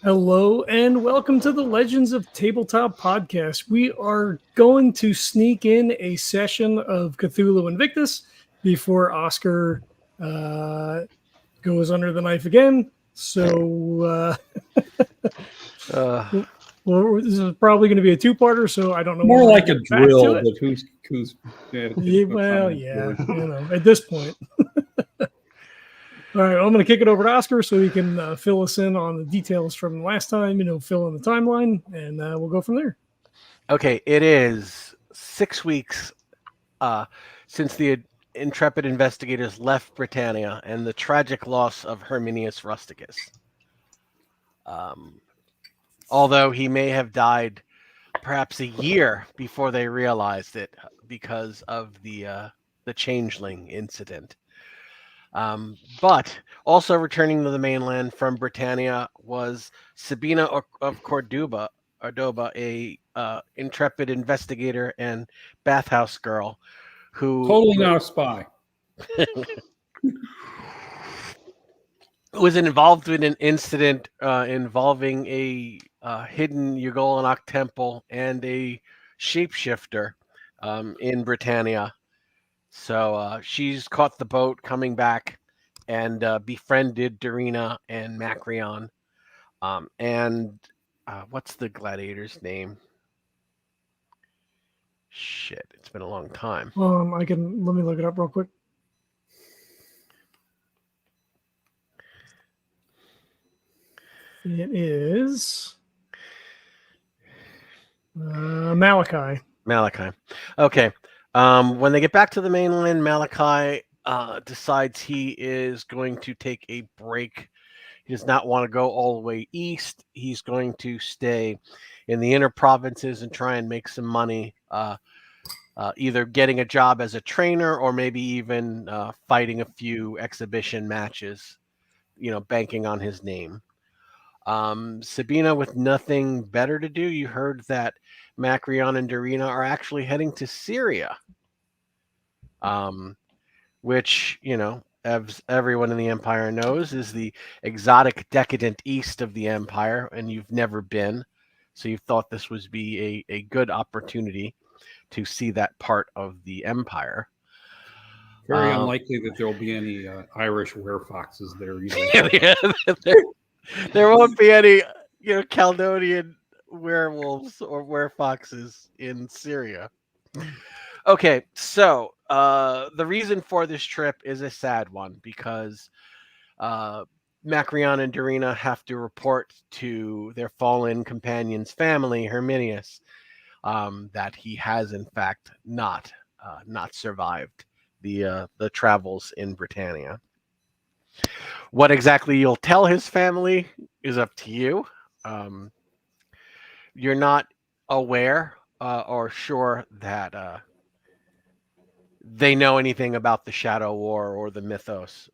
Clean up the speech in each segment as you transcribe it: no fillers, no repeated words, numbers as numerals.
Hello and welcome to the Legends of Tabletop podcast. We are going to sneak in a session of Cthulhu Invictus before Oscar goes under the knife again. So well, this is probably going to be a two-parter, so I don't know. More like a drill, but who's yeah, at this point. All right, I'm going to kick it over to Oscar so he can fill us in on the details from last time, fill in the timeline, and we'll go from there. Okay, it is 6 weeks since the intrepid investigators left Britannia and the tragic loss of Herminius Rusticus. Although he may have died perhaps a year before they realized it because of the changeling incident. But also returning to the mainland from Britannia was Sabina of Corduba, a intrepid investigator and bathhouse girl who totally not a spy. was involved in an incident involving a hidden Ugolonok temple and a shapeshifter in Britannia. So she's caught the boat coming back and befriended Doreena and Macrion. And what's the gladiator's name? Shit, it's been a long time. Let me look it up real quick. It is Malachi. Okay. When they get back to the mainland, Malachi decides he is going to take a break. He does not want to go all the way east. He's going to stay in the inner provinces and try and make some money, either getting a job as a trainer or maybe even fighting a few exhibition matches, banking on his name. Sabina, with nothing better to do, you heard that Macrion and Doreena are actually heading to Syria, which, as everyone in the Empire knows, is the exotic, decadent east of the Empire, and you've never been. So you thought this would be a good opportunity to see that part of the Empire. Very unlikely that there will be any Irish werefoxes there either. There won't be any, Caledonian werewolves or werefoxes in Syria. Okay, so the reason for this trip is a sad one because Macrion and Doreena have to report to their fallen companion's family, Herminius, that he has in fact not survived the travels in Britannia. What exactly you'll tell his family is up to you. You're not aware or sure that they know anything about the Shadow War or the mythos,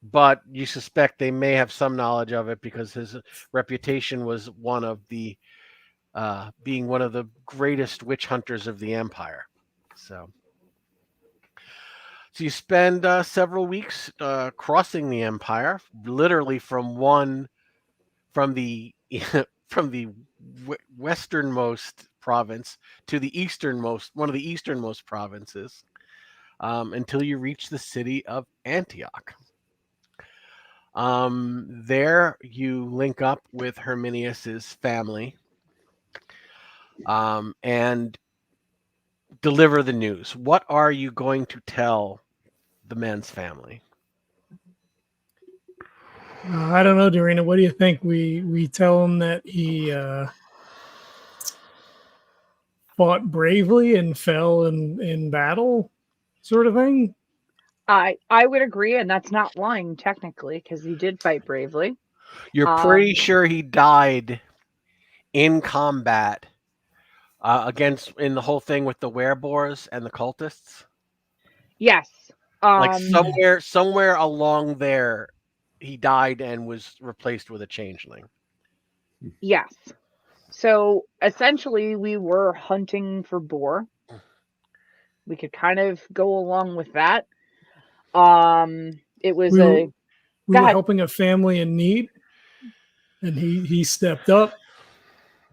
but you suspect they may have some knowledge of it because his reputation was one of the being one of the greatest witch hunters of the Empire. So you spend several weeks crossing the Empire, literally from the westernmost province to the easternmost, one of the easternmost provinces, until you reach the city of Antioch. There you link up with Herminius's family and deliver the news. What are you going to tell the man's family? I don't know, Doreena. What do you think? We tell him that he fought bravely and fell in battle, sort of thing. I would agree, and that's not lying technically because he did fight bravely. You're pretty sure he died in combat in the whole thing with the werebores and the cultists? Yes. Like somewhere along there, he died and was replaced with a changeling. Yes. So essentially, we were hunting for boar. We could kind of go along with that. It was we were helping a family in need. and he stepped up,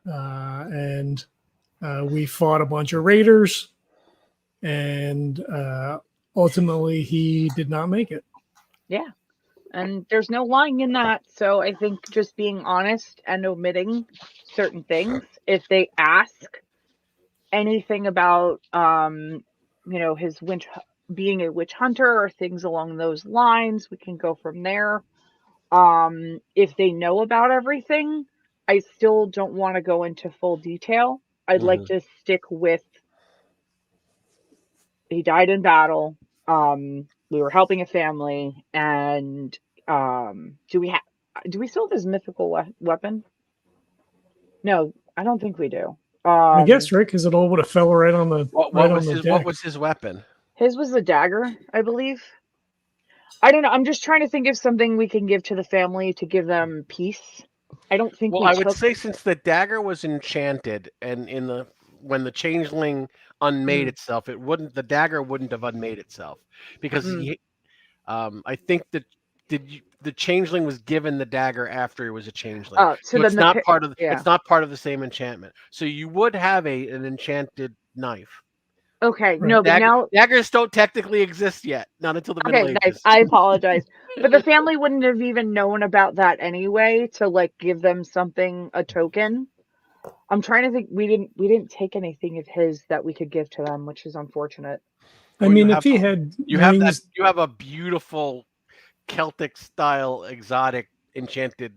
and we fought a bunch of raiders, and ultimately he did not make it. Yeah. And there's no lying in that. So I think just being honest and omitting certain things. If they ask anything about, his being a witch hunter or things along those lines, we can go from there. If they know about everything, I still don't want to go into full detail. I'd like to stick with he died in battle. We were helping a family, and do we still have his mythical weapon? No, I don't think we do. I guess, right? Because it all would have fell right on the What was his weapon? His was the dagger, I believe. I don't know. I'm just trying to think of something we can give to the family to give them peace. I don't think. Well, I would say since the dagger was enchanted, and when the changeling unmade itself, the dagger wouldn't have unmade itself because I think that the changeling was given the dagger after he was a changeling. So it's not part of it's not part of the same enchantment. So you would have an enchanted knife. Okay, no, but now daggers don't technically exist yet. Not until the Middle Ages. Guys, I apologize, but the family wouldn't have even known about that anyway. To give them something, a token. I'm trying to think. We didn't take anything of his that we could give to them, which is unfortunate. I mean, if he had, you have a beautiful Celtic style exotic enchanted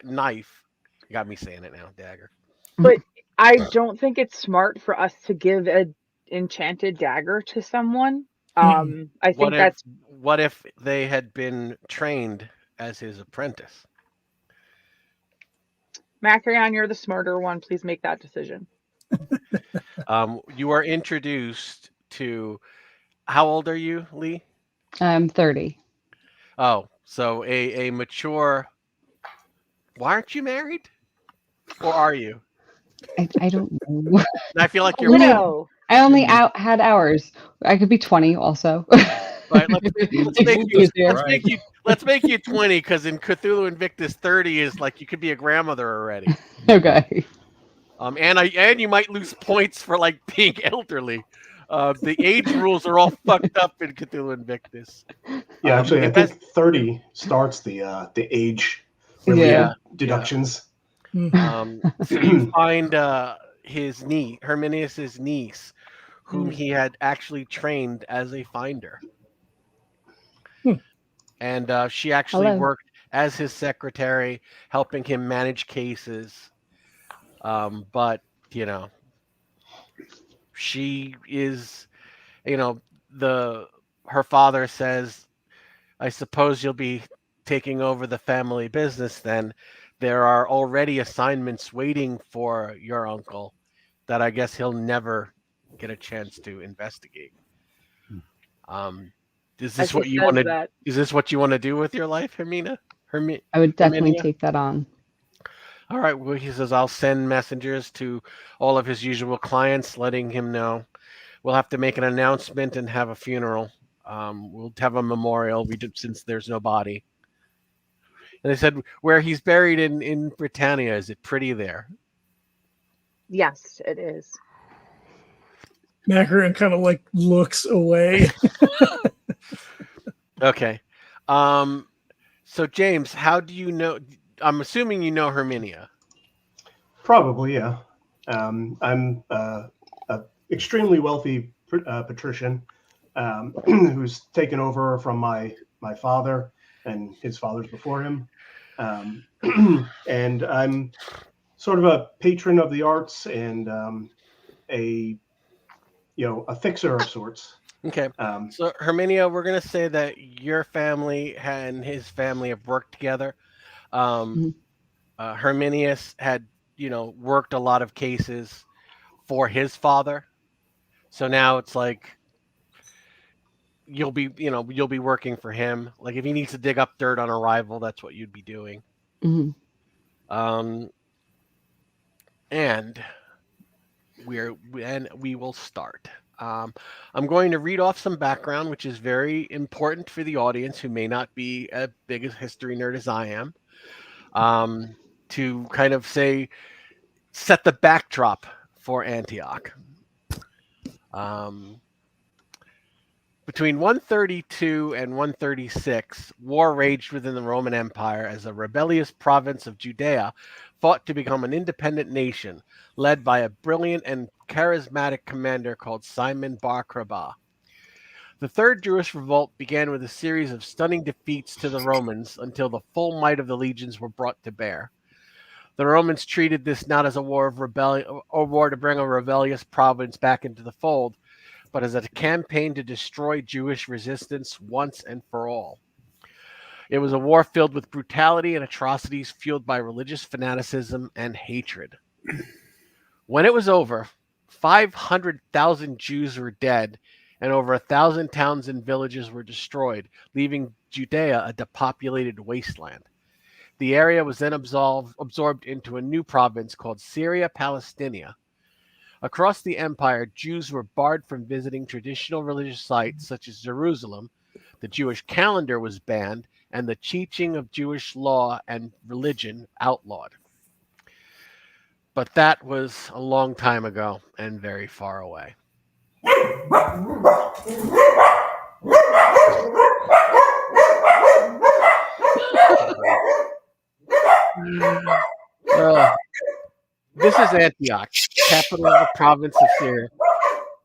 knife. You got me saying it now, dagger. But I don't think it's smart for us to give an enchanted dagger to someone. I think what if they had been trained as his apprentice? Macrion, you're the smarter one. Please make that decision. You are introduced to. How old are you, Leigh? I'm 30. Oh, so a mature. Why aren't you married? Or are you? I don't know. I feel like you're. I only had hours. I could be 20 also. Right, let's make you 20 because in Cthulhu Invictus 30 is like you could be a grandmother already. Okay. And you might lose points for being elderly. The age rules are all fucked up in Cthulhu Invictus. Yeah, actually, I think 30 starts the age deductions. So you find his niece, Herminius's niece, whom he had actually trained as a finder. And she actually worked as his secretary, helping him manage cases. But, she is, her father says, I suppose you'll be taking over the family business then. There are already assignments waiting for your uncle that I guess he'll never get a chance to investigate. Is this what you want to? Is this what you want to do with your life, Hermina? I would definitely take that on. All right. Well, he says I'll send messengers to all of his usual clients, letting him know. We'll have to make an announcement and have a funeral. We'll have a memorial. Since there's no body. And they said where he's buried in Britannia. Is it pretty there? Yes, it is. Macrion kind of looks away. Okay. So James, how do you know? I'm assuming you know Herminia. Probably, yeah. I'm an extremely wealthy patrician who's taken over from my father and his fathers before him. And I'm sort of a patron of the arts and a fixer of sorts. Okay. So Herminia, we're gonna say that your family and his family have worked together. Herminius had, worked a lot of cases for his father. So now it's you'll be working for him. Like if he needs to dig up dirt on arrival, that's what you'd be doing. And we will start. I'm going to read off some background, which is very important for the audience who may not be as big a history nerd as I am. to kind of set the backdrop for Antioch. Between 132 and 136, war raged within the Roman Empire as a rebellious province of Judea fought to become an independent nation, led by a brilliant and charismatic commander called Simon Bar Kokhba. The Third Jewish Revolt began with a series of stunning defeats to the Romans until the full might of the legions were brought to bear. The Romans treated this not as a war of rebellion or war to bring a rebellious province back into the fold, but as a campaign to destroy Jewish resistance once and for all. It was a war filled with brutality and atrocities fueled by religious fanaticism and hatred. When it was over, 500,000 Jews were dead, and over 1,000 towns and villages were destroyed, leaving Judea a depopulated wasteland. The area was then absorbed into a new province called Syria Palestina. Across the empire, Jews were barred from visiting traditional religious sites such as Jerusalem. The Jewish calendar was banned, and the teaching of Jewish law and religion outlawed. But that was a long time ago and very far away. This is Antioch, capital of the province of Syria.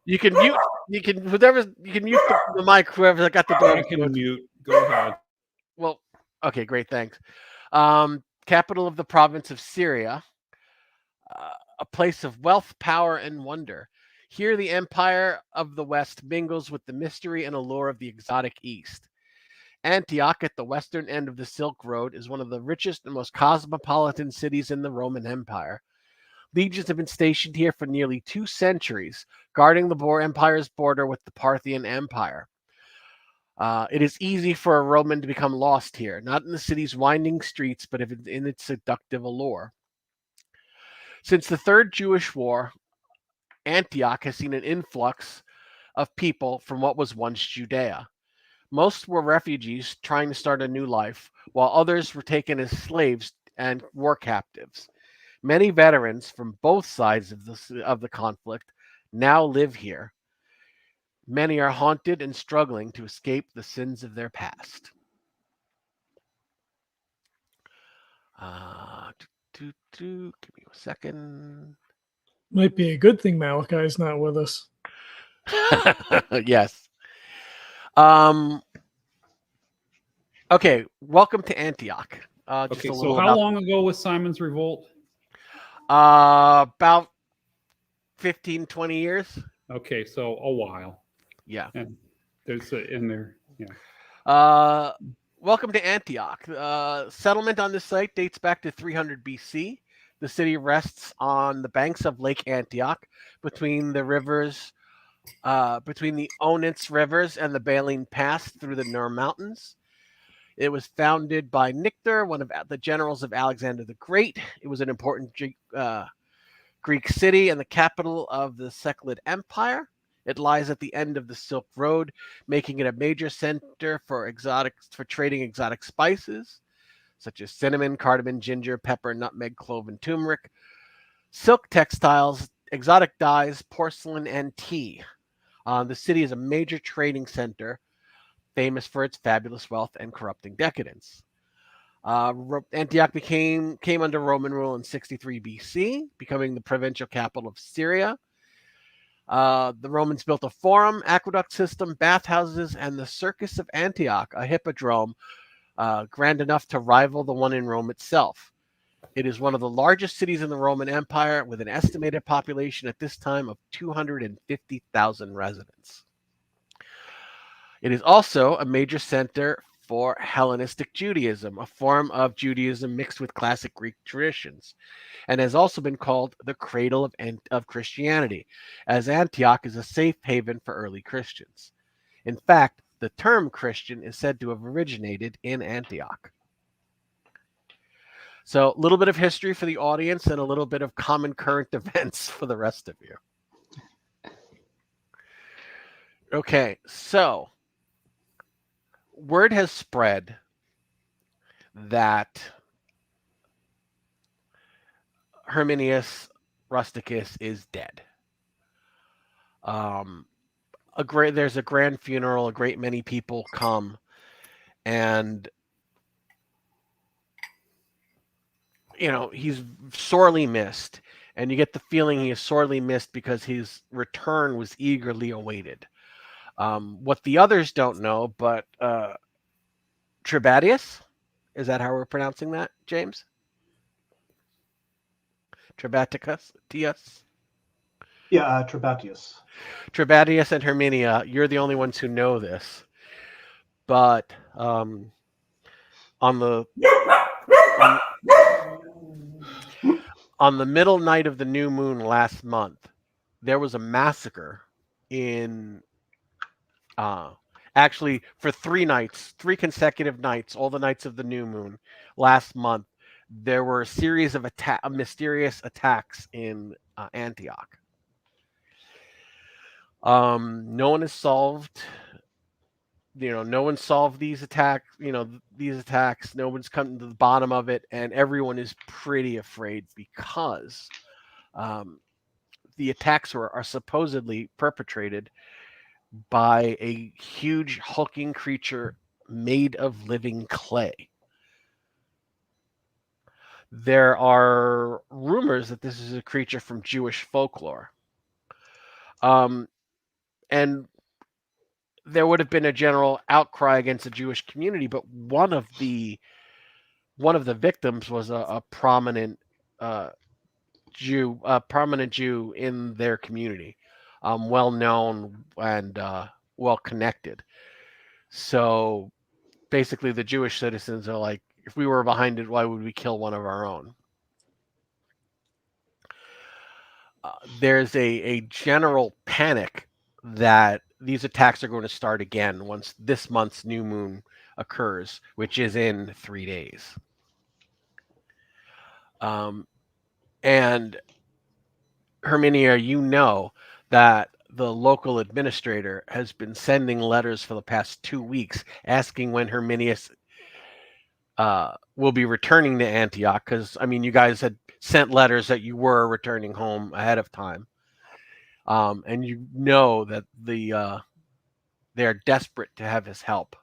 You can mute the mic, whoever's got the door. I can mute. Go ahead. Well, okay, great, thanks. Capital of the province of Syria, a place of wealth, power, and wonder. Here, the empire of the West mingles with the mystery and allure of the exotic East. Antioch, at the western end of the Silk Road, is one of the richest and most cosmopolitan cities in the Roman Empire. Legions have been stationed here for nearly 2 centuries, guarding the Empire's border with the Parthian Empire. It is easy for a Roman to become lost here, not in the city's winding streets, but in its seductive allure. Since the Third Jewish War, Antioch has seen an influx of people from what was once Judea. Most were refugees trying to start a new life, while others were taken as slaves and war captives. Many veterans from both sides of the conflict now live here. Many are haunted and struggling to escape the sins of their past. Give me a second. Might be a good thing Malachi's not with us. Yes. Okay, welcome to Antioch. Okay, so how long ago was Simon's Revolt? About 15, 20 years. Okay, so a while. Yeah. And there's in there. Yeah. Welcome to Antioch. Settlement on this site dates back to 300 BC. The city rests on the banks of Lake Antioch between the rivers, between the Onits rivers and the Baleen Pass through the Nur Mountains. It was founded by Nictor, one of the generals of Alexander the Great. It was an important Greek city and the capital of the Seleucid Empire. It lies at the end of the Silk Road, making it a major center for trading exotic spices, such as cinnamon, cardamom, ginger, pepper, nutmeg, clove, and turmeric, silk textiles, exotic dyes, porcelain, and tea. The city is a major trading center, famous for its fabulous wealth and corrupting decadence. Antioch came under Roman rule in 63 BC, becoming the provincial capital of Syria. The Romans built a forum, aqueduct system, bathhouses, and the Circus of Antioch, a hippodrome grand enough to rival the one in Rome itself. It is one of the largest cities in the Roman Empire, with an estimated population at this time of 250,000 residents. It is also a major center for Hellenistic Judaism, a form of Judaism mixed with classic Greek traditions, and has also been called the cradle of Christianity, as Antioch is a safe haven for early Christians. In fact, the term Christian is said to have originated in Antioch. So a little bit of history for the audience and a little bit of common current events for the rest of you. Okay, so word has spread that Herminius Rusticus is dead. There's a grand funeral. A great many people come, and he's sorely missed. And you get the feeling he is sorely missed because his return was eagerly awaited. What the others don't know, but Trebatius, is that how we're pronouncing that, James? Trebatius? Yeah, Trebatius. Trebatius and Herminia, you're the only ones who know this. But on the middle night of the new moon last month, there was a massacre in actually for 3 consecutive nights, all the nights of the new moon last month. There were a series of mysterious attacks in Antioch. No one has solved. No one solved these attacks. No one's come to the bottom of it, and everyone is pretty afraid because the attacks are supposedly perpetrated by a huge hulking creature made of living clay. There are rumors that this is a creature from Jewish folklore. And there would have been a general outcry against the Jewish community, but one of the victims was a prominent Jew in their community, well known and well connected. So basically, the Jewish citizens are like, if we were behind it, why would we kill one of our own? There's a general panic that these attacks are going to start again once this month's new moon occurs, which is in 3 days. And Herminia, that the local administrator has been sending letters for the past 2 weeks asking when Herminius will be returning to Antioch, because you guys had sent letters that you were returning home ahead of time, and that they are desperate to have his help.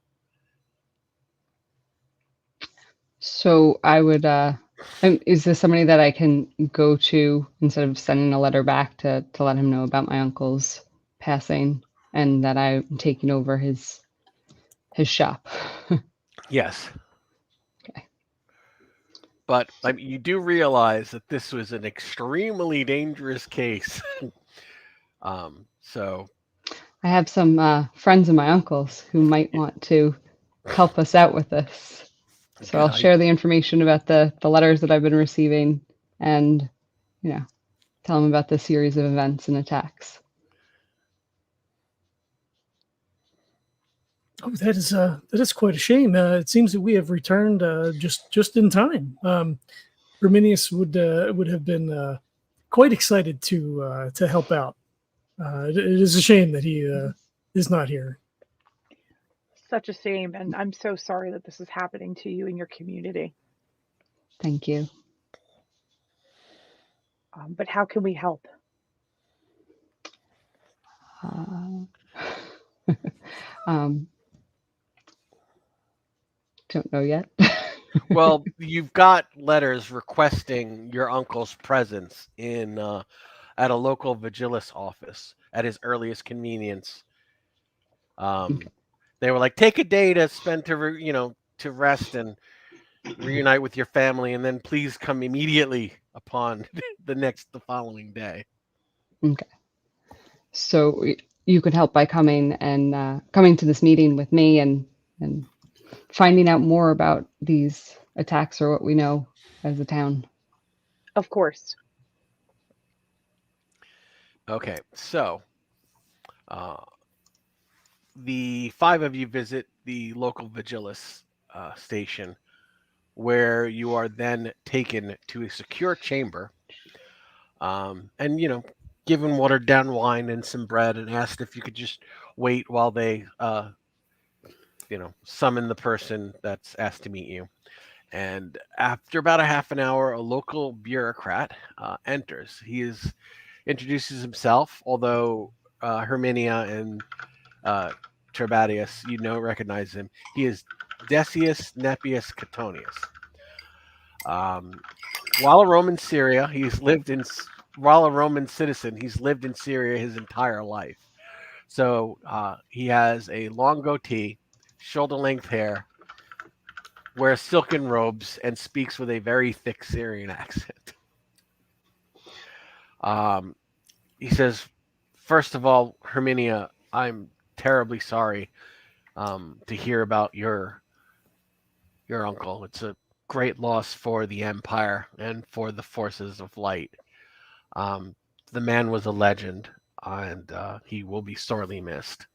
So I would. Is this somebody that I can go to instead of sending a letter back to let him know about my uncle's passing and that I'm taking over his shop? Yes. Okay. But you do realize that this was an extremely dangerous case. So I have some friends of my uncle's who might want to help us out with this. So I'll share the information about the letters that I've been receiving and, tell them about the series of events and attacks. Oh, that is quite a shame. It seems that we have returned just in time. Herminius would have been quite excited to help out. It is a shame that he is not here. Such a shame, and I'm so sorry that this is happening to you and your community. Thank you. But how can we help? Don't know yet. Well, you've got letters requesting your uncle's presence in at a local Vigilis office at his earliest convenience. They were like, take a day to spend to rest and reunite with your family, and then please come immediately upon the following day. Okay. So you could help by coming to this meeting with me and finding out more about these attacks or what we know as a town. Of course. Okay, so the 5 of you visit the local Vigilis station, where you are then taken to a secure chamber, and given watered down wine and some bread, and asked if you could just wait while they summon the person that's asked to meet you. And after about a half an hour, a local bureaucrat enters. Introduces himself, although Herminia and Trebatius, recognize him. He is Decius Nepius Catonius. While a Roman citizen, he's lived in Syria his entire life. So he has a long goatee, shoulder-length hair, wears silken robes, and speaks with a very thick Syrian accent. He says, first of all, Herminia, I'm terribly sorry to hear about your uncle. It's a great loss for the Empire and for the forces of light. The man was a legend, and he will be sorely missed.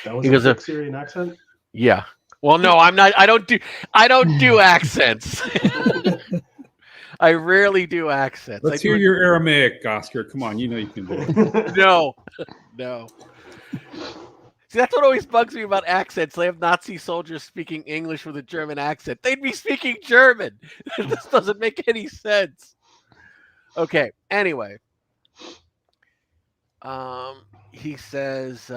That was a thick Syrian accent? Yeah. Well, no, I'm not. I don't do accents. I rarely do accents. Let's hear your Aramaic, Oscar. Come on, you know you can do it. No. See, that's what always bugs me about accents. They have Nazi soldiers speaking English with a German accent. They'd be speaking German. This doesn't make any sense. Okay. Anyway, he says,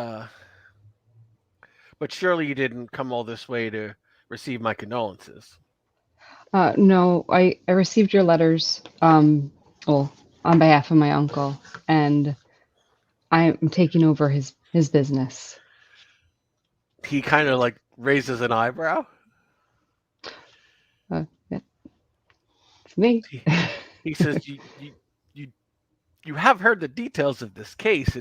but surely you didn't come all this way to receive my condolences. No, I received your letters, on behalf of my uncle, and I'm taking over his business. He kind of like raises an eyebrow. Yeah. It's me. He says, you have heard the details of this case.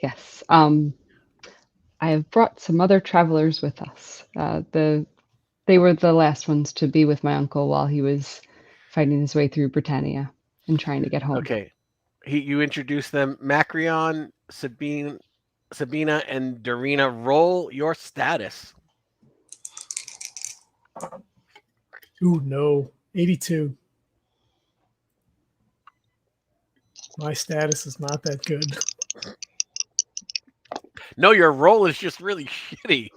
Yes. I have brought some other travelers with us. They were the last ones to be with my uncle while he was fighting his way through Britannia and trying to get home. Okay. You introduce them. Macrion, Sabina, and Doreena, roll your status. Ooh, no. 82. My status is not that good. No, your roll is just really shitty.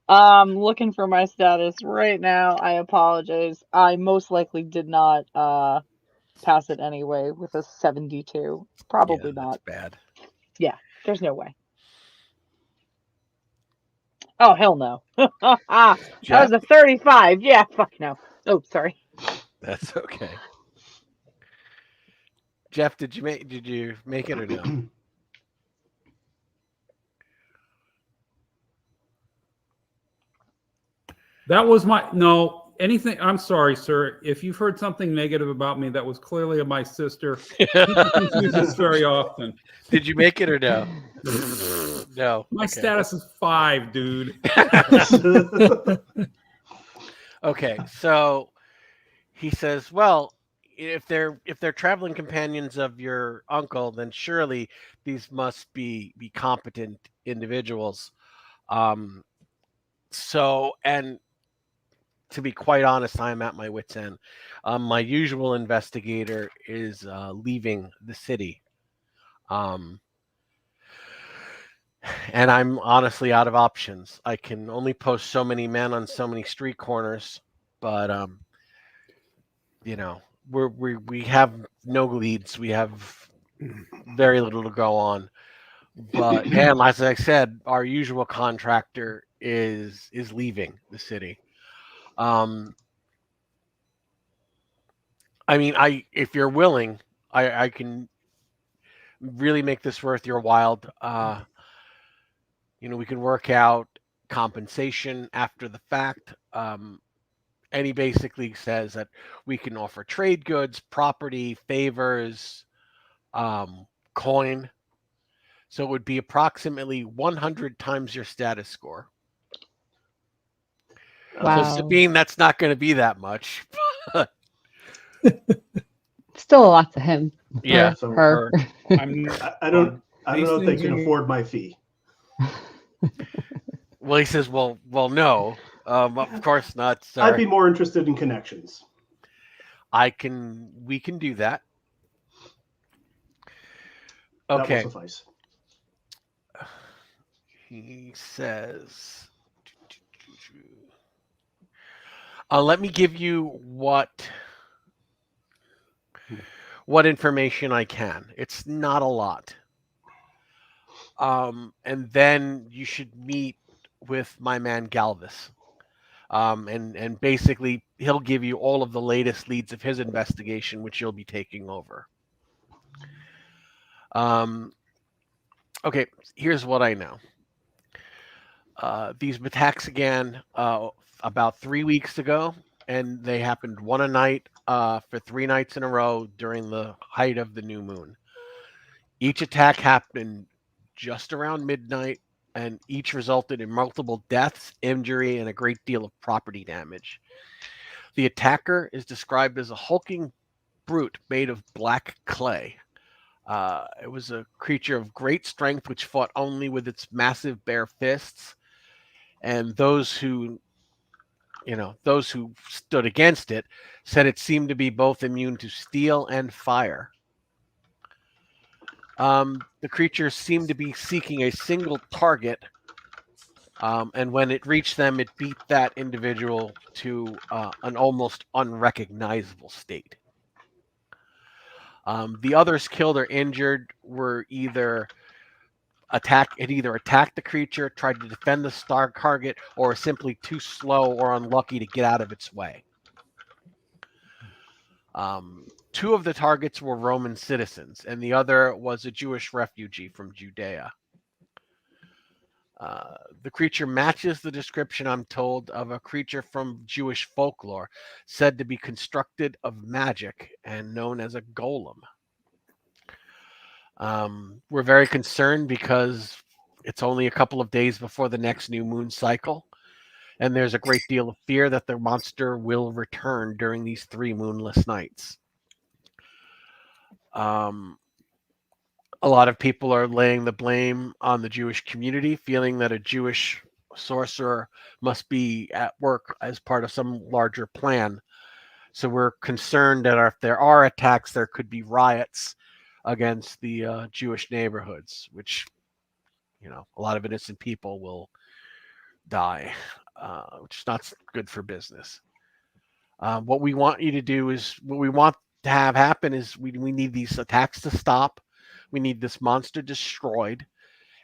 Looking for my status right now. I apologize. I most likely did not pass it anyway with a 72. Probably not. That's bad. Yeah, there's no way. Oh, hell no. That was a 35. Yeah, fuck no. Oh, sorry. That's okay. Jeff, did you make it or no? That was anything. I'm sorry, sir. If you've heard something negative about me, that was clearly my sister. People confuse this very often. Did you make it or no? No. My status is 5, dude. Okay, so he says, well, if they're traveling companions of your uncle, then surely these must be competent individuals. So, and to be quite honest, I'm at my wit's end. My usual investigator is leaving the city. And I'm honestly out of options. I can only post so many men on so many street corners, but we have no leads. We have very little to go on. But and as I said, our usual contractor is leaving the city. I mean, if you're willing, I can really make this worth your while. We can work out compensation after the fact. And he basically says that we can offer trade goods, property, favors, coin. So it would be approximately 100 times your status score. Wow. So Sabine, that's not going to be that much. Still a lot to him. Yeah. So her. I don't know if they can afford my fee. Well, he says, well, no, of course not. Sir. I'd be more interested in connections. We can do that. Okay. That will suffice. He says, Let me give you what information I can. It's not a lot. And then you should meet with my man Galvis. And basically he'll give you all of the latest leads of his investigation, which you'll be taking over. Okay, here's what I know. These attacks began about 3 weeks ago, and they happened one a night for 3 nights in a row during the height of the new moon. Each attack happened just around midnight, and each resulted in multiple deaths, injury, and a great deal of property damage. The attacker is described as a hulking brute made of black clay. It was a creature of great strength which fought only with its massive bare fists, and those who stood against it said it seemed to be both immune to steel and fire. The creature seemed to be seeking a single target, and when it reached them, it beat that individual to an almost unrecognizable state. The others killed or injured were either attacked the creature, tried to defend the star target, or were simply too slow or unlucky to get out of its way. 2 of the targets were Roman citizens, and the other was a Jewish refugee from Judea. The creature matches the description, I'm told, of a creature from Jewish folklore, said to be constructed of magic and known as a golem. We're very concerned because it's only a couple of days before the next new moon cycle, and there's a great deal of fear that the monster will return during these 3 moonless nights. A lot of people are laying the blame on the Jewish community, feeling that a Jewish sorcerer must be at work as part of some larger plan. So we're concerned that if there are attacks, there could be riots against the Jewish neighborhoods, which, a lot of innocent people will die, which is not good for business. What we want to have happen is we need these attacks to stop. We need this monster destroyed,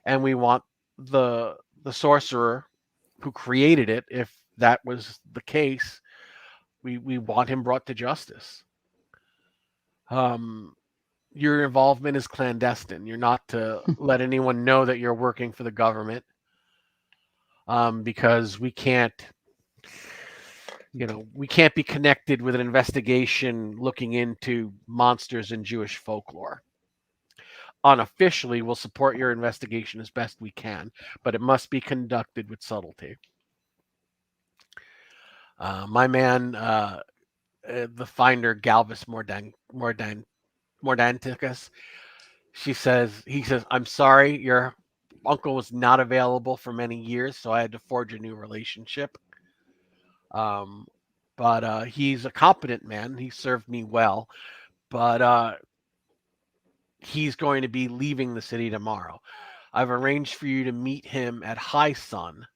and we want the sorcerer who created it, if that was the case, we want him brought to justice. Your involvement is clandestine. You're not to let anyone know that you're working for the government, because we can't be connected with an investigation looking into monsters in Jewish folklore. Unofficially, we'll support your investigation as best we can, but it must be conducted with subtlety. My man, the finder, Galvis Mordanticus, he says, I'm sorry, your uncle was not available for many years, so I had to forge a new relationship. But he's a competent man. He served me well, but he's going to be leaving the city tomorrow. I've arranged for you to meet him at High Sun.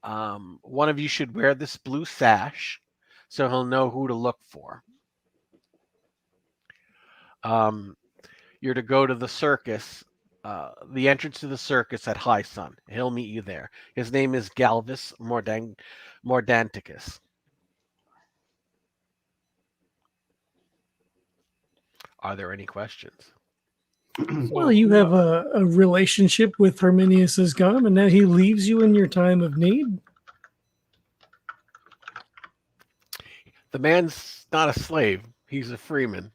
One of you should wear this blue sash so he'll know who to look for. You're to go to the circus, the entrance to the circus at High Sun. He'll meet you there. His name is Galvis Mordanticus. Are there any questions? Well, you have a relationship with Herminius's Golem, and now he leaves you in your time of need. The man's not a slave. He's a freeman.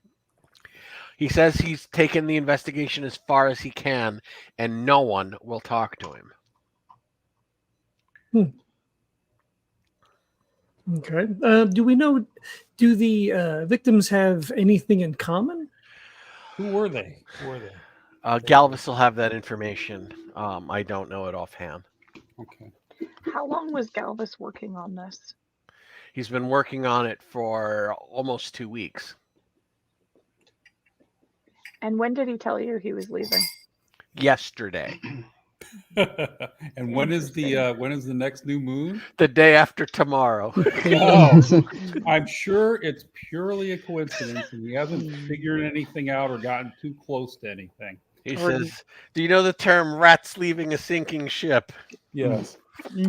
He says he's taken the investigation as far as he can, and no one will talk to him. Okay. Do the victims have anything in common? Who were they? Galvis will have that information. I don't know it offhand. Okay. How long was Galvis working on this? He's been working on it for almost 2 weeks. And when did he tell you he was leaving? Yesterday. And when is the next new moon? The day after tomorrow. Oh, I'm sure it's purely a coincidence, and he hasn't figured anything out or gotten too close to anything. He Or- says, "Do you know the term rats leaving a sinking ship? Yes.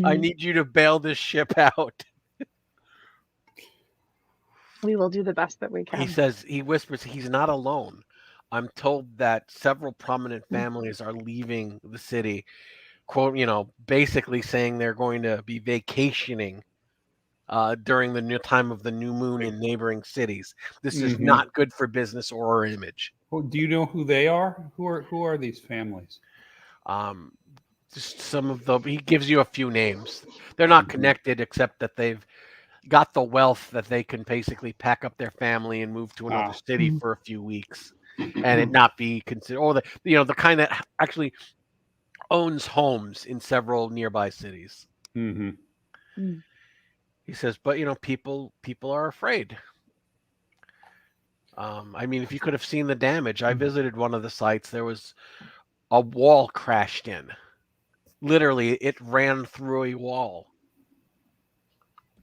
I need you to bail this ship out." We will do the best that we can. He says, he whispers, he's not alone. I'm told that several prominent families are leaving the city, quote, basically saying they're going to be vacationing during the new time of the new moon in neighboring cities. This is not good for business or our image. Well, do you know who they are? Who are these families? Just some of them. He gives you a few names. They're not connected, except that they've got the wealth that they can basically pack up their family and move to another city for a few weeks, and it not be considered, or the kind that actually owns homes in several nearby cities. Mm-hmm. He says, but people are afraid. I mean, if you could have seen the damage, I visited one of the sites. There was a wall crashed in. Literally, it ran through a wall.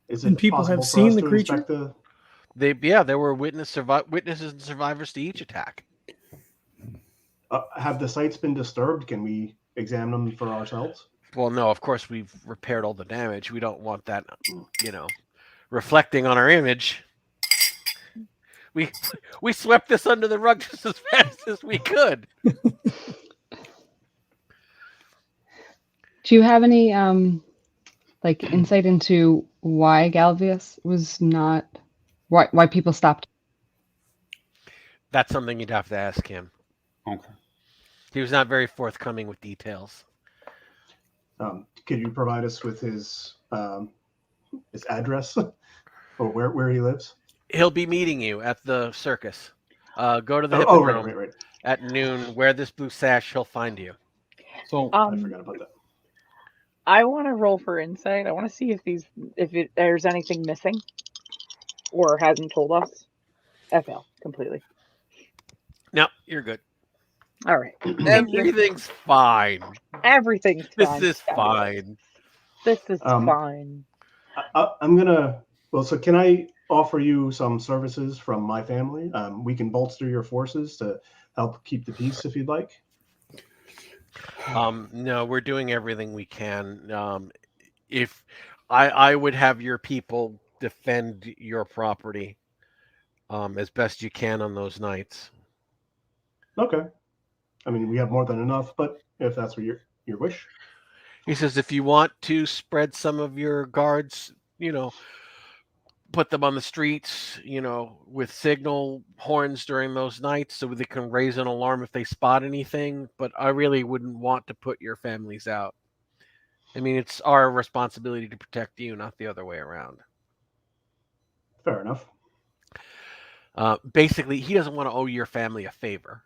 Is And it people possible have for seen us the to creature? inspect the? There were witnesses and survivors to each attack. Have the sites been disturbed? Can we examine them for ourselves? Well, no, of course we've repaired all the damage. We don't want that, reflecting on our image. We swept this under the rug just as fast as we could. Do you have any insight into why Galvius was not why people stopped? That's something you'd have to ask him. Okay. He was not very forthcoming with details. Could you provide us with his address or where he lives? He'll be meeting you at the circus. Go to the Hippodrome right. at noon. Wear this blue sash. He'll find you. So I forgot about that. I want to roll for insight. I want to see if there's anything missing or hasn't told us. I fail completely. No, you're good. All right. Thank you. Everything's fine. Everything's fine. This is fine. This is fine. I'm gonna. Well, so can I offer you some services from my family? We can bolster your forces to help keep the peace if you'd like. No, we're doing everything we can. If I would have your people defend your property as best you can on those nights. Okay. I mean, we have more than enough, but if that's what your wish. He says, if you want to spread some of your guards, put them on the streets, with signal horns during those nights so they can raise an alarm if they spot anything. But I really wouldn't want to put your families out. I mean, it's our responsibility to protect you, not the other way around. Fair enough. Basically, he doesn't want to owe your family a favor.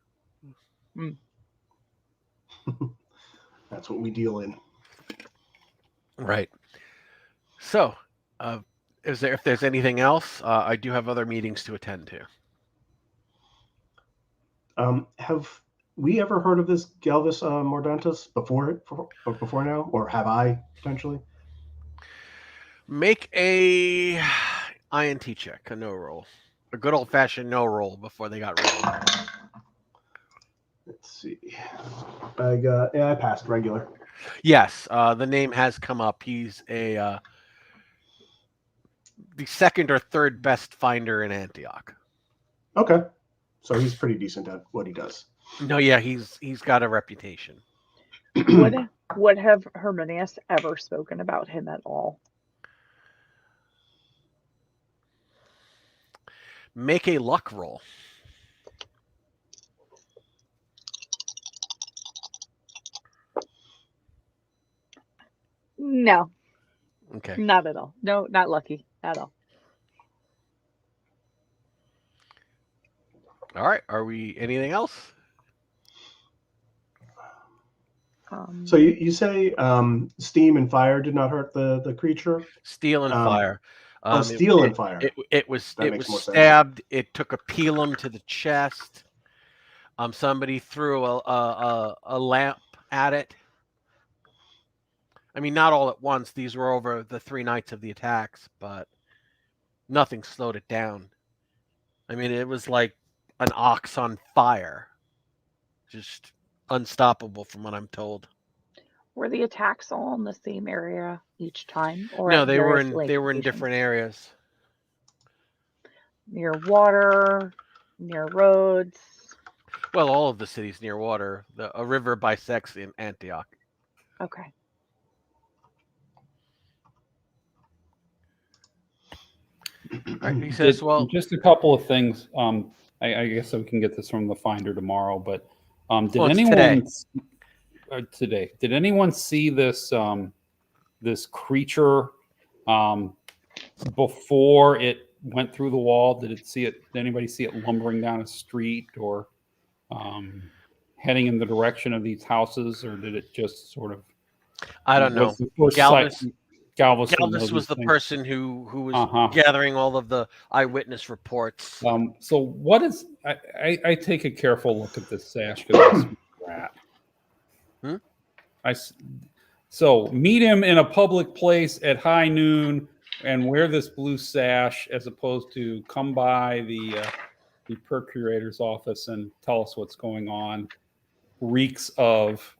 That's what we deal in. Right. So, if there's anything else, I do have other meetings to attend to. Have we ever heard of this Galvis Mordantus before now, or have I potentially? Make a INT check, a no roll, a good old fashioned no roll before they got rolled. Let's see. I passed regular. Yes, the name has come up. He's the second or third best finder in Antioch. Okay, so he's pretty decent at what he does. No, yeah, he's got a reputation. Would have Herminius ever spoken about him at all? Make a luck roll. No. Okay. Not at all. No, not lucky at all. All right. Are we anything else? So you say steam and fire did not hurt the creature? Steel and fire. Steel and fire. It was more stabbed. It took a pelum to the chest. Somebody threw a lamp at it. I mean, not all at once. These were over the 3 nights of the attacks, but nothing slowed it down. I mean, it was like an ox on fire. Just unstoppable from what I'm told. Were the attacks all in the same area each time, or No, at they were various in locations? different areas. Near water, near roads. Well, all of the cities near water. A river bisects in Antioch. Okay. Right, he says, "Well, just a couple of things. I guess we can get this from the finder tomorrow. But did anyone today? Did anyone see this this creature before it went through the wall? Did anybody see it lumbering down a street or heading in the direction of these houses, or did it just sort of? I don't know. Galvis was the person who was gathering all of the eyewitness reports. So what is? I take a careful look at this sash because I rat. So meet him in a public place at high noon and wear this blue sash, as opposed to come by the procurator's office and tell us what's going on. Reeks of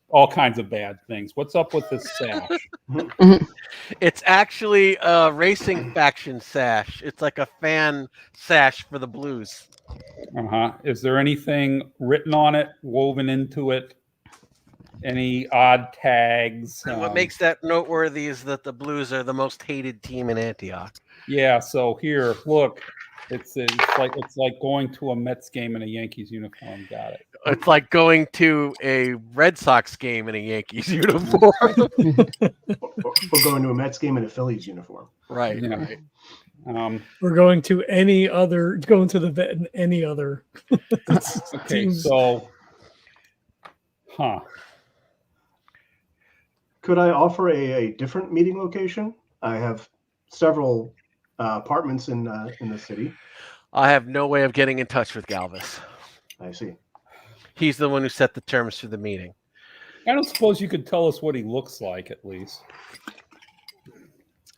all kinds of bad things. What's up with this sash? It's actually a racing faction sash. It's like a fan sash for the Blues. Is there anything written on it, woven into it? Any odd tags? And what makes that noteworthy is that the Blues are the most hated team in Antioch. Yeah. So here, look. It's like going to a Mets game in a Yankees uniform. Got it. It's like going to a Red Sox game in a Yankees uniform. Or going to a Mets game in a Phillies uniform. Right. Yeah. Right. We're going to the vet in any other. Okay. Teams. So, Could I offer a different meeting location? I have several apartments in the city. I have no way of getting in touch with Galvis. I see. He's the one who set the terms for the meeting. I don't suppose you could tell us what he looks like, at least.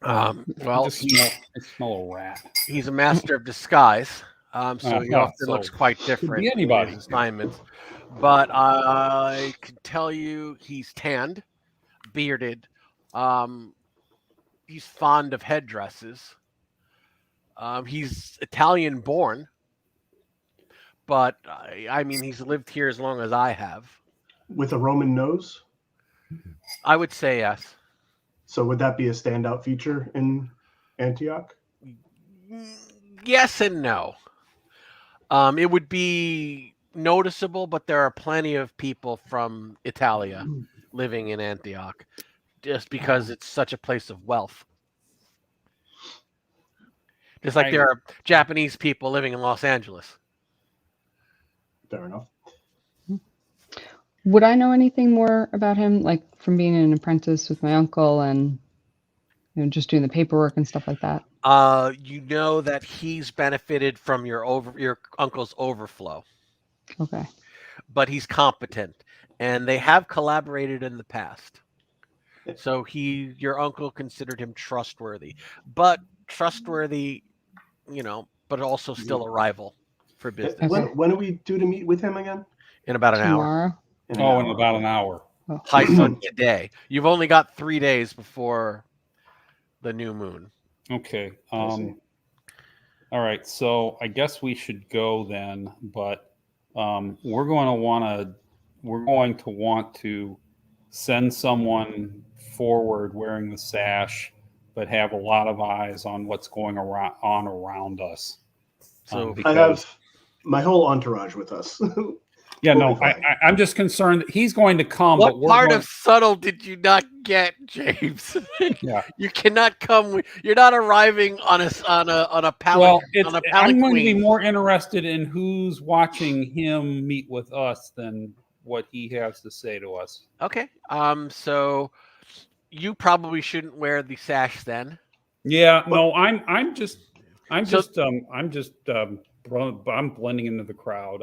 Well, I smell a rat. He's a master of disguise, so he often looks quite different. Could be anybody. In his assignments. But I can tell you, he's tanned, bearded. He's fond of headdresses. He's Italian born, but I mean, he's lived here as long as I have. With a Roman nose? I would say yes. So would that be a standout feature in Antioch? Yes and no. It would be noticeable, but there are plenty of people from Italia living in Antioch, just because it's such a place of wealth. Just like there are Japanese people living in Los Angeles. Fair enough. Would I know anything more about him, like from being an apprentice with my uncle and just doing the paperwork and stuff like that? You know that he's benefited from your uncle's overflow. Okay. But he's competent, and they have collaborated in the past. So your uncle considered him trustworthy, but but also still a rival for business. When are we due to meet with him again? In about an hour. Tomorrow? In about an hour. High sun today. You've only got 3 days before the new moon. Okay. All right. So I guess we should go then, but we're going to want to send someone forward wearing the sash, but have a lot of eyes on what's going around us. So I have my whole entourage with us. Yeah, no, I'm just concerned that he's going to come. What part of subtle did you not get, James? Yeah, you cannot come. You're not arriving on a pallet. Well, I'm going to be more interested in who's watching him meet with us than what he has to say to us. Okay. So you probably shouldn't wear the sash then. Yeah. No, I'm blending into the crowd.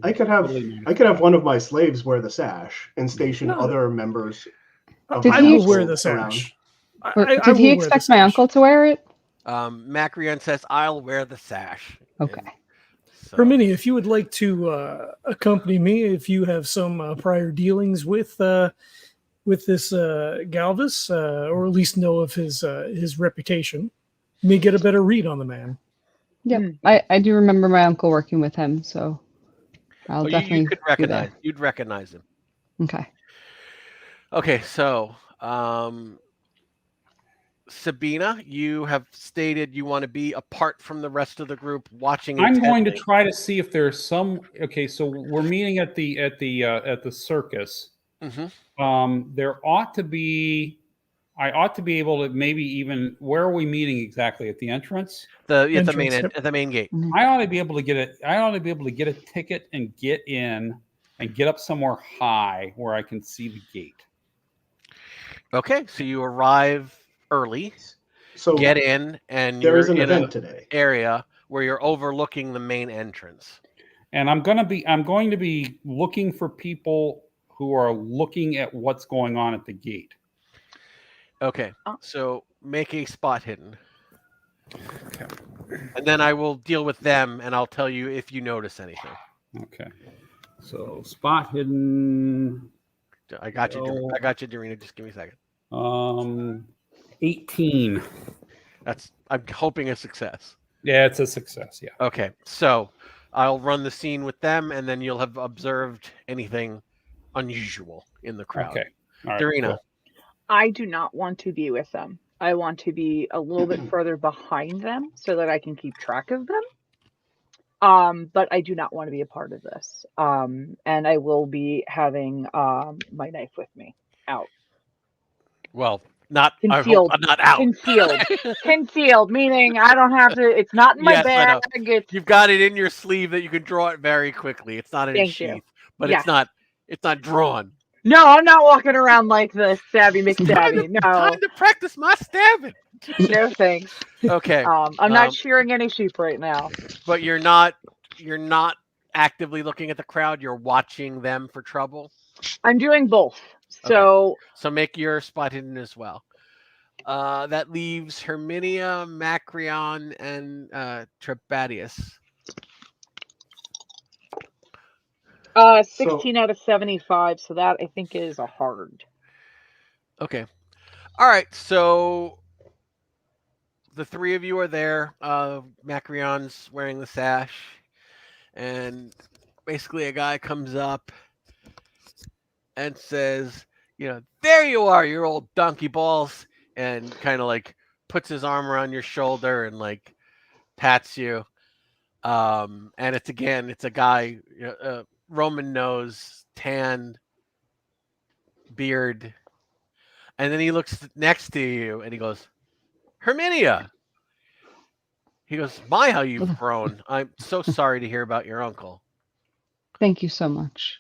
I could have one of my slaves wear the sash and station other members Did I he will wear the ex- sash. Did he expect my uncle to wear it? Macrion says, "I'll wear the sash." Okay. And so, Herminia, if you would like to accompany me, if you have some prior dealings with this Galvis, or at least know of his reputation, you may get a better read on the man. Yep. Mm. I do remember my uncle working with him, so I'll definitely you could be recognize. there. You'd recognize him. Okay. Okay, so Sabina, you have stated you want to be apart from the rest of the group, watching. I'm going to intently. try to see if there's some. Okay, so we're meeting at the circus. Mhm. There ought to be. I ought to be able to maybe even. Where are we meeting exactly? At the entrance? At the main gate. I ought to be able to get it. I ought to be able to get a ticket and get in and get up somewhere high where I can see the gate. Okay, so you arrive early, So get in, and there you're is an in event an today. area where you're overlooking the main entrance. And I'm going to be looking for people who are looking at what's going on at the gate. Okay, so make a spot hidden. Okay. And then I will deal with them, and I'll tell you if you notice anything. Okay. So spot hidden. I got you. I got you, Doreena. Just give me a second. 18. I'm hoping a success. Yeah, it's a success. Yeah. Okay, so I'll run the scene with them, and then you'll have observed anything unusual in the crowd. Okay. All right. Doreena. Cool. I do not want to be with them. I want to be a little bit further behind them so that I can keep track of them. But I do not want to be a part of this. And I will be having my knife with me out. Well, not Concealed. I hope, not out. Concealed, meaning I don't have to. It's not in my Yes, I know. bag. You've got it in your sleeve that you can draw it very quickly. It's not in a Thank you. sheath, but Yes. it's not drawn. No, I'm not walking around like the Stabby McStabby. No, Time to practice my stabbing. no thanks. Okay. I'm not shearing any sheep right now. But you're not actively looking at the crowd. You're watching them for trouble. I'm doing both. So So make your spot hidden as well. That leaves Herminia, Macrion, and Trebatius. 16 out of 75. So that I think is a hard. Okay. All right. So the three of you are there. Macrion's wearing the sash, and basically a guy comes up and says, "There you are, your old donkey balls," and kind of like puts his arm around your shoulder and like pats you. And it's a guy, Roman nose, tan beard, and then he looks next to you and he goes, "Herminia." He goes, "My, how you've grown. I'm so sorry to hear about your uncle." Thank you so much.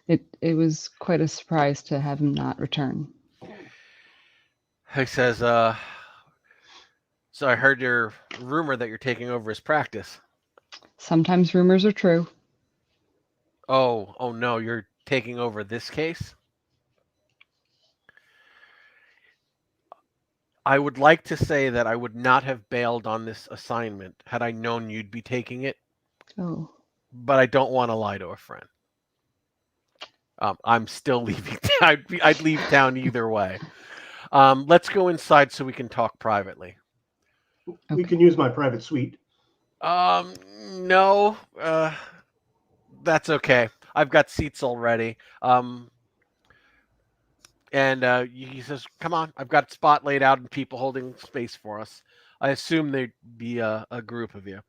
It was quite a surprise to have him not return. He says, "So I heard your rumor that you're taking over his practice." Sometimes rumors are true. Oh no, you're taking over this case? I would like to say that I would not have bailed on this assignment had I known you'd be taking it. Oh. But I don't want to lie to a friend. I'm still leaving. I'd leave town either way. Let's go inside so we can talk privately. We can use my private suite. No. That's okay. I've got seats already. And he says, "Come on, I've got a spot laid out and people holding space for us." I assume there'd be a group of you.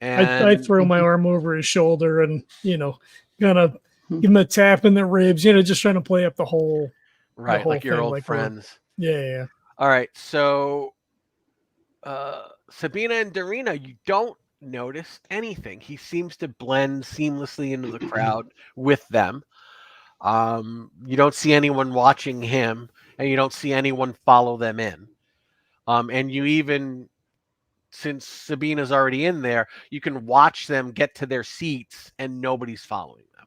And I throw my arm over his shoulder and, kind of give him a tap in the ribs, just trying to play up the whole right, whole like your thing, old like friends. Yeah. All right, so Sabina and Doreena, you don't notice anything. He seems to blend seamlessly into the crowd with them. You don't see anyone watching him, and you don't see anyone follow them in. And you even, since Sabina's already in there, you can watch them get to their seats, and nobody's following them.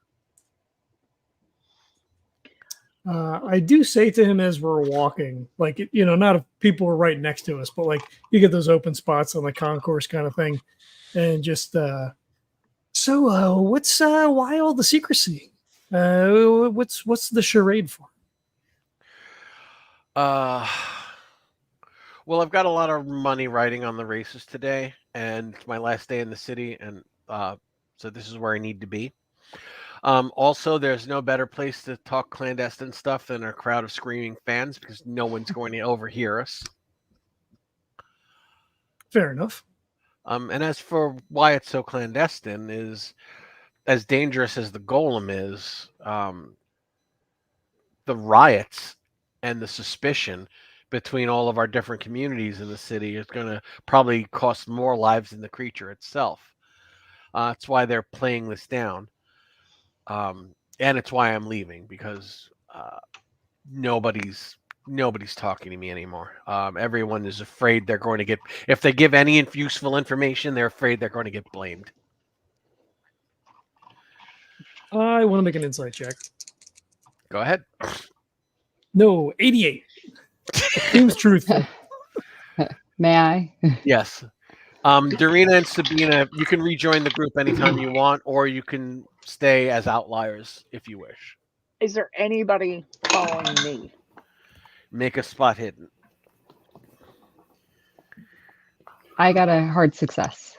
I do say to him as we're walking, like, not if people are right next to us, but like you get those open spots on the concourse kind of thing, and just what's why all the secrecy? What's the charade for? Well, I've got a lot of money riding on the races today, and it's my last day in the city, and so this is where I need to be. Also, there's no better place to talk clandestine stuff than a crowd of screaming fans because no one's going to overhear us. Fair enough. And as for why it's so clandestine, is as dangerous as the Golem is, the riots and the suspicion between all of our different communities in the city is going to probably cost more lives than the creature itself. That's why they're playing this down. And it's why I'm leaving, because nobody's talking to me anymore. Everyone is afraid they're going to get, if they give any useful information, they're afraid they're going to get blamed. I want to make an insight check. Go ahead. No, 88. Seems truthful. May I? Yes. Doreena and Sabina, you can rejoin the group anytime you want, or you can stay as outliers if you wish. Is there anybody following me? Make a spot hidden. I got a hard success.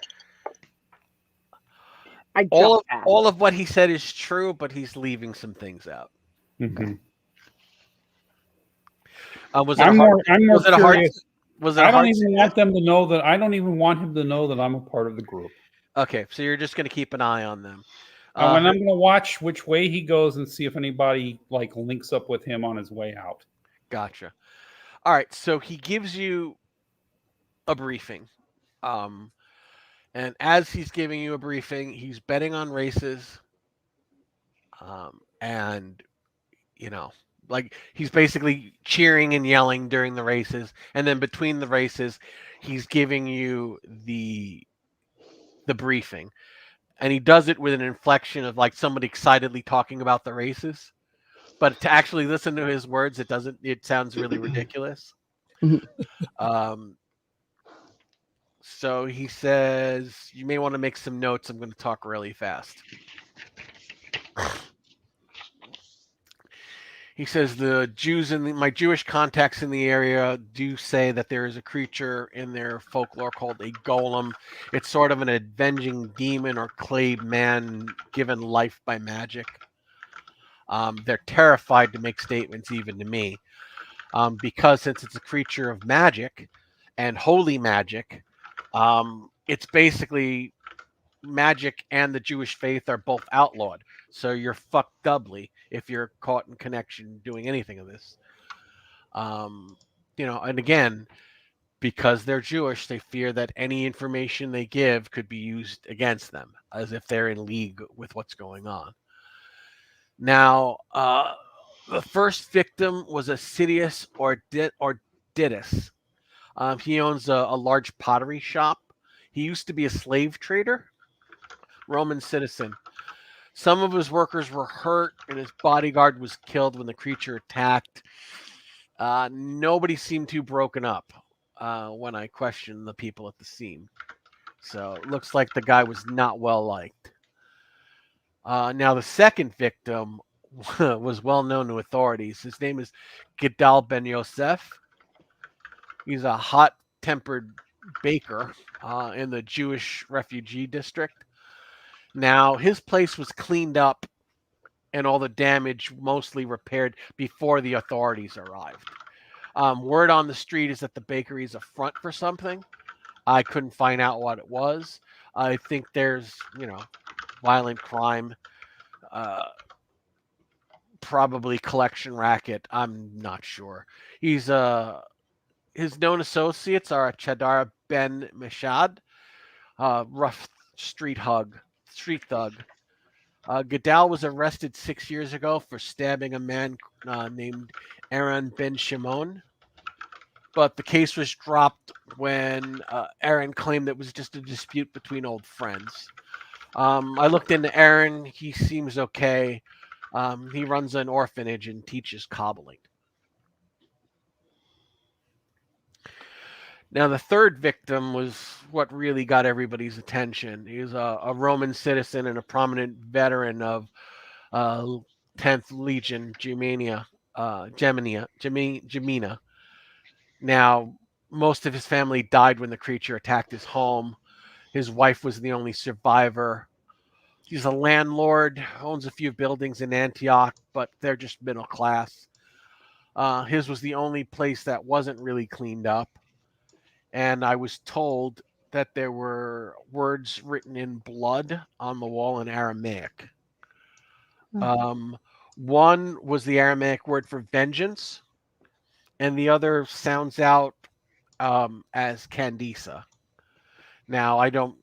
I all of what he said is true, but he's leaving some things out. Mm-hmm. Was it I'm more curious. I don't even want them to know that. I don't even want him to know that I'm a part of the group. Okay, so you're just going to keep an eye on them. And I'm going to watch which way he goes and see if anybody like links up with him on his way out. Gotcha. All right, so he gives you a briefing. And as he's giving you a briefing, he's betting on races. And, like he's basically cheering and yelling during the races. And then between the races, he's giving you the briefing. And he does it with an inflection of like somebody excitedly talking about the races. But to actually listen to his words, it sounds really ridiculous. So he says, you may want to make some notes. I'm going to talk really fast. He says, the Jews my Jewish contacts in the area do say that there is a creature in their folklore called a golem. It's sort of an avenging demon or clay man given life by magic. They're terrified to make statements even to me. Because since it's a creature of magic and holy magic, it's basically magic and the Jewish faith are both outlawed. So you're fucked doubly if you're caught in connection doing anything of this. And again, because they're Jewish, they fear that any information they give could be used against them, as if they're in league with what's going on. Now, the first victim was Assidius or Didus. He owns a large pottery shop. He used to be a slave trader, Roman citizen. Some of his workers were hurt, and his bodyguard was killed when the creature attacked. Nobody seemed too broken up when I questioned the people at the scene. So it looks like the guy was not well liked. Now, the second victim was well known to authorities. His name is Gidal Ben Yosef. He's a hot-tempered baker in the Jewish refugee district. Now, his place was cleaned up and all the damage mostly repaired before the authorities arrived. Word on the street is that the bakery is a front for something. I couldn't find out what it was. I think there's, violent crime, probably collection racket. I'm not sure. His known associates are Chadar Ben Meshad, rough street thug. Gidal was arrested 6 years ago for stabbing a man named Aaron Ben Shimon. But the case was dropped when Aaron claimed it was just a dispute between old friends. I looked into Aaron. He seems okay. He runs an orphanage and teaches cobbling. Now, the third victim was what really got everybody's attention. He was a Roman citizen and a prominent veteran of 10th Legion, Gemina. Now, most of his family died when the creature attacked his home. His wife was the only survivor. He's a landlord, owns a few buildings in Antioch, but they're just middle class. His was the only place that wasn't really cleaned up. And I was told that there were words written in blood on the wall in Aramaic. One was the Aramaic word for vengeance, and the other sounds out as Candisa. Now, I don't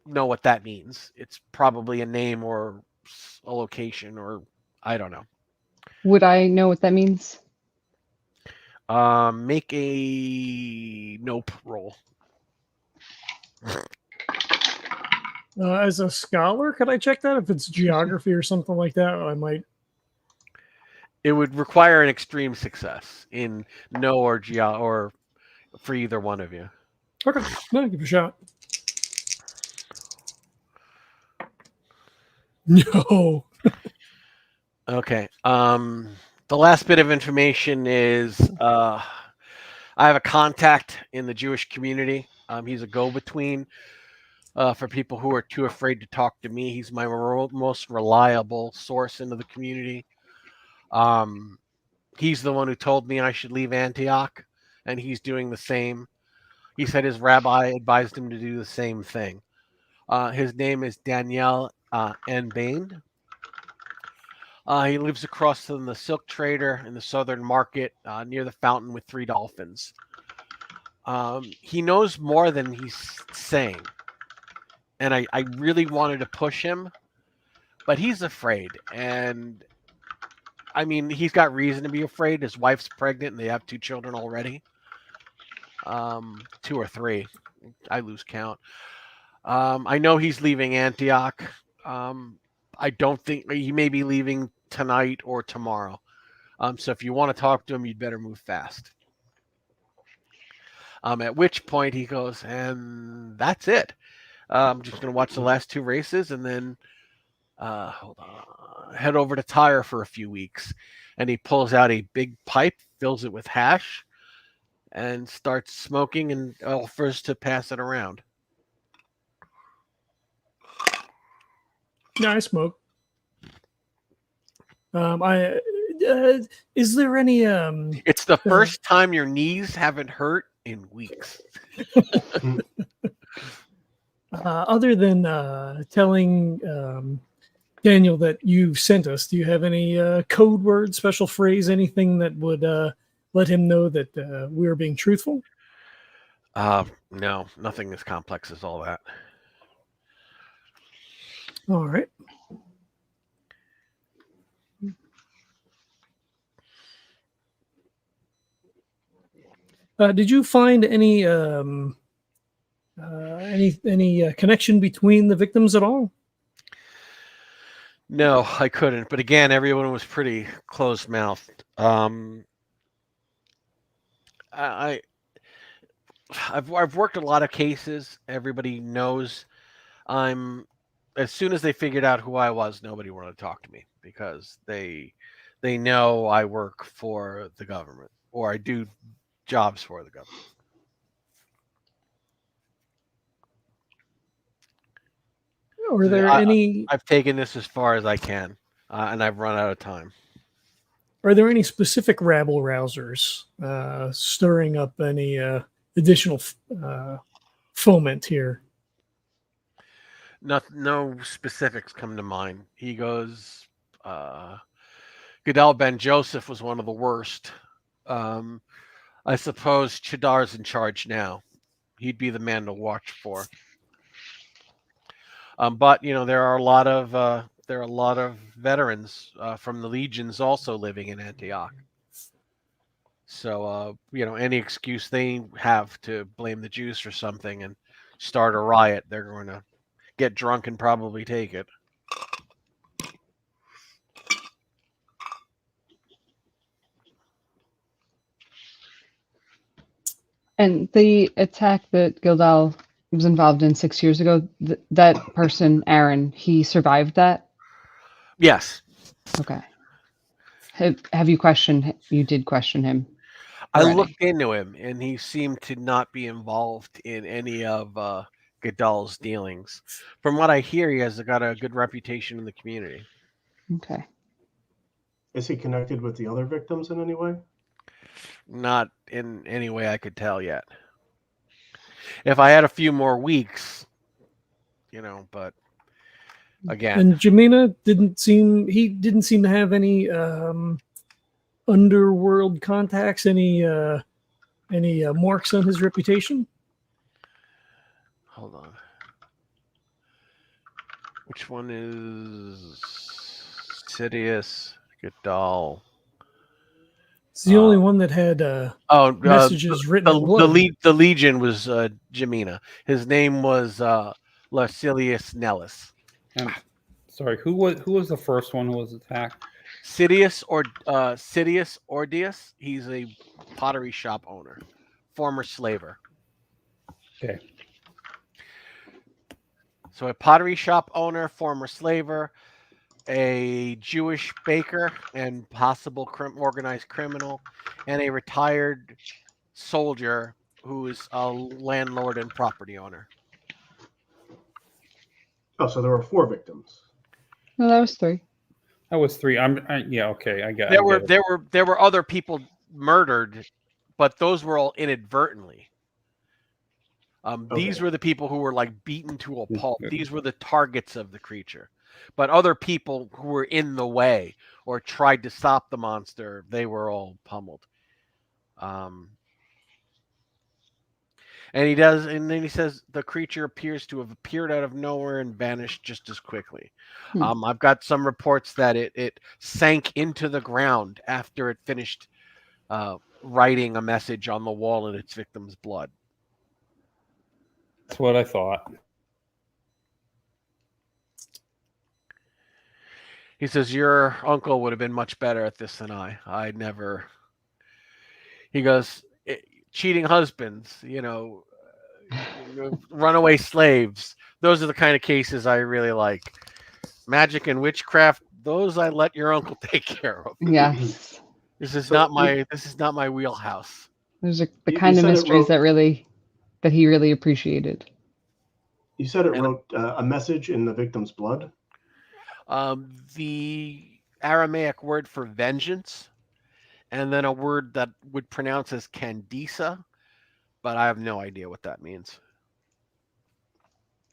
know what that means. It's probably a name or a location, or I don't know. Would I know what that means? Make a nope roll. As a scholar, could I check that? If it's geography or something like that, I might. It would require an extreme success in no or or for either one of you. Okay, no, give it a shot. No. Okay. The last bit of information is I have a contact in the Jewish community. He's a go-between for people who are too afraid to talk to me. He's my most reliable source into the community. He's the one who told me I should leave Antioch, and he's doing the same. He said his rabbi advised him to do the same thing. His name is Daniel N. Bain. He lives across from the Silk Trader in the Southern Market near the fountain with 3 dolphins. He knows more than he's saying. And I really wanted to push him, but he's afraid. And I mean, he's got reason to be afraid. His wife's pregnant and they have 2 children already. 2 or 3. I lose count. I know he's leaving Antioch. I don't think he may be leaving tonight or tomorrow. So if you want to talk to him, you'd better move fast. At which point he goes, and that's it. I'm just going to watch the last 2 races and then head over to Tyre for a few weeks. And he pulls out a big pipe, fills it with hash, and starts smoking and offers to pass it around. Yeah, I smoke. Is there any It's the first time your knees haven't hurt in weeks. Other than telling Daniel that you sent us, do you have any code word, special phrase, anything that would let him know that we are being truthful? No, nothing as complex as all that. All right. Did you find any connection between the victims at all? No, I couldn't. But again, everyone was pretty closed-mouthed. I've worked a lot of cases. Everybody knows as soon as they figured out who I was, nobody wanted to talk to me because they know I work for the government or I do jobs for the government. Are there any? I've taken this as far as I can, and I've run out of time. Are there any specific rabble rousers stirring up any additional foment here? No specifics come to mind. He goes, Gadal Ben Joseph was one of the worst. I suppose Chadar's in charge now. He'd be the man to watch for. But there are a lot of veterans from the legions also living in Antioch. So any excuse they have to blame the Jews for something and start a riot, they're going to get drunk and probably take it. And the attack that Gildal was involved in 6 years ago, that person, Aaron, he survived that? Yes. Okay. Have you questioned? You did question him. I already? looked into him, and he seemed to not be involved in any of Gadal's dealings. From what I hear, he has got a good reputation in the community. Okay. Is he connected with the other victims in any way? Not in any way I could tell yet. If I had a few more weeks, but again. And Jamina didn't seem to have any underworld contacts, any marks on his reputation. Hold on. Which one is Sidious Gadal? It's the only one that had messages written in blood. The Legion was Jamina. His name was Lucilius Nellis. And sorry, who was the first one who was attacked? Sidious Ordius. He's a pottery shop owner, former slaver. Okay. So a pottery shop owner, former slaver, a Jewish baker and possible organized criminal, and a retired soldier who is a landlord and property owner. Oh, so there were 4 victims. No, that was 3. That was 3. Yeah, okay, I get. There were other people murdered, but those were all inadvertently. These were the people who were like beaten to a pulp. These were the targets of the creature. But other people who were in the way or tried to stop the monster, they were all pummeled. And then he says the creature appears to have appeared out of nowhere and vanished just as quickly. I've got some reports that it sank into the ground after it finished writing a message on the wall in its victim's blood. That's what I thought. He says, your uncle would have been much better at this than I. He goes, cheating husbands, runaway slaves. Those are the kind of cases I really like. Magic and witchcraft, those I let your uncle take care of. Yes. This is not my wheelhouse. Those are the kind of mysteries that he really appreciated. You said it wrote a message in the victim's blood? The Aramaic word for vengeance, and then a word that would pronounce as Candisa, but I have no idea what that means.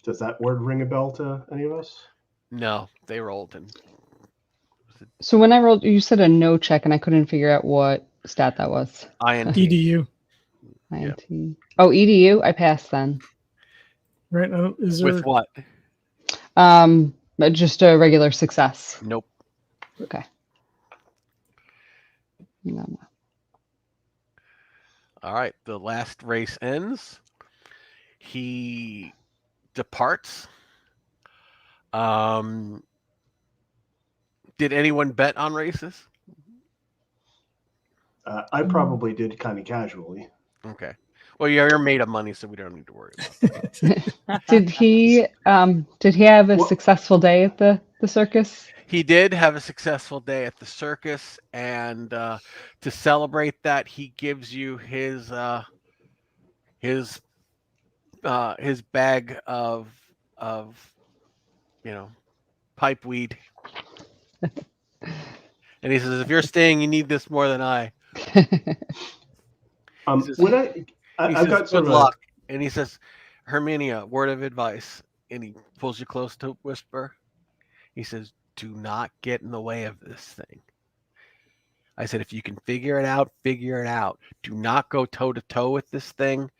Does that word ring a bell to any of us? No, they rolled. So when I rolled, you said a no check, and I couldn't figure out what stat that was. INT. EDU. INT. Yep. Oh, EDU? I passed then. Right now, is there... With what? Just a regular success. Nope. Okay. No. All right. The last race ends. He departs. Did anyone bet on races? I probably did kind of casually. Okay. Well, you're made of money, so we don't need to worry about that. Did he have a successful day at the circus? He did have a successful day at the circus, and to celebrate that, he gives you his bag of pipe weed. And he says, if you're staying, you need this more than I. I've got good luck. And he says, Herminia, word of advice. And he pulls you close to whisper. He says, do not get in the way of this thing. I said, if you can figure it out, figure it out. Do not go toe to toe with this thing.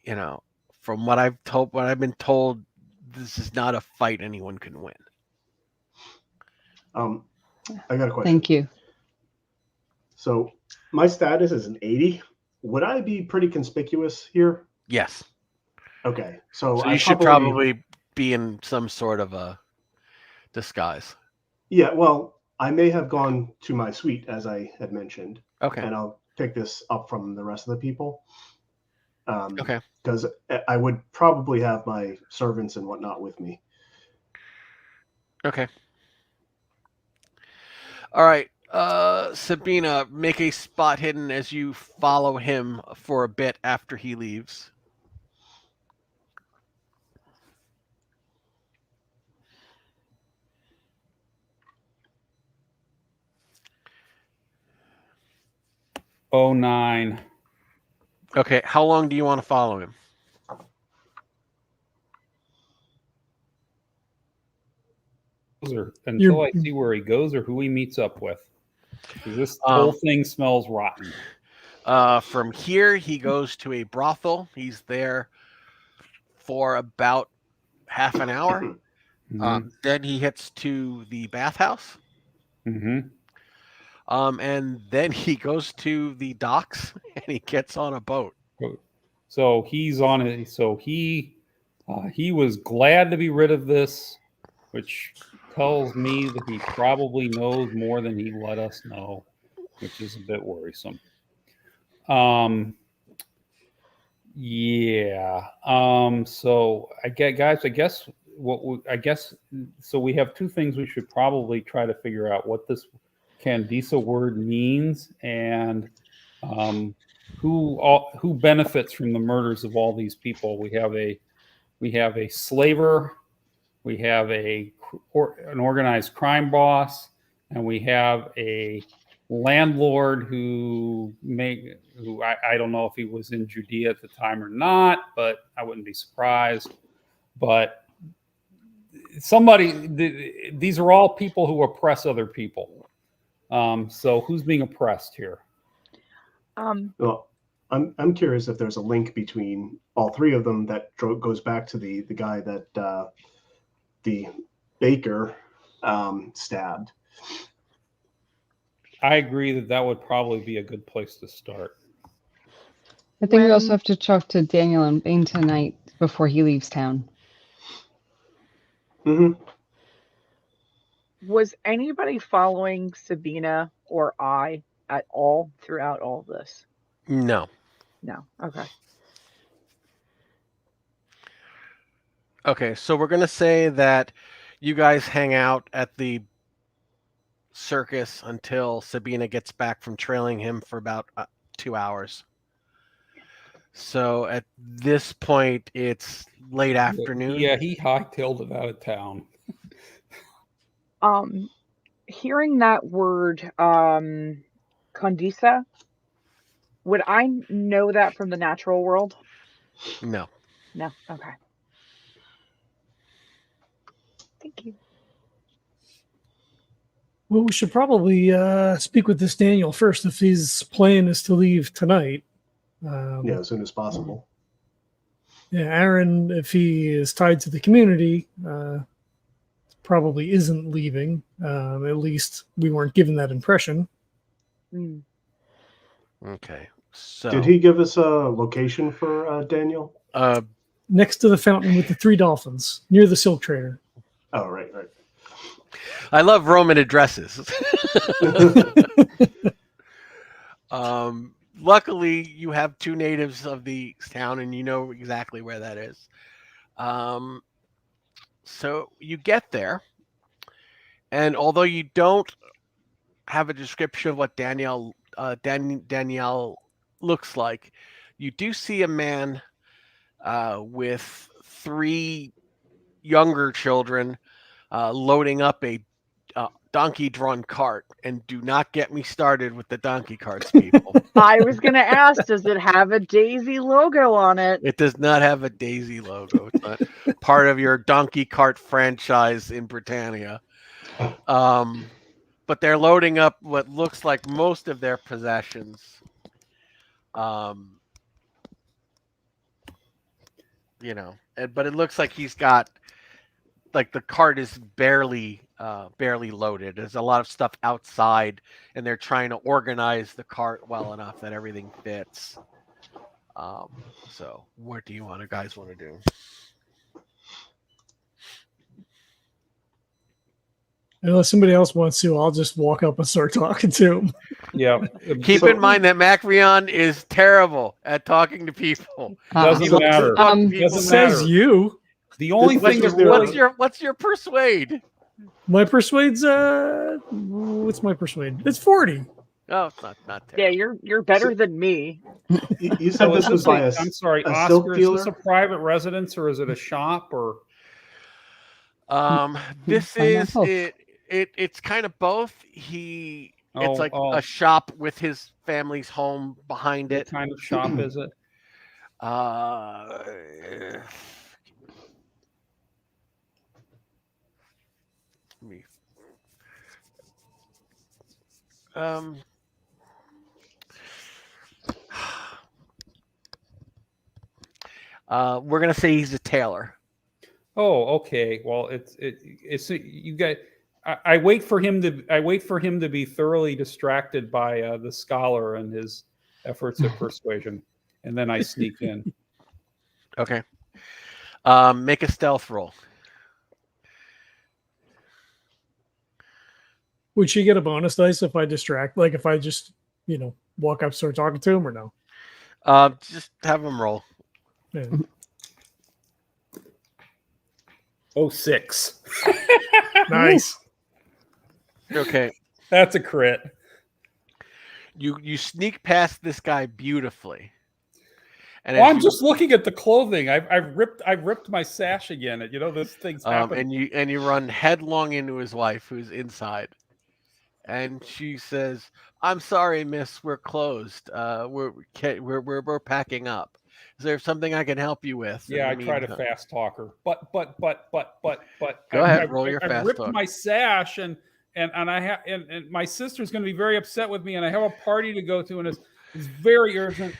From what I've been told, this is not a fight anyone can win. I got a question. Thank you. So my status is an 80. Would I be pretty conspicuous here? Yes. Okay. So you should probably be in some sort of a disguise. Yeah. Well, I may have gone to my suite, as I had mentioned. Okay. And I'll pick this up from the rest of the people. Okay. Because I would probably have my servants and whatnot with me. Okay. All right. Sabina, make a spot hidden as you follow him for a bit after he leaves. Oh, 9. Okay. How long do you want to follow him? Until I see where he goes or who he meets up with. Because this whole thing smells rotten. From here, he goes to a brothel. He's there for about half an hour. Then he hits to the bathhouse. Mm-hmm. And then he goes to the docks and he gets on a boat. So he's on it. So he was glad to be rid of this, which tells me that he probably knows more than he let us know, which is a bit worrisome. Yeah. So I guess so we have two things we should probably try to figure out: what this Candisa word means and who benefits from the murders of all these people. We have a slaver, we have an organized crime boss, and we have a landlord who I don't know if he was in Judea at the time or not, but I wouldn't be surprised. But these are all people who oppress other people. So who's being oppressed here? Well, I'm curious if there's a link between all three of them that goes back to the guy that the baker stabbed. I agree that would probably be a good place to start. I think we also have to talk to Daniel and Bane tonight before he leaves town. Mm-hmm. Was anybody following Sabina or I at all throughout all of this? No. No. Okay. Okay, so we're going to say that you guys hang out at the circus until Sabina gets back from trailing him for about 2 hours. So at this point, it's late afternoon. Yeah, he hightailed it out of town. Hearing that word, Condisa, would I know that from the natural world? No. No. Okay. Thank you. Well, we should probably speak with this Daniel first if his plan is to leave tonight. Yeah, as soon as possible. Yeah, Aaron, if he is tied to the community, probably isn't leaving. At least we weren't given that impression. Mm. Okay. So did he give us a location for Daniel? Next to the fountain with the 3 dolphins, near the silk trader. Oh, right. I love Roman addresses. Luckily, you have 2 natives of the town, and you know exactly where that is. So you get there, and although you don't have a description of what Danielle looks like, you do see a man with 3 younger children loading up a donkey-drawn cart. And do not get me started with the donkey carts, people. I was going to ask, does it have a Daisy logo on it? It does not have a Daisy logo. It's not part of your donkey cart franchise in Britannia. But they're loading up what looks like most of their possessions. But it looks like he's got, like, the cart is barely loaded. There's a lot of stuff outside, and they're trying to organize the cart well enough that everything fits. So what do you guys want to do? Unless somebody else wants to, I'll just walk up and start talking to him. Yeah. Keep in mind that Macrion is terrible at talking to people. Doesn't He likes to matter. talk to people. Doesn't Says matter. you. The only What's thing that your- really What's your persuade? My persuade's what's my persuade? It's 40. Oh, it's not Yeah, terrible. you're better than me. You said this was by I'm sorry, a silk Oscar, is this dealer? a private residence or is it a shop or This Find out is both. it's kind of both. It's like Oh. a shop with his family's home behind what it. kind of shop is it? Let me- Um, we're gonna say he's a tailor. Oh, okay. Well, it's you got. I wait for him to be thoroughly distracted by the scholar and his efforts at persuasion, and then I sneak in. Okay. Make a stealth roll. Would she get a bonus dice if I distract? Like if I just, walk up, start talking to him, or no? Just have him roll. Yeah. Oh, 6. Nice. Okay. That's a crit. You sneak past this guy beautifully. And Well, as I'm you- just looking at the clothing. I've ripped my sash again. This thing's happened. and you run headlong into his wife who's inside. And she says, "I'm sorry, miss, we're closed. We're packing up. Is there something I can help you with?" Yeah, I in the try to meantime?" fast talk her, but Go ahead, roll your I fast ripped talk. my sash and my sister's going to be very upset with me, and I have a party to go to, and it's very urgent.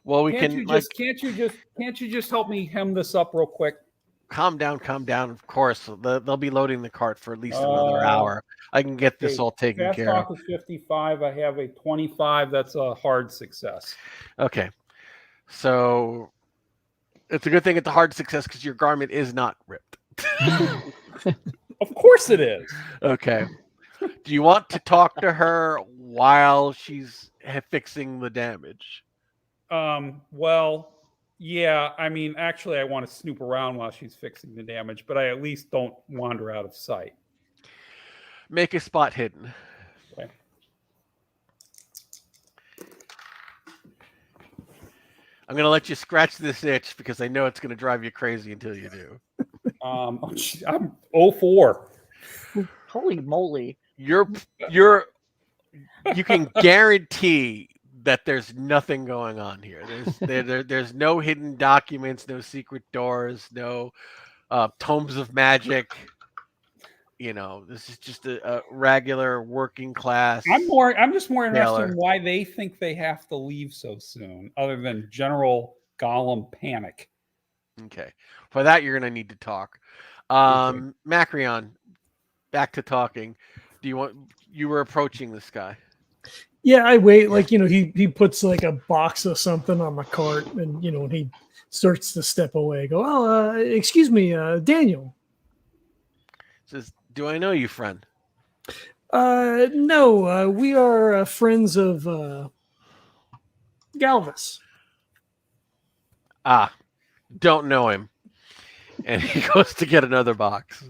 Well, we Can't can you just help me hem this up real quick? calm down. Of course, they'll be loading the cart for at least another hour. I can get this Okay, all taken fast care of. talk is 55. I have a 25. That's a hard success. Okay, so it's a good thing it's a hard success because your garment is not ripped. Of course it is. Okay. Do you want to talk to her while she's fixing the damage? Well, yeah. I mean, actually, I want to snoop around while she's fixing the damage, but I at least don't wander out of sight. Make a spot hidden. Okay. I'm going to let you scratch this itch because I know it's going to drive you crazy until you do. I'm 04. Holy moly. You can guarantee that there's nothing going on here. There's no hidden documents, no secret doors, no tomes of magic. This is just a regular working class. I'm just more interested Taylor. in why they think they have to leave so soon, other than general Golem panic. Okay. For that, you're going to need to talk. Okay. Macrion, back to talking. You were approaching this guy. Yeah, I wait. Like, he puts like a box of something on my cart, and when he starts to step away, I go, "Oh, excuse me, Daniel." Says, "Do I know you, friend?" No, we are friends of Galvus. Ah, don't know him. And he goes to get another box.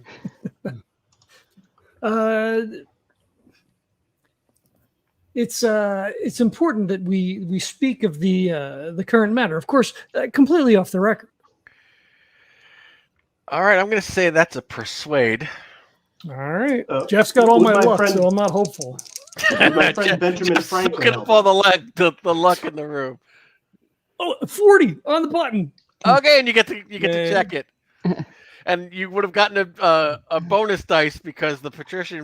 It's important that we speak of the current matter. Of course, completely off the record. All right, I'm going to say that's a persuade. All right, Jeff's got all would my my luck, friend- so I'm not hopeful. My friend Benjamin Just Franklin. looking up all the luck in the room. Oh, 40 on the button. Okay, and you get to Yay. check it. And you would have gotten a bonus dice because the patrician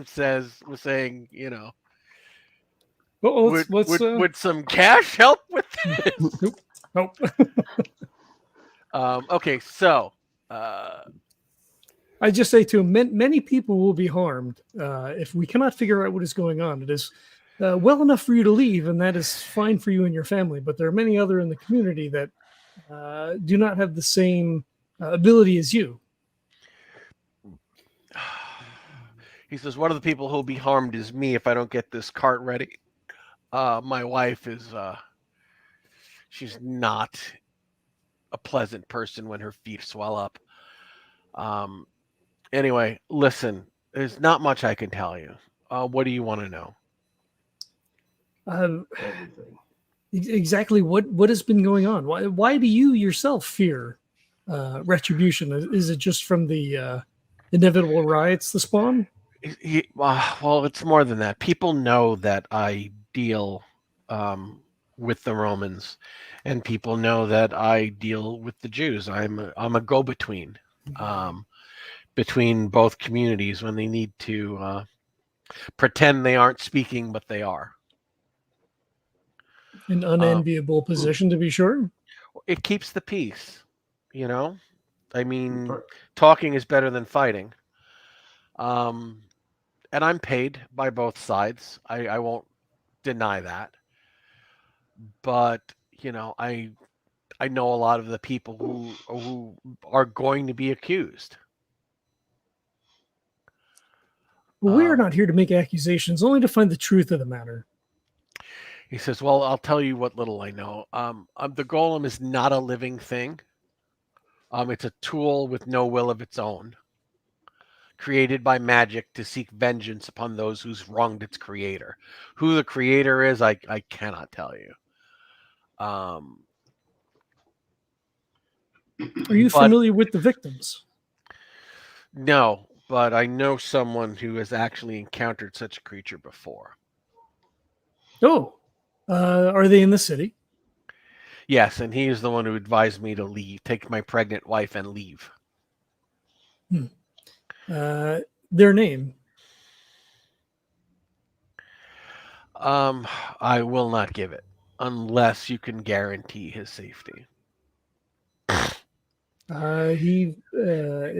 was saying, would some cash help with this? Nope. Okay, so I just say to him, many people will be harmed if we cannot figure out what is going on. It is well enough for you to leave, and that is fine for you and your family. But there are many other in the community that do not have the same ability as you. He says, one of the people who'll be harmed is me if I don't get this cart ready. My wife is, she's not a pleasant person when her feet swell up. Anyway, listen, there's not much I can tell you. What do you want to know? Everything. Exactly what has been going on? Why do you yourself fear retribution? Is it just from the inevitable riots, the spawn? Well, it's more than that. People know that I deal with the Romans, and people know that I deal with the Jews. I'm a go-between between both communities when they need to pretend they aren't speaking, but they are. An unenviable position, to be sure. It keeps the peace, you know? I mean, talking is better than fighting. And I'm paid by both sides. I won't deny that. But, you know, I know a lot of the people who are going to be accused. Well, we are not here to make accusations, only to find the truth of the matter. He says, well, I'll tell you what little I know. The golem is not a living thing. It's a tool with no will of its own, created by magic to seek vengeance upon those who's wronged its creator. Who the creator is, I cannot tell you. Are you familiar with the victims? No, but I know someone who has actually encountered such a creature before. Oh, are they in the city? Yes, and he is the one who advised me to leave, take my pregnant wife and leave. Their name? I will not give it unless you can guarantee his safety. He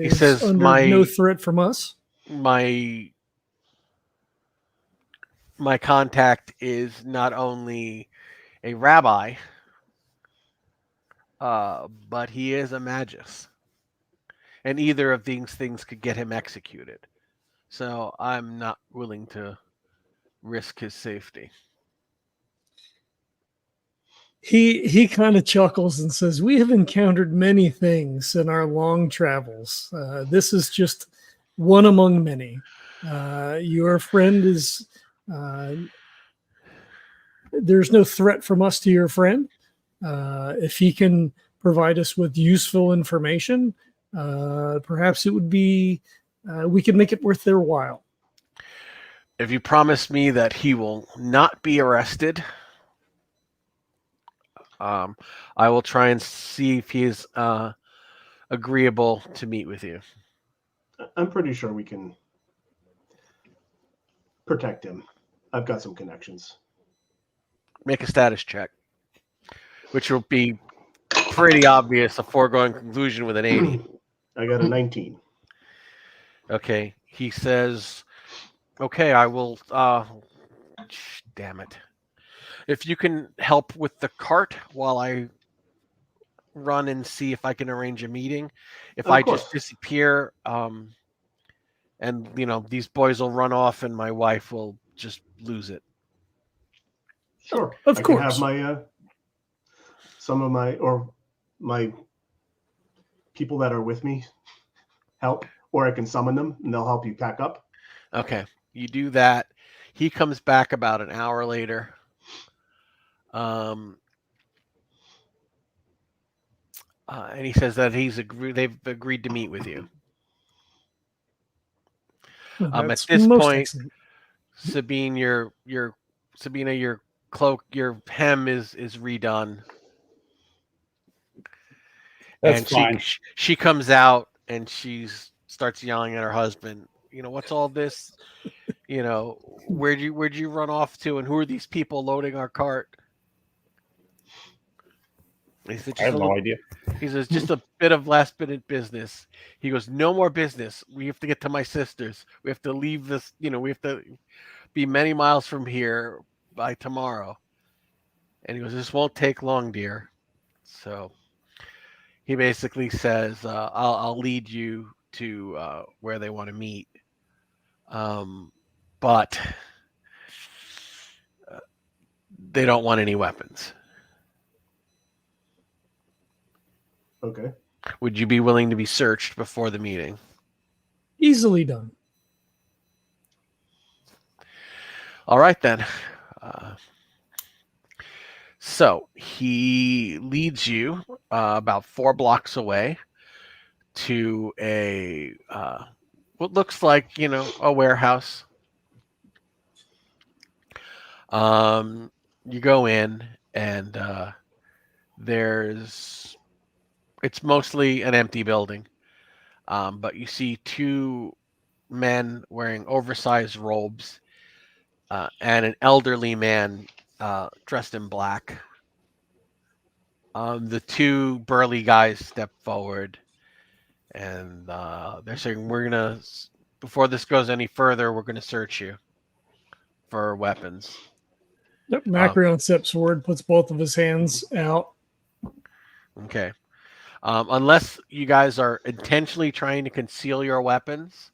says under no threat from us. My contact is not only a rabbi, but he is a magus. And either of these things could get him executed. So I'm not willing to risk his safety. He kind of chuckles and says, "We have encountered many things in our long travels. This is just one among many. Your friend is... there's no threat from us to your friend. If he can provide us with useful information, perhaps it would be... we could make it worth their while. If you promise me that he will not be arrested... I will try and see if he's agreeable to meet with you. I'm pretty sure we can protect him. I've got some connections. Make a status check, which will be pretty obvious, a foregone conclusion with an 80. I got a 19. Okay. He says, okay, I will... damn it. If you can help with the cart while I run and see if I can arrange a meeting. If I just disappear, and you know, these boys will run off and my wife will just lose it. Sure. Of course. I can have my some of my people that are with me help, or I can summon them and they'll help you pack up. Okay. You do that. He comes back about an hour later. And he says that they've agreed to meet with you. At this point, excellent. Sabina, your cloak, your hem is redone. That's and fine. She comes out and she starts yelling at her husband. You know, what's all this? You know, where'd you run off to, and who are these people loading our cart? He said, I have no idea. He says, just a bit of last minute business. He goes, no more business. We have to get to my sister's. We have to leave this, you know, we have to be many miles from here by tomorrow. And he goes, this won't take long, dear. So he basically says, I'll lead you to where they want to meet. But they don't want any weapons. Okay. Would you be willing to be searched before the meeting? Easily done. All right, then. So he leads you about 4 blocks away to a what looks like, a warehouse. You go in, and it's mostly an empty building, but you see 2 men wearing oversized robes and an elderly man dressed in black. The 2 burly guys step forward, and they're saying, before this goes any further, we're going to search you for weapons. Yep, Macrion steps forward, puts both of his hands out. Okay. Unless you guys are intentionally trying to conceal your weapons,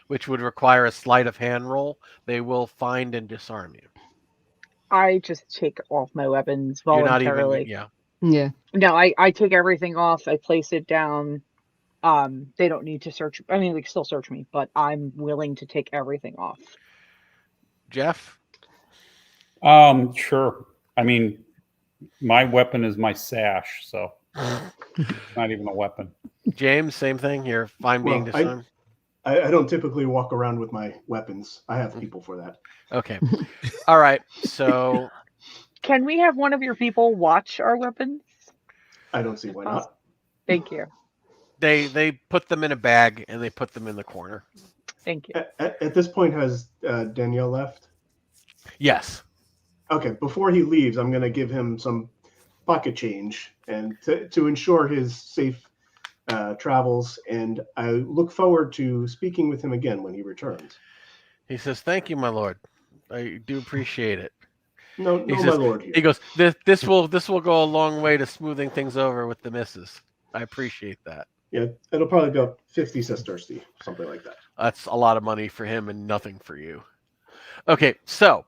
which would require a sleight of hand roll, they will find and disarm you. I just take off my weapons You're not voluntarily. even, Yeah. No, I take everything off. I place it down. They don't need to search. I mean, they can still search me, but I'm willing to take everything off. Jeff? Sure. I mean, my weapon is my sash, so it's not even a weapon. James, same thing. You're fine being disarmed. I don't typically walk around with my weapons. I have people for that. Okay. All right. So Can we have one of your people watch our weapons? I don't see why not. Thank you. they put them in a bag and they put them in the corner. Thank you. At this point, has Danielle left? Yes. Okay, before he leaves, I'm going to give him some pocket change and to ensure his safe travels, and I look forward to speaking with him again when he returns. He says, "Thank you, my lord. I do appreciate it." No, He my says, lord. Here. He goes, "This will go a long way to smoothing things over with the missus. I appreciate that." Yeah, it'll probably be about 50 sesterces, something like that. That's a lot of money for him and nothing for you. Okay, so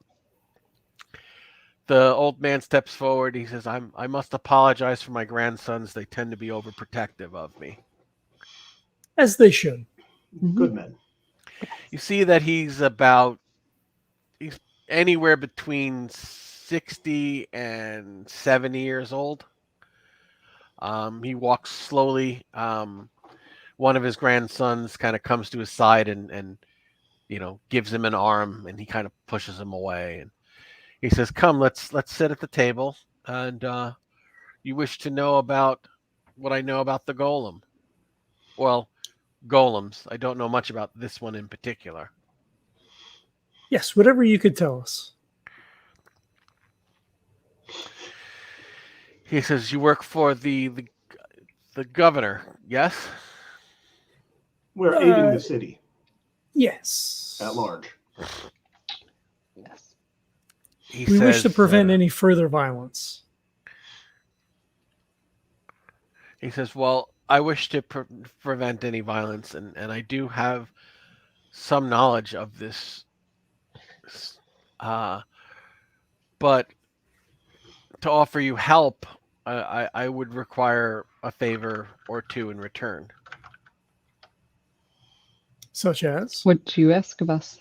the old man steps forward. He says, I must apologize for my grandsons. They tend to be overprotective of me. As they should. Good men. You see that he's anywhere between 60 and 70 years old. He walks slowly. One of his grandsons kind of comes to his side and gives him an arm, and he kind of pushes him away. And he says, "Come, let's sit at the table. And you wish to know about what I know about the golem? Well, golems. I don't know much about this one in particular." Yes, whatever you could tell us. He says, "You work for the governor, yes?" We're aiding the city Yes. at large. Yes. We wish to prevent any further violence. He says, "Well, I wish to prevent any violence, and I do have some knowledge of this. But to offer you help, I would require a favor or two in return." Such as? What do you ask of us?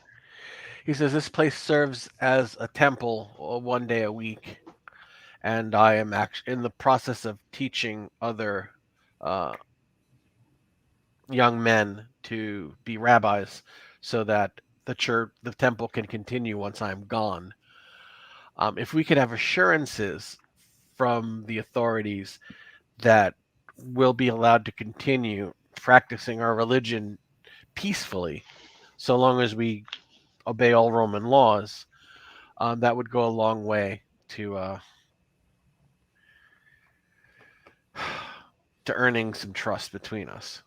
He says, "This place serves as a temple 1 day a week, and I am actually in the process of teaching other young men to be rabbis so that the temple can continue once I'm gone. If we could have assurances from the authorities that we'll be allowed to continue practicing our religion peacefully, so long as we obey all Roman laws, that would go a long way to earning some trust between us.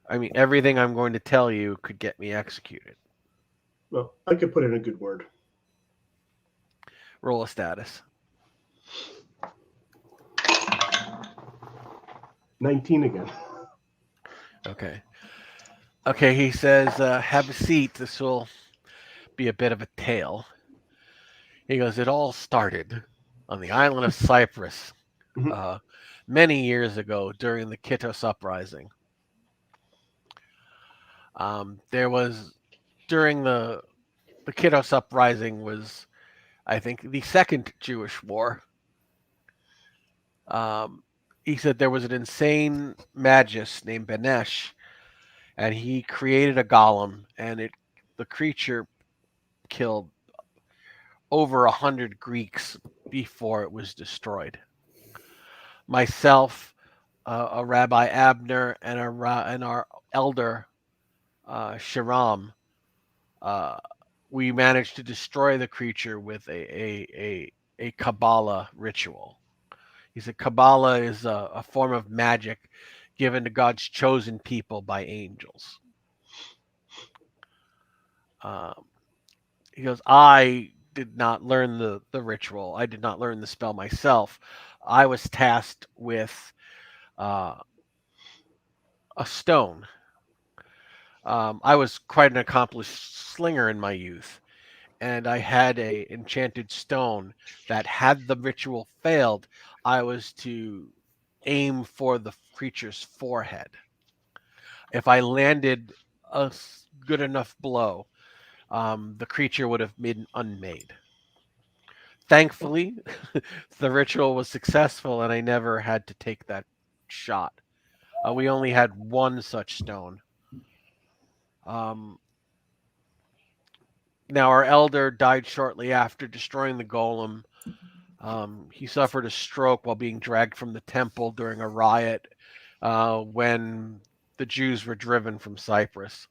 I mean, everything I'm going to tell you could get me executed." Well, I could put in a good word. Roll a status. 19 again. Okay. Okay, he says, have a seat. This will be a bit of a tale. He goes, it all started on the island of Cyprus many years ago during the Kittos uprising. There was, during the Kittos uprising was, I think, the second Jewish war. He said there was an insane magus named Benesh, and he created a golem, and the creature killed over 100 Greeks before it was destroyed. Myself, a Rabbi Abner, and our elder Shiram, we managed to destroy the creature with a Kabbalah ritual. He said Kabbalah is a form of magic given to God's chosen people by angels. He goes, I did not learn the ritual. I did not learn the spell myself. I was tasked with a stone. I was quite an accomplished slinger in my youth, and I had a enchanted stone that, had the ritual failed, I was to aim for the creature's forehead. If I landed a good enough blow, the creature would have been unmade. Thankfully, the ritual was successful, and I never had to take that shot. We only had one such stone. Now, our elder died shortly after destroying the golem. He suffered a stroke while being dragged from the temple during a riot when the Jews were driven from Cyprus.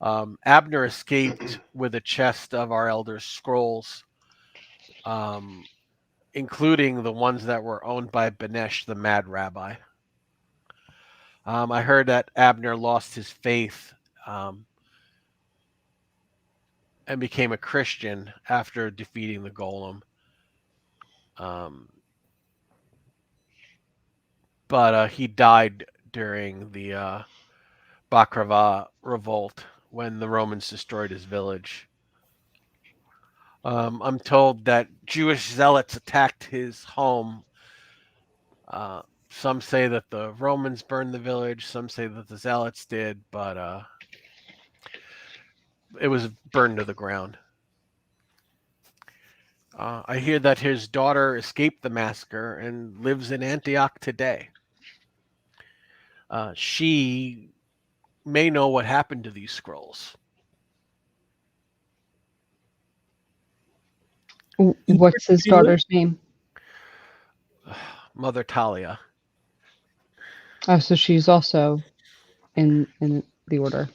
Abner escaped with a chest of our elder's scrolls, including the ones that were owned by Benesh, the mad rabbi. I heard that Abner lost his faith and became a Christian after defeating the golem. But he died during the Bar Kokhba Revolt when the Romans destroyed his village. I'm told that Jewish zealots attacked his home. Some say that the Romans burned the village. Some say that the zealots did, but it was burned to the ground. I hear that his daughter escaped the massacre and lives in Antioch today. She may know what happened to these scrolls. What's his daughter's name? Mother Talia. Oh, so she's also in the order.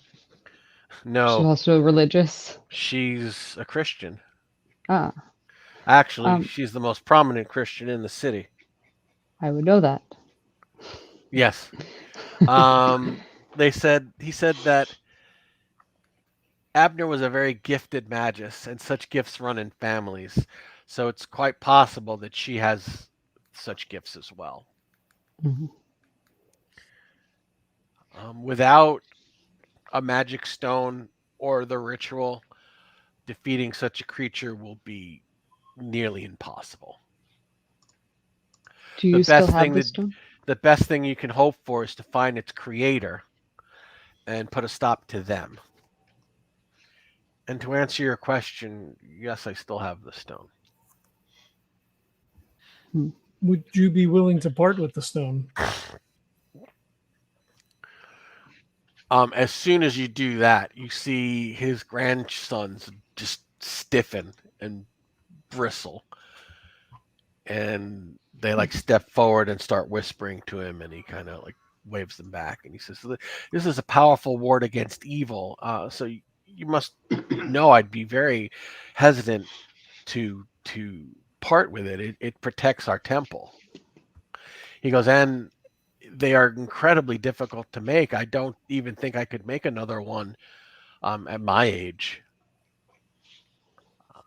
No. She's also religious. She's a Christian. Ah. Actually, she's the most prominent Christian in the city. I would know that. Yes. He said that Abner was a very gifted magus, and such gifts run in families. So it's quite possible that she has such gifts as well. Mm-hmm. Without a magic stone or the ritual, defeating such a creature will be nearly impossible. Do you still have the stone? The best thing you can hope for is to find its creator and put a stop to them. And to answer your question, yes, I still have the stone. Would you be willing to part with the stone? As soon as you do that, you see his grandsons just stiffen and bristle. And they step forward and start whispering to him, and he kind of waves them back. And he says, this is a powerful ward against evil. So you must know I'd be very hesitant to part with it. It protects our temple. He goes, and they are incredibly difficult to make. I don't even think I could make another one at my age.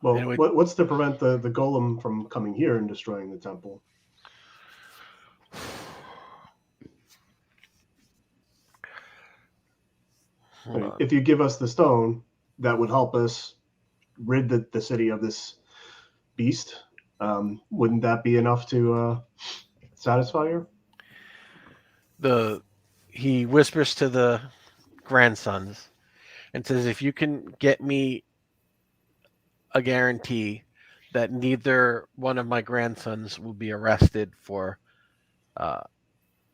Well, what's to prevent the golem from coming here and destroying the temple? Hold on. If you give us the stone, that would help us rid the city of this beast. Wouldn't that be enough to satisfy her? He whispers to the grandsons and says, if you can get me a guarantee that neither one of my grandsons will be arrested for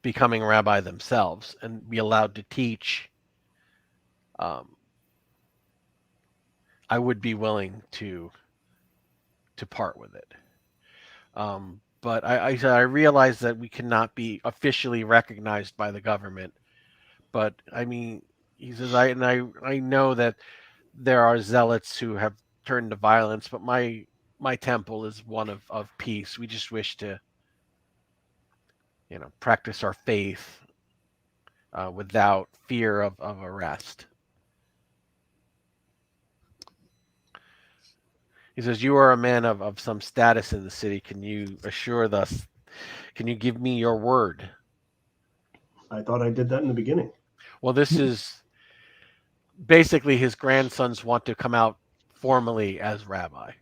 becoming rabbi themselves and be allowed to teach, I would be willing to part with it. But I realize that we cannot be officially recognized by the government. But I mean, he says, I know that there are zealots who have turned to violence, but my temple is one of peace. We just wish to, practice our faith without fear of arrest. He says, you are a man of some status in the city. Can you assure us? Can you give me your word? I thought I did that in the beginning. Well, this is basically his grandsons want to come out formally as rabbi.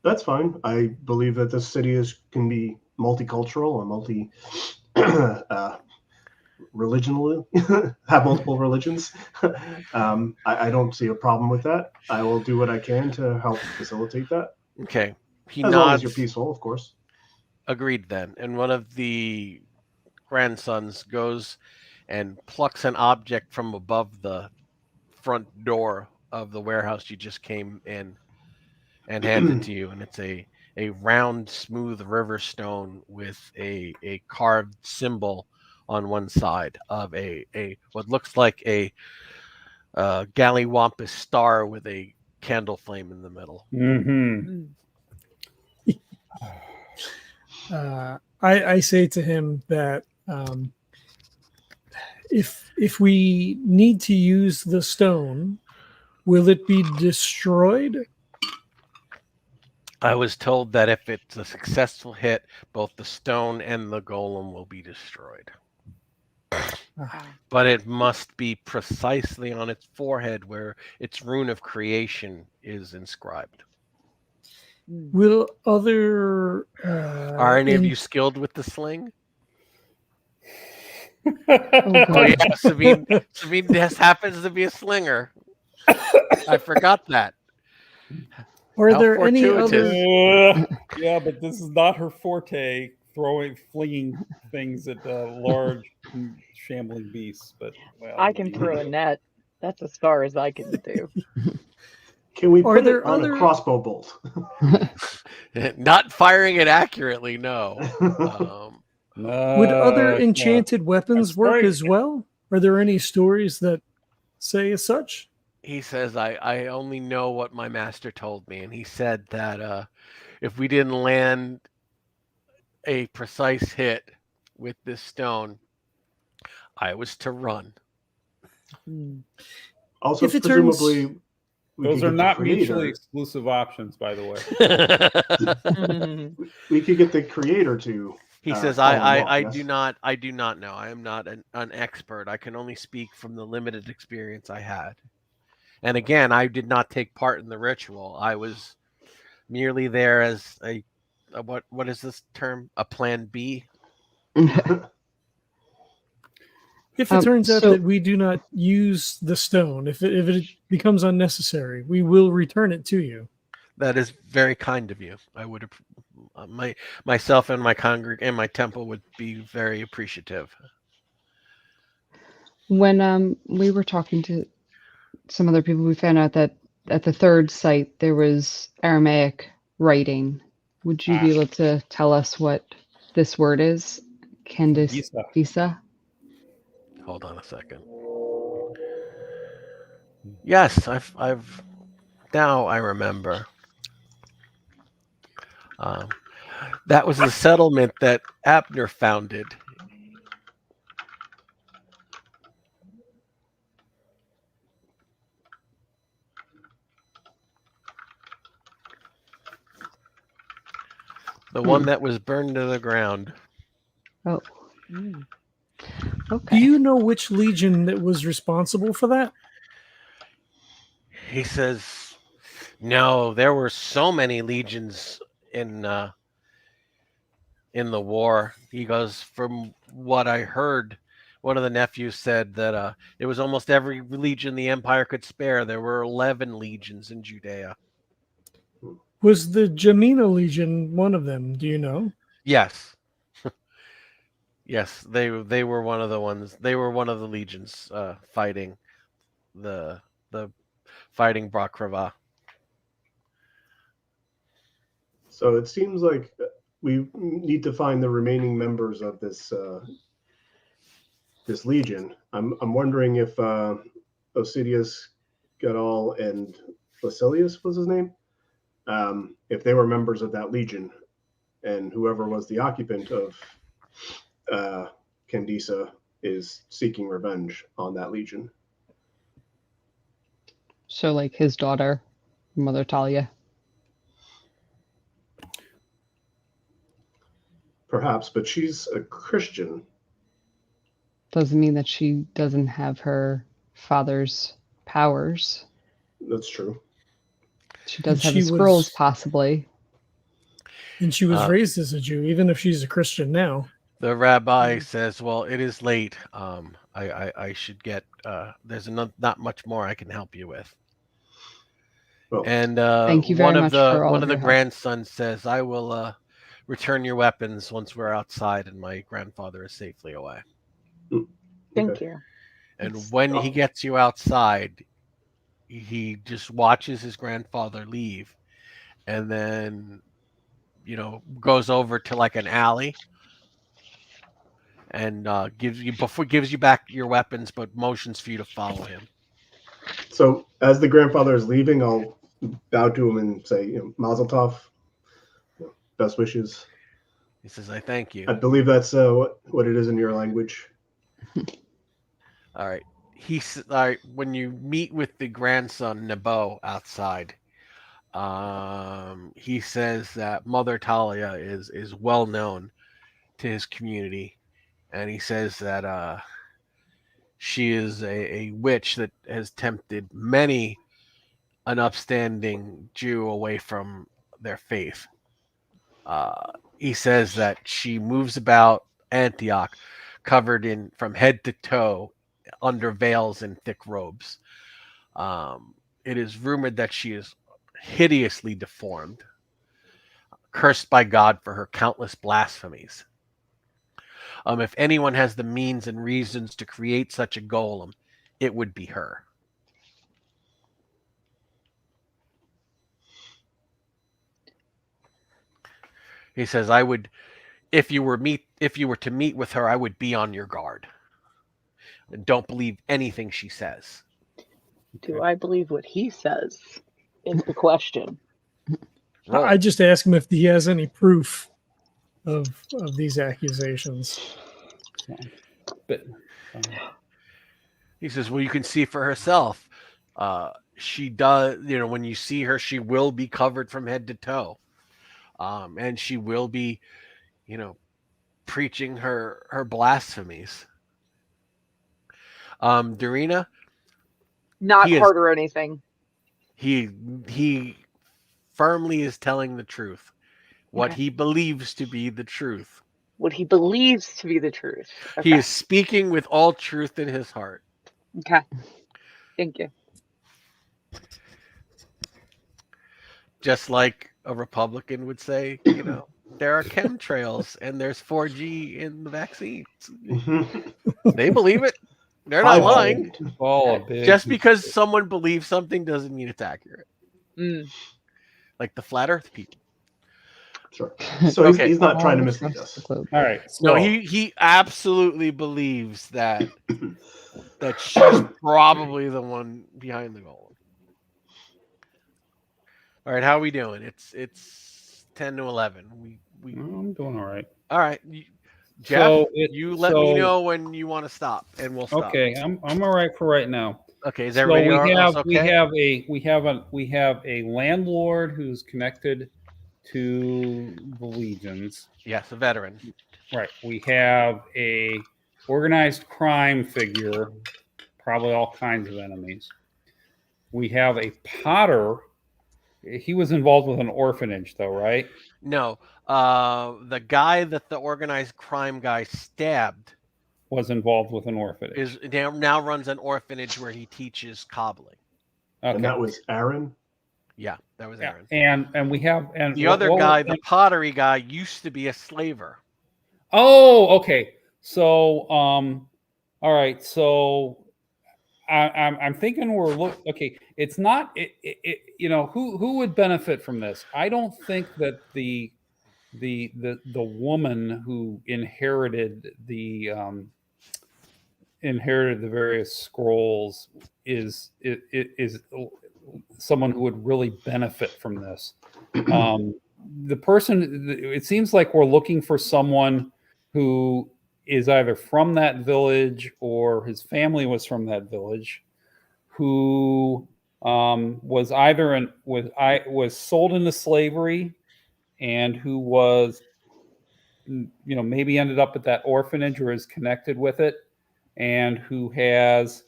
That's fine. I believe that this city can be multicultural and religionally have multiple religions. I don't see a problem with that. I will do what I can to help facilitate that. Okay. He as nods. long as you're peaceful, of course. Agreed then. And one of the grandsons goes and plucks an object from above the front door of the warehouse you just came in and hands it to you. And it's a round, smooth river stone with a carved symbol on one side of a what looks like a galliwampus star with a candle flame in the middle. Mm-hmm. I say to him that if we need to use the stone, will it be destroyed? I was told that if it's a successful hit, both the stone and the golem will be destroyed. But it must be precisely on its forehead where its rune of creation is inscribed. Will other... Are any of you skilled with the sling? Oh yeah, Sabine just happens to be a slinger. I forgot that. Are How there any fortuitous. other... Yeah, but this is not her forte, flinging things at large, shambling beasts. But well, I can throw a net. That's as far as I can do. Can we put there it on other- a crossbow bolt? Not firing it accurately, no. Would other enchanted weapons That's work right. as well? Are there any stories that say as such? He says, I only know what my master told me. And he said that if we didn't land a precise hit with this stone, I was to run. Also, If it presumably, turns- Those are not mutually exclusive options, by the way. We could get the creator to. He says, call him I off, do yes? not know. I am not an expert. I can only speak from the limited experience I had. And again, I did not take part in the ritual. I was merely there as a what is this term? A plan B? If it turns out that we do not use the stone, if it becomes unnecessary, we will return it to you. That is very kind of you. I would myself and my my temple would be very appreciative. When we were talking to some other people, we found out that at the third site there was Aramaic writing. Would you be able to tell us what this word is? Visa? Hold on a second. Yes, I've now I remember. That was the settlement that Abner founded. The one that was burned to the ground. Oh. Okay. Do you know which legion that was responsible for that? He says, "No, there were so many legions in the war." He goes, "From what I heard, one of the nephews said that it was almost every legion the Empire could spare. There were 11 legions in Judea." Was the Jamina Legion one of them? Do you know? Yes. Yes, they were one of the ones. They were one of the legions fighting the fighting Bar Kokhba. So it seems like we need to find the remaining members of this this legion. I'm wondering if Osidius Gadol and Basilius was his name, if they were members of that legion, and whoever was the occupant of Candisa is seeking revenge on that legion. So, like his daughter, Mother Talia. Perhaps, but she's a Christian. Doesn't mean that she doesn't have her father's powers. That's true. She does And have she his scrolls, was- possibly. And she was raised as a Jew, even if she's a Christian now. The rabbi says, "Well, it is late. I should get. There's not much more I can help you with." Well, And Thank you very much for all one of of the your help. grandsons says, "I will return your weapons once we're outside and my grandfather is safely away." Thank you. And when he gets you outside, he just watches his grandfather leave, and then goes over to like an alley and gives you back your weapons, but motions for you to follow him. So as the grandfather is leaving, I'll bow to him and say, Mazel Tov, best wishes. He says, "I thank you." I believe that's what it is in your language. All right. All right. When you meet with the grandson Nebo outside, he says that Mother Talia is well known to his community, and he says that she is a witch that has tempted many an upstanding Jew away from their faith. He says that she moves about Antioch covered in from head to toe under veils and thick robes. It is rumored that she is hideously deformed, cursed by God for her countless blasphemies. If anyone has the means and reasons to create such a golem, it would be her. He says, "I would, if you were to meet with her, I would be on your guard. And don't believe anything she says." Do I believe what he says? Is the question. Roll. I just ask him if he has any proof of these accusations. But He says, "Well, you can see for herself. She does, when you see her, she will be covered from head to toe. And she will be, preaching her blasphemies." Doreena, Not He is- hard or anything. he firmly is telling the truth, what Okay. he believes to be the truth. What he believes to be the truth. He Okay. is speaking with all truth in his heart. Okay. Thank you. Just like a Republican would say, there are chemtrails and there's 4G in the vaccines. They believe it. They're not lying. all a big Just because someone believes something doesn't mean it's accurate. Mm. Like the flat Earth people. Sure. So Okay. he's not trying to All mislead across us. the globe. All right. So No, he absolutely believes that she's probably the one behind the golem. All right, how are we doing? It's 10 to 11. We I'm doing all right. all right. Jeff, So you let me know when you want to stop, and we'll stop. Okay, I'm all right for right now. Okay, is So everybody we else have okay? we have a landlord who's connected to the legions. Yes, a veteran. Right. We have a organized crime figure, probably all kinds of enemies. We have a potter. He was involved with an orphanage, though, right? No, the guy that the organized crime guy stabbed Was involved with an orphanage. is now runs an orphanage where he teaches cobbling. Okay. And that was Aaron. Yeah, that was Aaron. And we have The other guy, the pottery guy, used to be a slaver. Oh, okay. So, all right. So, I'm thinking okay. It's not. Who would benefit from this? I don't think that the woman who inherited the various scrolls is someone who would really benefit from this. The person, it seems like we're looking for someone who is either from that village or his family was from that village, who was either was sold into slavery, and who was, maybe ended up at that orphanage or is connected with it, and who has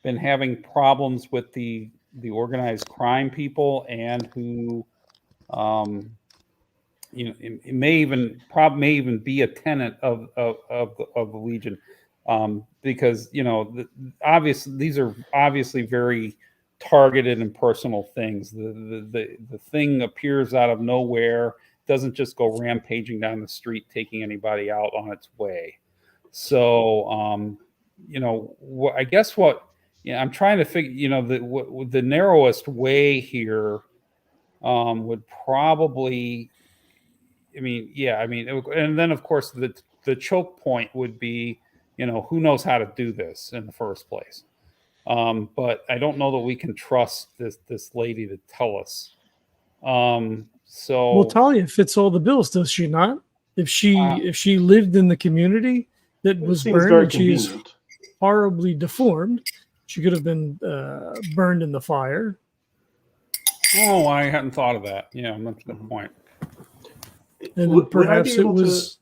been having problems with the organized crime people, and who it may even be a tenant of the Legion, because obviously these are obviously very targeted and personal things. The thing appears out of nowhere, doesn't just go rampaging down the street taking anybody out on its way. So I guess I'm trying to figure, the narrowest way here would probably, and then of course the choke point would be, who knows how to do this in the first place. But I don't know that we can trust this lady to tell us. Well, Talia fits all the bills, does she not? If she lived in the community that was burned, and she is horribly deformed, she could have been burned in the fire. Oh, I hadn't thought of that. Yeah, that's a good point. And perhaps it was.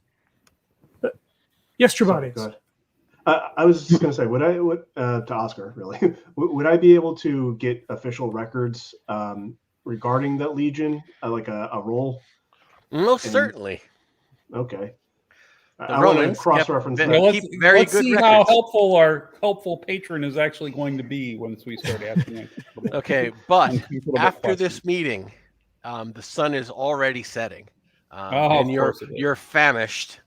Yes, Trebatius. I was just going to say, to Oscar, really, would I be able to get official records regarding that Legion, like a roll? Most certainly. Okay. The Romans cross-reference that. Let's see how helpful our helpful patron is actually going to be once we start asking. Okay, but after this meeting, the sun is already setting, and you're famished.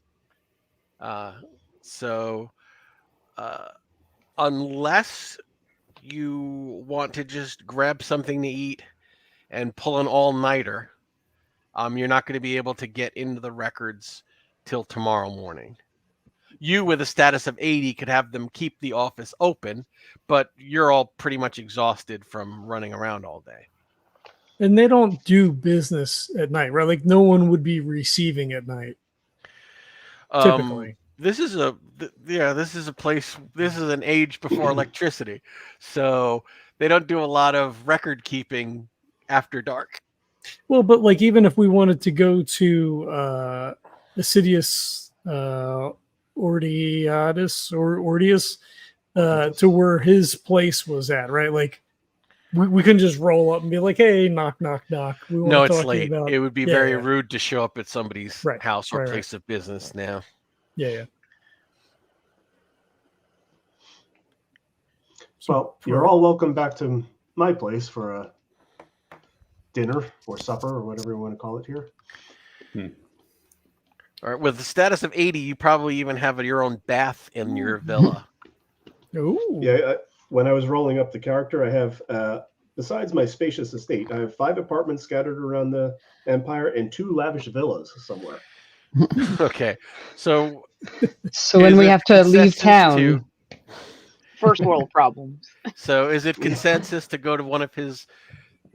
So, unless you want to just grab something to eat and pull an all-nighter, you're not going to be able to get into the records till tomorrow morning. You, with a status of 80, could have them keep the office open, but you're all pretty much exhausted from running around all day. And they don't do business at night, right? Like no one would be receiving at night. Typically. This is a place. This is an age before electricity, so they don't do a lot of record keeping after dark. Well, but like even if we wanted to go to Assidius Ordius to where his place was at, right? Like we couldn't just roll up and be like, "Hey, knock, knock, knock." No, it's late. It would be very rude to show up at somebody's house or place of business now. Yeah. Well, you're all welcome back to my place for a dinner or supper or whatever you want to call it here. All right, with the status of 80, you probably even have your own bath in your villa. Ooh. Yeah, when I was rolling up the character, I have, besides my spacious estate, I have 5 apartments scattered around the Empire and 2 lavish villas somewhere. Okay, so when we have to leave town, first world problems. So is it consensus to go to one of his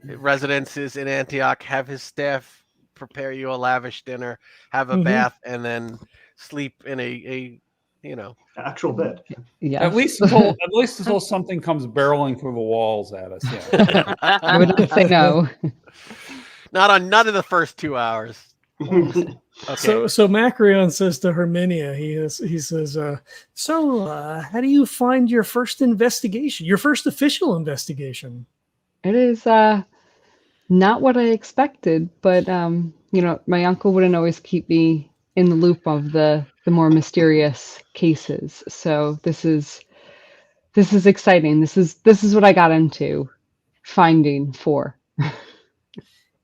residences in Antioch, have his staff prepare you a lavish dinner, have a bath, and then sleep in a actual bed? Yeah. At least until something comes barreling through the walls at us. Yeah. I would say no. Not in the first 2 hours. Okay. So Macrion says to Herminia, he says, how do you find your first investigation, your first official investigation? It is not what I expected, but my uncle wouldn't always keep me in the loop of the more mysterious cases. So this is exciting. This is what I got into finding for.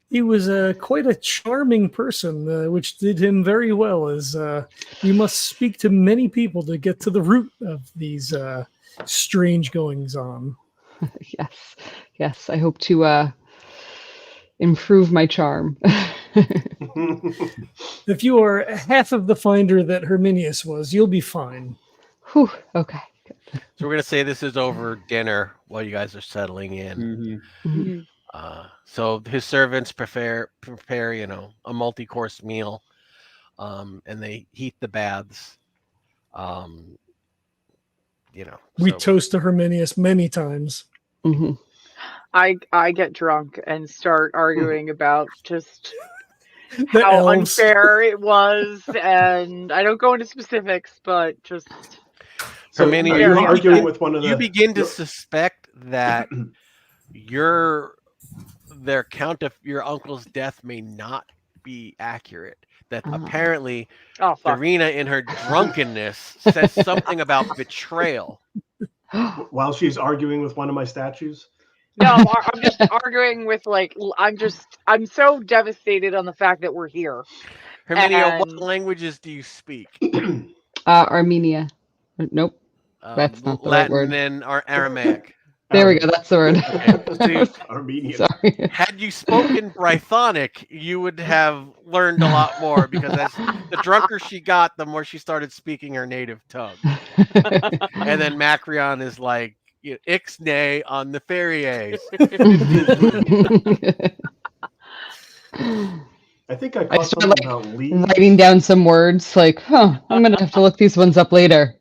He was quite a charming person, which did him very well, as you must speak to many people to get to the root of these strange goings-on. Yes. I hope to improve my charm. If you are half of the finder that Herminius was, you'll be fine. Whew, okay. So we're gonna say this is over dinner while you guys are settling in. Mhm. So his servants prepare a multi-course meal, and they heat the baths. We toast to Herminius many times. Mhm. I get drunk and start arguing about just The how elves. unfair it was, and I don't go into specifics, but just So Herminia, are you very arguing upset. with one of the? you begin to suspect that their count of your uncle's death may not be accurate. That apparently Oh fuck. Doreena, in her drunkenness, says something about betrayal. While she's arguing with one of my statues. No, I'm just arguing with I'm so devastated on the fact that we're here. Herminia, what And- languages do you speak? Armenia. Nope. That's not the right Latin word. and Aramaic. There we go. That's the word. Okay. So Armenian. Sorry. had you spoken Brythonic, you would have learned a lot more, because as the drunker she got, the more she started speaking her native tongue. And then Macrion is like, Ixnay on the Ferriers. I think I I caught start, something about Leigh. writing down some words like, I'm going to have to look these ones up later.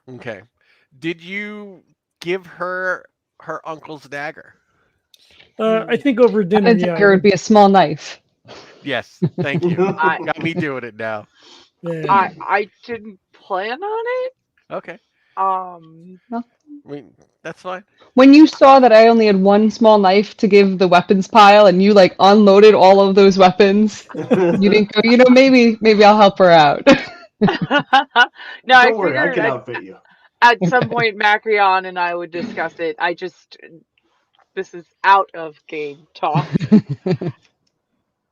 Okay. Did you give her uncle's dagger? I think over I dinner, didn't think it would be a small knife. Yes. Thank you. Got me doing it now. Yeah. I didn't plan on it. Okay. Um, I mean, that's fine. When you saw that I only had one small knife to give the weapons pile and you unloaded all of those weapons, you didn't go, maybe I'll help her out. no, I Don't worry, I figured can outfit you. at some point Macrion and I would discuss it. This is out of game talk.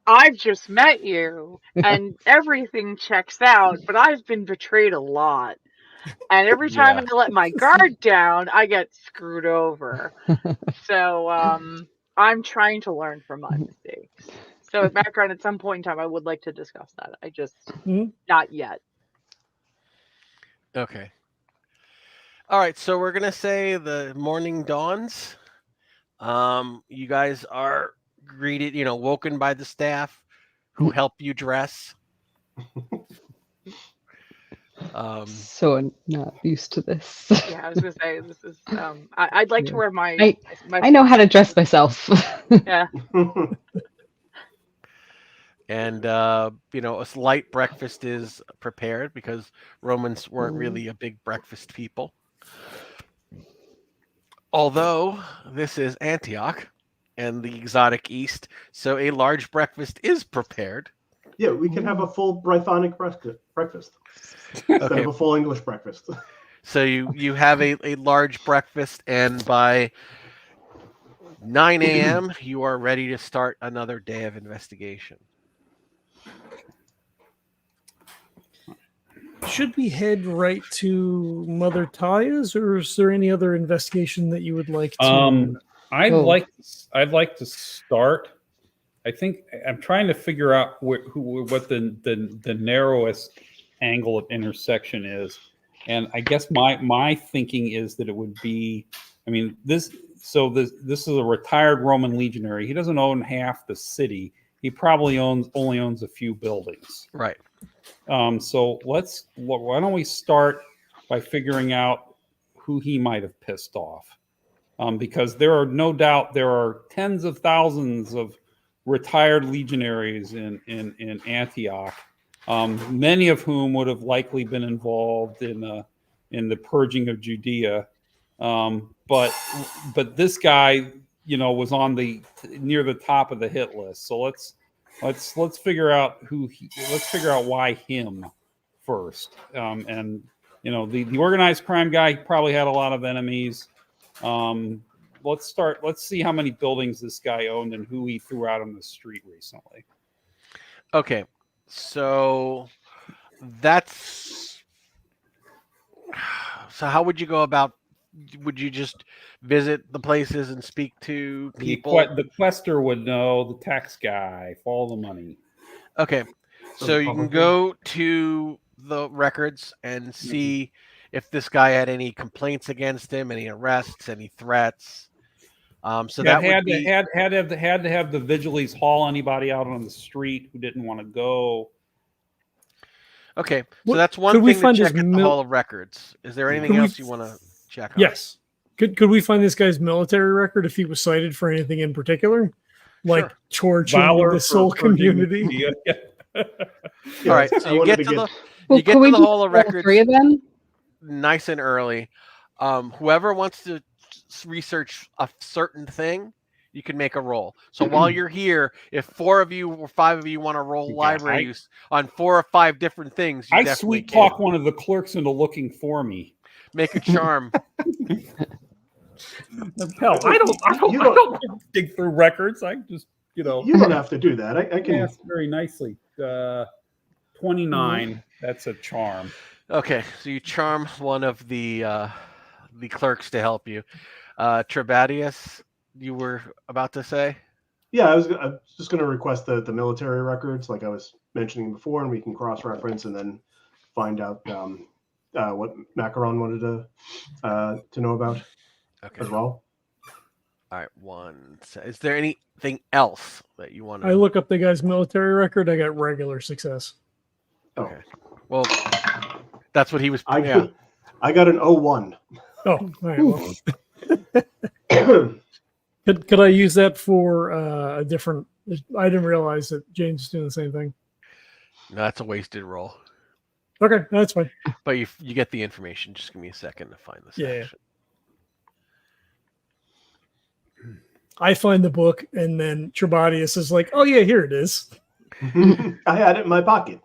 I've just met you and everything checks out, but I've been betrayed a lot. And every time I let my guard down, I get screwed over. So I'm trying to learn from my mistakes. So background, at some point in time, I would like to discuss that. I just not yet. Okay. All right, so we're gonna say the morning dawns. You guys are greeted, woken by the staff who help you dress. So I'm not used to this. Yeah, I was gonna say this is. I'd like to wear my. I know how to dress myself. Yeah. And a light breakfast is prepared, because Romans weren't really a big breakfast people. Although this is Antioch and the exotic East, so a large breakfast is prepared. Yeah, we can have a full Brythonic breakfast instead of a full English breakfast. So you have a large breakfast, and by 9 a.m. you are ready to start another day of investigation. Should we head right to Mother Taya's, or is there any other investigation that you would like to? I'd like to start. I think I'm trying to figure out what the narrowest angle of intersection is, and I guess my thinking is that it would be. I mean, this is a retired Roman legionary. He doesn't own half the city. He probably only owns a few buildings. Right. So why don't we start by figuring out who he might have pissed off? Because there are no doubt there are tens of thousands of retired legionaries in Antioch, many of whom would have likely been involved in the purging of Judea. But this guy, was on near the top of the hit list. So let's figure out let's figure out why him first. And the organized crime guy probably had a lot of enemies. Let's see how many buildings this guy owned and who he threw out on the street recently. Okay, so how would you go about? Would you just visit the places and speak to people? The quester would know, the tax guy, follow the money. Okay, so you can go to the records and see if this guy had any complaints against him, any arrests, any threats. So that had would to have the vigiles haul anybody out on the street who didn't want to go. Okay, so that's one thing to check at the Hall of Records. Is there anything else you want to check on? Yes. Could we find this guy's military record if he was cited for anything in particular? Like torching the soul community? All right, so you get to the Hall of Records. 3 of them? Nice and early. Whoever wants to research a certain thing, you can make a roll. So while you're here, if 4 of you or 5 of you want to roll library use on 4 or 5 different things, you definitely sweet talk one of the clerks into looking for me. Make a charm. Hell, I don't dig through records. I just, You don't have to do that. I can ask very nicely. 29. That's a charm. Okay, so you charm one of the clerks to help you. Trebatius, you were about to say? Yeah, I was just going to request the military records, like I was mentioning before, and we can cross-reference and then find out what Macrion wanted to know about as well. All right, is there anything else that you want to? I look up the guy's military record. I got regular success. Okay. Well, that's what he was. I got an 01. Oh, all right. Well. Could I use that for a different? I didn't realize that James is doing the same thing. No, that's a wasted roll. Okay, that's fine. But you get the information. Just give me a second to find this. Yeah. I find the book, and then Trebatius is like, "Oh yeah, here it is." I had it in my pocket.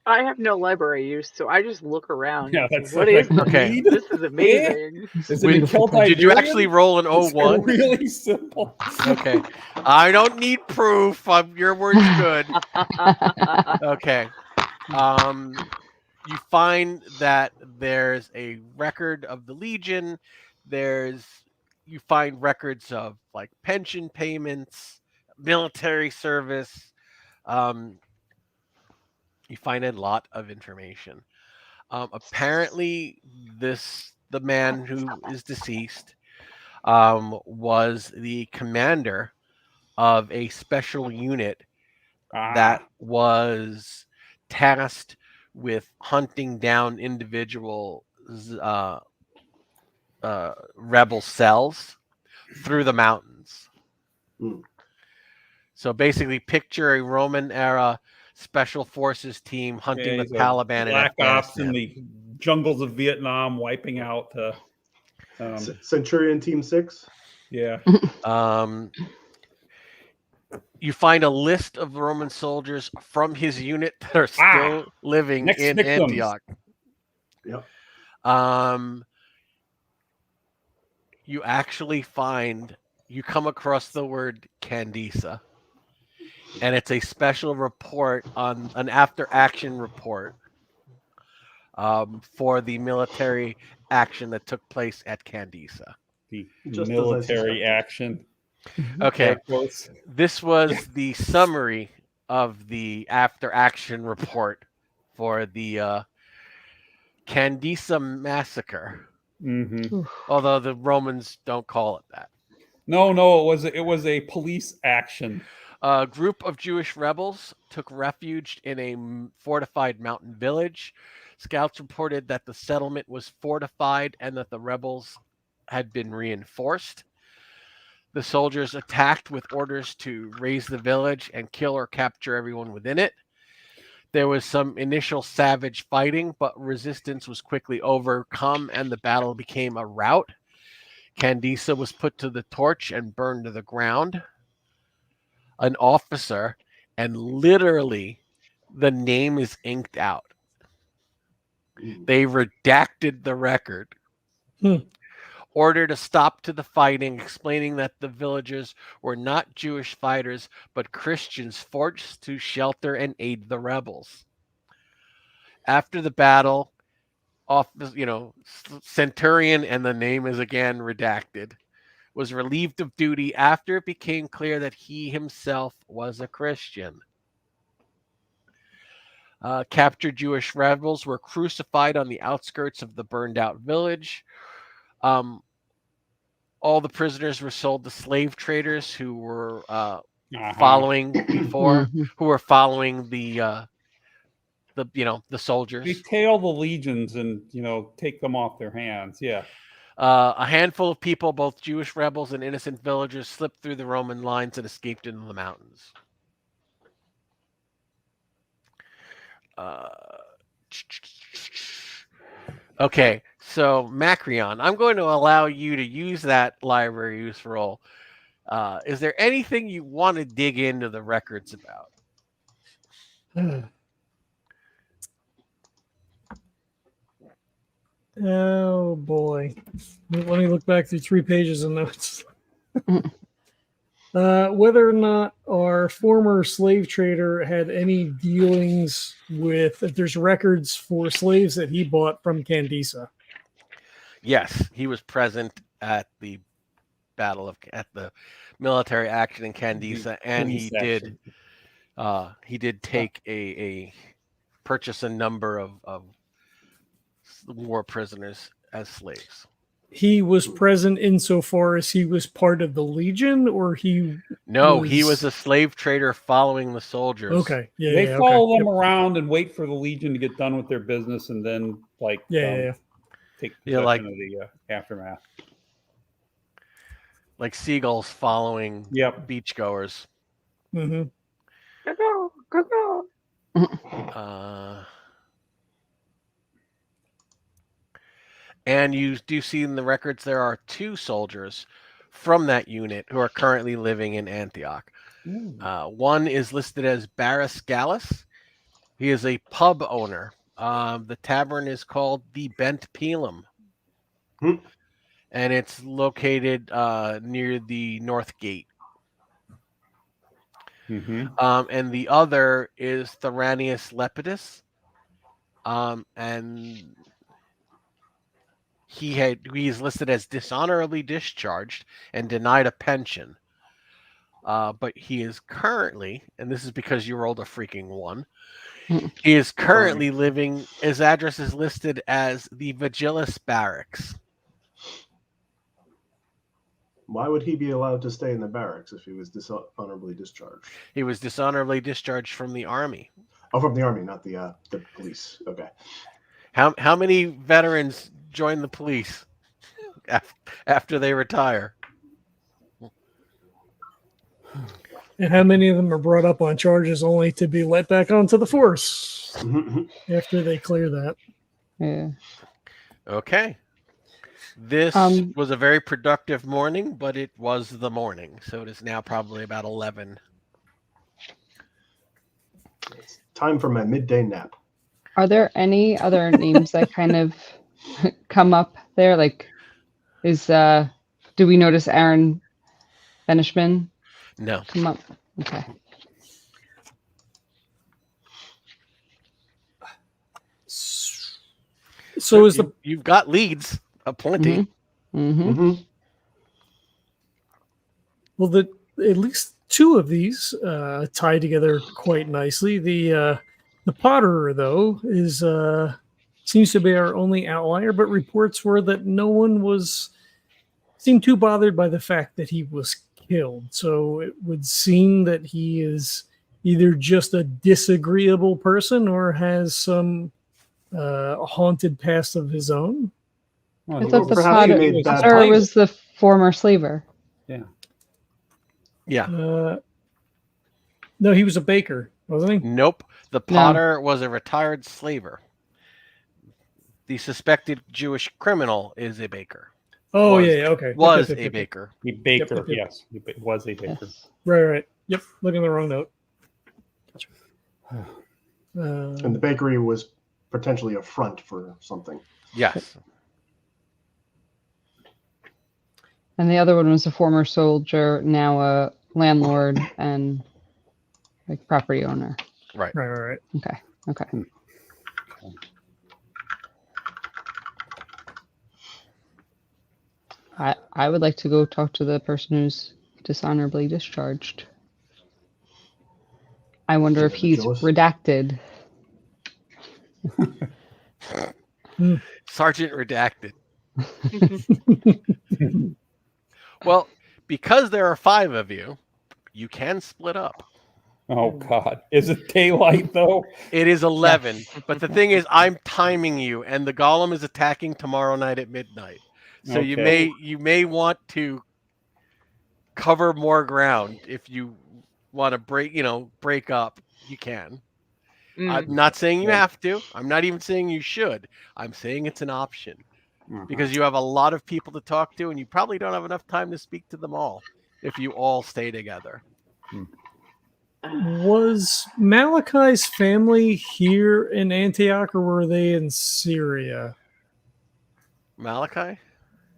I have no library use, so I just look around. Yeah, that's what is okay. This is amazing. Did you actually roll an 01? It's really simple. Okay. I don't need proof. Your word's good. Okay. You find that there's a record of the Legion. You find records of like pension payments, military service. You find a lot of information. Apparently, the man who is deceased was the commander of a special unit that was tasked with hunting down individual rebel cells through the mountains. So basically, picture a Roman era special forces team hunting the Taliban in Black Ops Afghanistan. in the jungles of Vietnam, wiping out Centurion Team 6. Yeah. You find a list of Roman soldiers from his unit that are still living in Antioch. Yep. You actually come across the word Candisa. And it's a special report on an after-action report for the military action that took place at Candisa. The military action. Okay. This was the summary of the after-action report for the Candisa massacre. Mm-hmm. Although the Romans don't call it that. No, it was a police action. A group of Jewish rebels took refuge in a fortified mountain village. Scouts reported that the settlement was fortified and that the rebels had been reinforced. The soldiers attacked with orders to raise the village and kill or capture everyone within it. There was some initial savage fighting, but resistance was quickly overcome and the battle became a rout. Candice was put to the torch and burned to the ground. An officer, and literally the name is inked out. They redacted the record. Ordered a stop to the fighting, explaining that the villagers were not Jewish fighters, but Christians forced to shelter and aid the rebels. After the battle, Centurion, and the name is again redacted, was relieved of duty after it became clear that he himself was a Christian. Captured Jewish rebels were crucified on the outskirts of the burned out village. All the prisoners were sold to slave traders who were following the soldiers. They tail the legions and take them off their hands. Yeah. A handful of people, both Jewish rebels and innocent villagers, slipped through the Roman lines and escaped into the mountains. Okay, so Macrion, I'm going to allow you to use that library use roll. Is there anything you want to dig into the records about? Oh boy. Let me look back through 3 pages of notes. Whether or not our former slave trader had any dealings with, if there's records for slaves that he bought from Candice. Yes, he was present at the at the military action in Candice, and he did take a purchase a number of war prisoners as slaves. He was present insofar as he was part of the Legion, or he was a slave trader following the soldiers. Okay. Yeah. They follow them around and wait for the Legion to get done with their business and then take possession of the aftermath. Like seagulls following beachgoers. Mm-hmm. And you do see in the records there are 2 soldiers from that unit who are currently living in Antioch. One is listed as Barris Gallus. He is a pub owner. The tavern is called the Bent Pelum. And it's located near the North Gate. And the other is Theranius Lepidus. And he's listed as dishonorably discharged and denied a pension. But he is currently, and this is because you rolled a freaking 1, he is currently living, his address is listed as the Vigilis Barracks. Why would he be allowed to stay in the barracks if he was dishonorably discharged? He was dishonorably discharged from the army. Oh, from the army, not the police. Okay. How many veterans join the police after they retire? And how many of them are brought up on charges only to be let back onto the force after they clear that? Yeah. Okay. This was a very productive morning, but it was the morning, so it is now probably about 11. It's time for my midday nap. Are there any other names that kind of come up there? Like, do we notice Aaron Benishman? No. Come up. Okay. So you've got leads aplenty. Well, at least 2 of these tie together quite nicely. The Potterer, though, seems to be our only outlier, but reports were that no one seemed too bothered by the fact that he was killed. So it would seem that he is either just a disagreeable person or has some haunted past of his own. I thought the Potter was the former slaver. Yeah. Yeah. No, he was a baker, wasn't he? Nope. The potter was a retired slaver. The suspected Jewish criminal is a baker. Oh, Was- yeah, okay. Was Yep, a yep, yep, baker. A baker, Yep, yep. yes, he was a baker. Yes. Right. Yep, looking at the wrong note. And the bakery was potentially a front for something. Yes. And the other one was a former soldier, now a landlord and like property owner. Right. Right. Okay. I would like to go talk to the person who's dishonorably discharged. I wonder if he's Joyce? redacted. Sergeant Redacted. Well, because there are 5 of you, you can split up. Oh God, is it daylight though? It is 11, but the thing is, I'm timing you, and the golem is attacking tomorrow night at midnight. So Okay. you may want to cover more ground if you want to break up. You can. I'm not saying you have to. I'm not even saying you should. I'm saying it's an option because you have a lot of people to talk to, and you probably don't have enough time to speak to them all if you all stay together. Was Malachi's family here in Antioch, or were they in Syria? Malachi?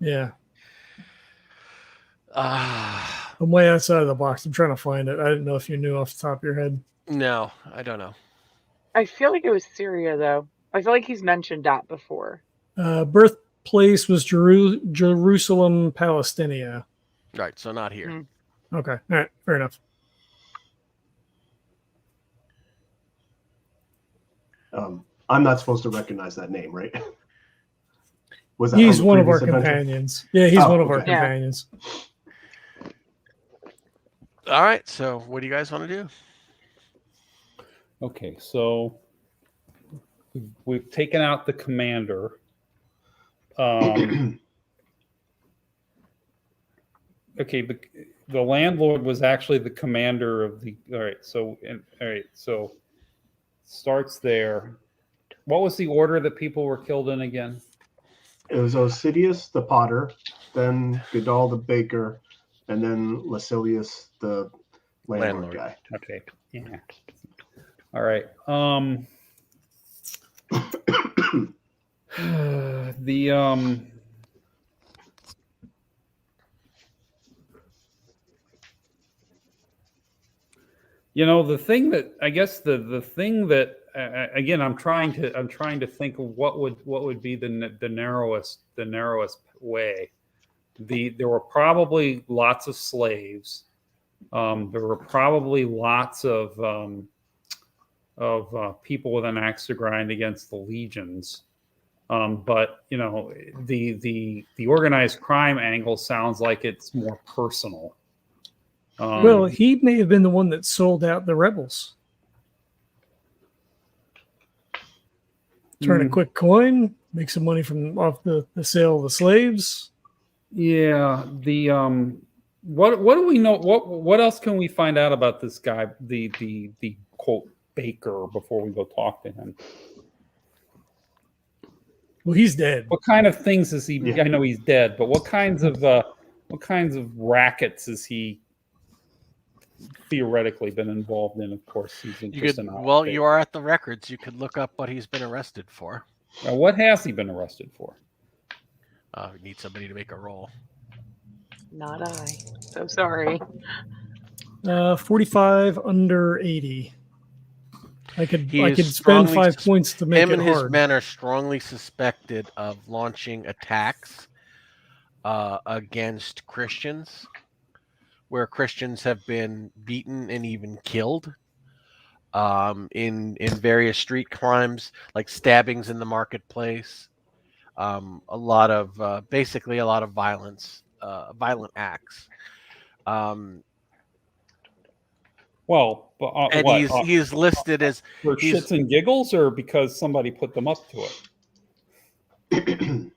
Yeah. Ah, I'm way outside of the box. I'm trying to find it. I didn't know if you knew off the top of your head. no, I don't know. I feel like it was Syria, though. I feel like he's mentioned that before. Birthplace was Jerusalem, Palestine. Right, so not here. Okay. All right. Fair enough. I'm not supposed to recognize that name, right? Was that He's from the one of our previous adventure? companions. Yeah, he's one of our okay. Yeah. companions. All right, so what do you guys want to do? Okay, so we've taken out the commander. Okay, the landlord was actually the commander of the. All right, so starts there. What was the order that people were killed in again? It was Osidius the potter, then Godal the baker, and then Lasilius the landlord guy. Okay, yeah. All right. The thing that I guess the thing that again I'm trying to think of what would be the narrowest way. There were probably lots of slaves. There were probably lots of people with an axe to grind against the legions. But the organized crime angle sounds like it's more personal. Well, he may have been the one that sold out the rebels. Turn a quick coin, make some money off the sale of the slaves. Yeah. What do we know? What else can we find out about this guy, the quote baker, before we go talk to him? Well, he's dead. What kind of things is he? Yeah. I know he's dead, but what kinds of rackets is he theoretically been involved in? Of course, he's interested in. Well, you are at the records. You could look up what he's been arrested for. What has he been arrested for? We need somebody to make a roll. Not I. So sorry. 45 under 80. I could spend strongly 5 points to make him it and his hard. men are strongly suspected of launching attacks against Christians, where Christians have been beaten and even killed in various street crimes, like stabbings in the marketplace. Basically a lot of violence, violent acts. Well, And what? he's listed as For shits and giggles, or because somebody put them up to it?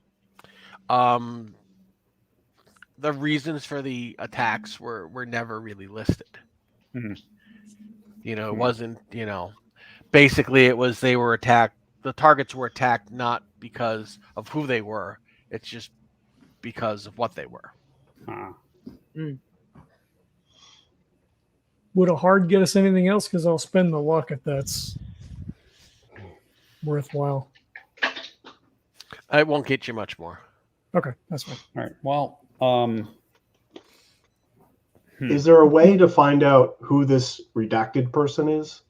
the reasons for the attacks were never really listed. Mhm. You know, it wasn't, basically it was they were attacked. The targets were attacked not because of who they were. It's just because of what they were. Ah. Would a hard get us anything else? Because I'll spend the luck if that's worthwhile. It won't get you much more. Okay, that's fine. All right. Well, Is there a way to find out who this redacted person is?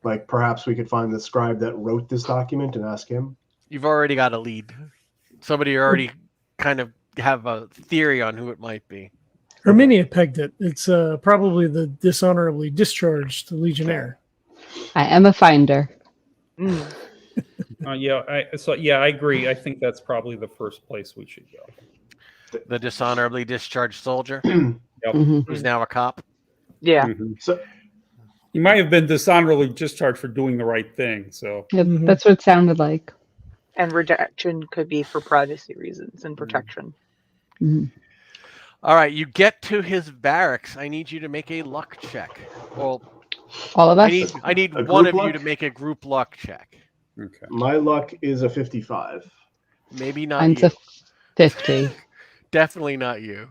Like perhaps we could find the scribe that wrote this document and ask him? You've already got a lead. Somebody already kind of have a theory on who it might be. Herminia pegged it. It's probably the dishonorably discharged legionnaire. I am a finder. yeah. I agree. I think that's probably the first place we should go. The dishonorably discharged soldier Yep. who's now a cop. Yeah. Mhm. So He might have been dishonorably discharged for doing the right thing. So Yep, Mhm. that's what it sounded like. And redaction could be for privacy reasons and protection. Mhm. All right, you get to his barracks. I need you to make a luck check. Well, All of us? I need A one of group you luck? to make a group luck check. okay. my luck is a 55. Maybe not Mine's you. a 50. Definitely not you.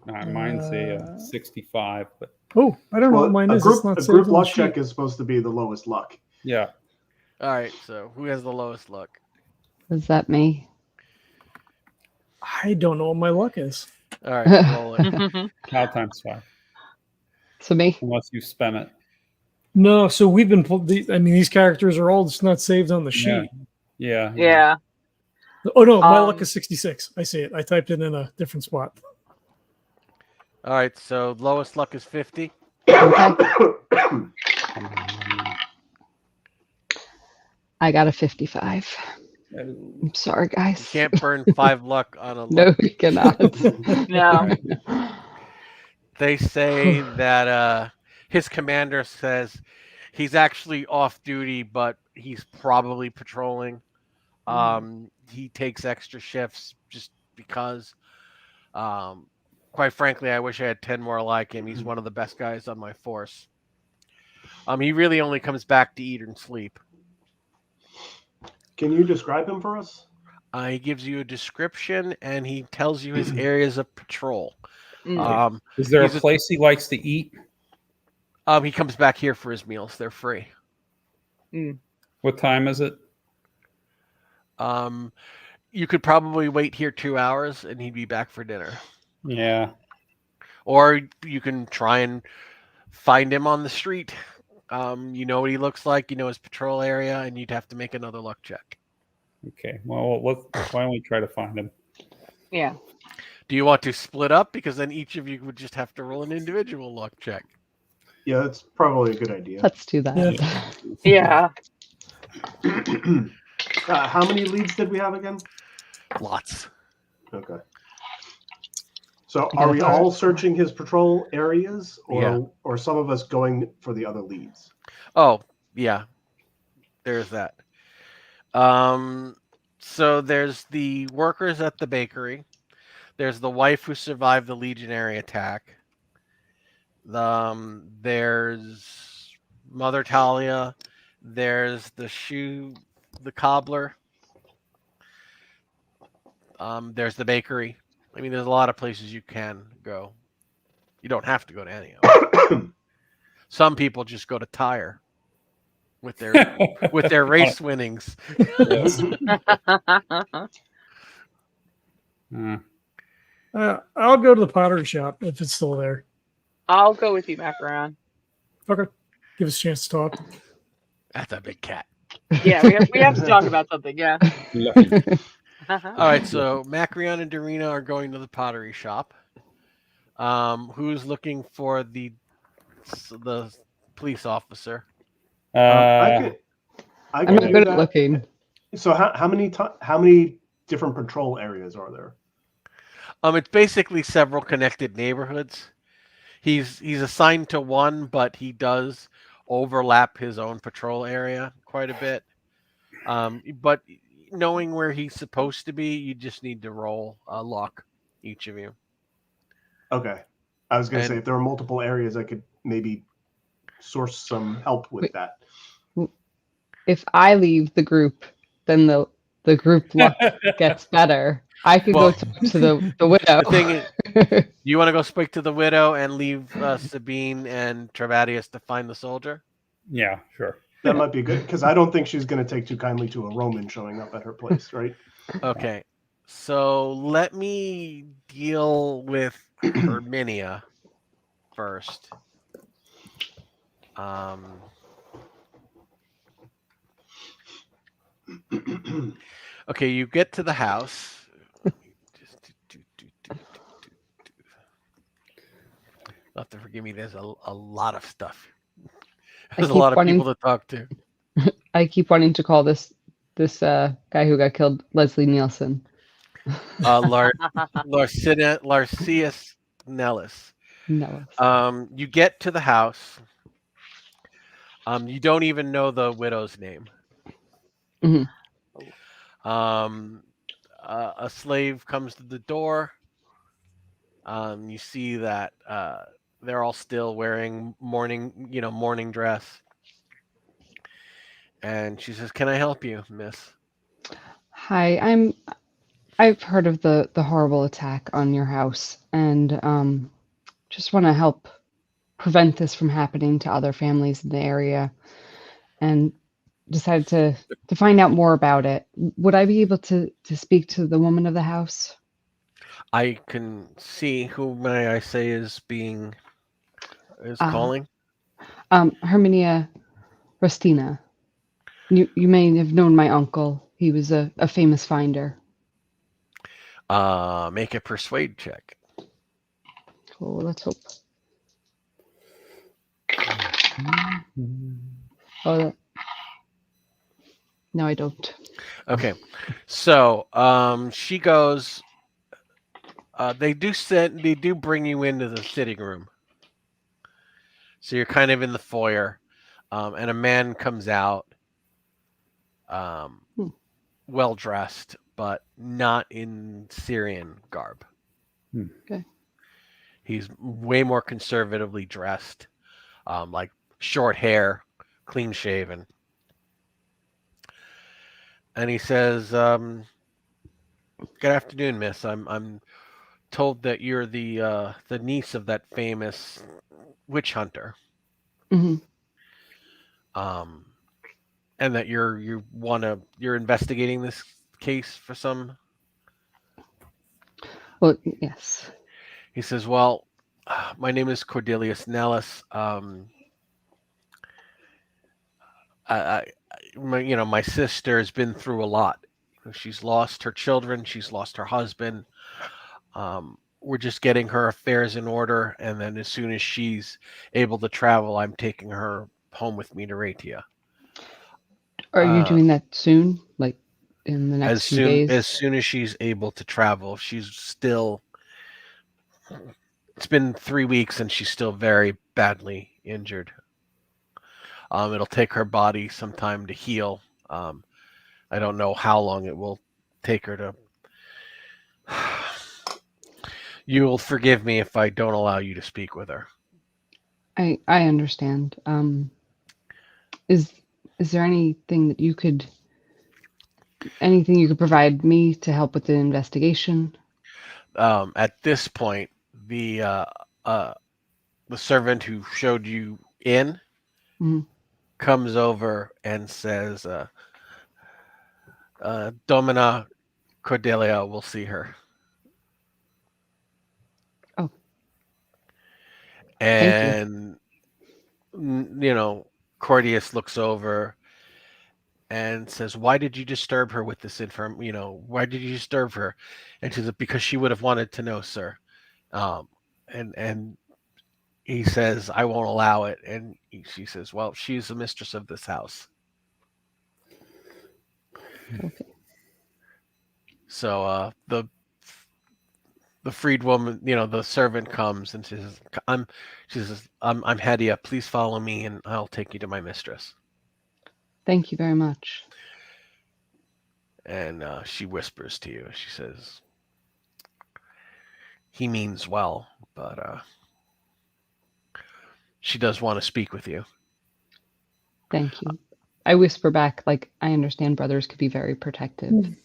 Mine's a 65, but Oh, I don't know what mine a is. group, It's not a saved group on the luck sheet. check is supposed to be the lowest luck. yeah. All right, so who has the lowest luck? Is that me? I don't know what my luck is. All right, roll it. Now times 5, So me? unless you spend it. No, so we've been. These characters are all just not saved on the sheet. Yeah. Yeah. Oh no, my luck Um, is 66. I see it. I typed it in a different spot. All right, so lowest luck is 50. I got a 55. I'm sorry, You guys. can't burn 5 luck on a No, luck. we cannot. No. They say that his commander says he's actually off duty, but he's probably patrolling. He takes extra shifts just because. Quite frankly, I wish I had 10 more like him. He's one of the best guys on my force. He really only comes back to eat and sleep. Can you describe him for us? He gives you a description and he tells you his areas of patrol. Mm. Is there a he's place he likes to eat? He comes back here for his meals. They're free. What time is it? You could probably wait here 2 hours and he'd be back for dinner. Yeah. Or you can try and find him on the street. You know what he looks like, you know his patrol area, and you'd have to make another luck check. Okay. Well, why don't we try to find him? Yeah. Do you want to split up? Because then each of you would just have to roll an individual luck check. Yeah, that's probably a good idea. Let's do that. Yeah. Yeah. How many leads did we have again? Lots. Okay. So are we all searching his patrol areas, or some of us going for the other leads? Oh, yeah. There's that. So there's the workers at the bakery. There's the wife who survived the legionary attack. There's Mother Talia. There's the cobbler. There's the bakery. I mean, there's a lot of places you can go. You don't have to go to any of them. Some people just go to Tyre with their race winnings. Yes. I'll go to the pottery shop if it's still there. I'll go with you, Macrion. Okay. Give us a chance to talk. That's a big cat. Yeah, we have to talk about something. Yeah. All right, so Macrion and Doreena are going to the pottery shop. Who's looking for the police officer? I I'm can not do good at that. looking. So how many different patrol areas are there? It's basically several connected neighborhoods. He's assigned to one, but he does overlap his own patrol area quite a bit. But knowing where he's supposed to be, you just need to roll a luck, each of you. Okay. I was going to say, And- if there are multiple areas, I could maybe source some help with Wait. that. If I leave the group, then the group luck gets better. I could Well, go talk to the widow. The thing is, you want to go speak to the widow and leave Sabine and Trebatius to find the soldier? Yeah, sure. That might be good, because I don't think she's going to take too kindly to a Roman showing up at her place, right? Okay. So let me deal with Herminia first. Okay, you get to the house. You'll have to forgive me. There's a lot of stuff. There's a keep lot of wanting- people to talk to. I keep wanting to call this guy who got killed Leslie Nielsen. Larcius Nellis. No. You get to the house. You don't even know the widow's name. Mhm. A slave comes to the door. You see that they're all still wearing mourning dress. And she says, "Can I help you, miss?" Hi, I've heard of the horrible attack on your house, and just want to help prevent this from happening to other families in the area, and decided to find out more about it. Would I be able to speak to the woman of the house? I can see who may I say is calling. Herminia Rustina. You may have known my uncle. He was a famous finder. Make a persuade check. Oh, let's hope. Oh, no, I don't. Okay, so she goes. They do bring you into the sitting room. So you're kind of in the foyer, and a man comes out, well dressed, but not in Syrian garb. Okay. He's way more conservatively dressed, like short hair, clean shaven. And he says, "Good afternoon, miss. I'm told that you're the niece of that famous witch hunter, Hmm. and that you're investigating this case for some." Well, yes. He says, "Well, my name is Cornelius Nellis. My sister has been through a lot. She's lost her children. She's lost her husband. We're just getting her affairs in order, and then as soon as she's able to travel, I'm taking her home with me to Ratia. Are you doing that soon? Like in the next few days? As soon as she's able to travel. She's still. It's been 3 weeks, and she's still very badly injured. It'll take her body some time to heal. I don't know how long it will take her to. You'll forgive me if I don't allow you to speak with her." I understand. Is there anything you could provide me to help with the investigation? At this point, the servant who showed you in comes over and says, "Domina Cordelia will see her." Oh. And Cordius looks over and says, "Why did you disturb her with this why did you disturb her?" And she says, "Because she would have wanted to know, sir." And he says, "I won't allow it." And she says, "Well, she's the mistress of this house." Okay. So the freed woman, the servant comes and says, I'm Hedia. Please follow me, and I'll take you to my mistress." Thank you very much. And she whispers to you. She says, he means well, but she does want to speak with you. Thank you. I whisper back, like, I understand brothers could be very protective.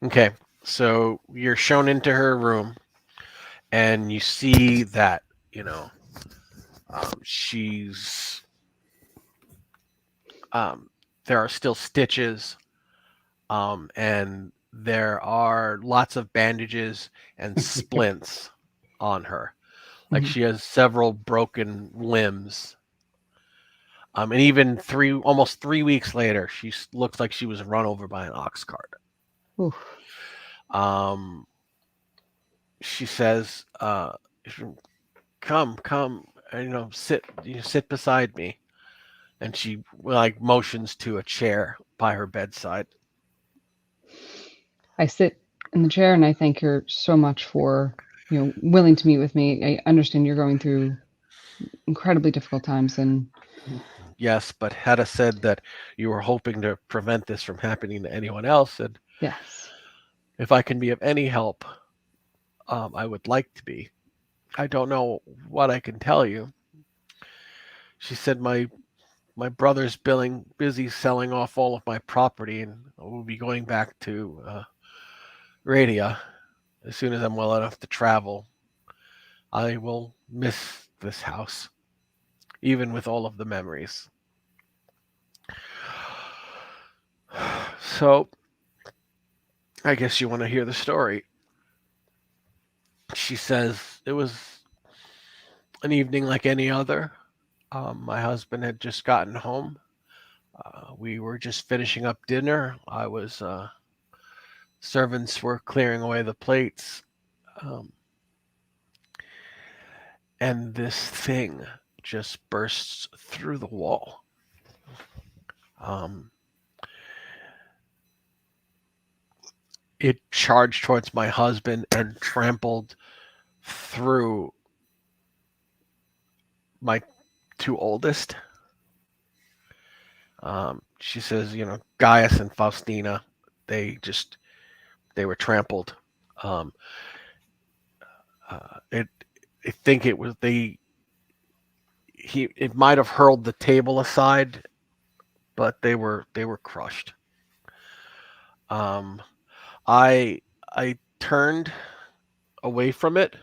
Okay, so you're shown into her room, and you see that, she's, there are still stitches, and there are lots of bandages and splints on her. Like, she has several broken limbs. And even almost 3 weeks later, she looks like she was run over by an ox cart. Oof. She says, come, sit beside me. And she motions to a chair by her bedside. I sit in the chair and I thank her so much for, willing to meet with me. I understand you're going through incredibly difficult times, and Yes, but Hedda said that you were hoping to prevent this from happening to anyone else, and yes. if I can be of any help, I would like to be. I don't know what I can tell you. She said my brother's busy selling off all of my property, and we'll be going back to Radia as soon as I'm well enough to travel. I will miss this house, even with all of the memories. So, I guess you want to hear the story. She says it was an evening like any other. My husband had just gotten home. We were just finishing up dinner. Servants were clearing away the plates. And this thing just bursts through the wall. It charged towards my husband and trampled through my two oldest. She says, Gaius and Faustina, they were trampled. I think it was it might have hurled the table aside, but they were crushed. I turned away from it,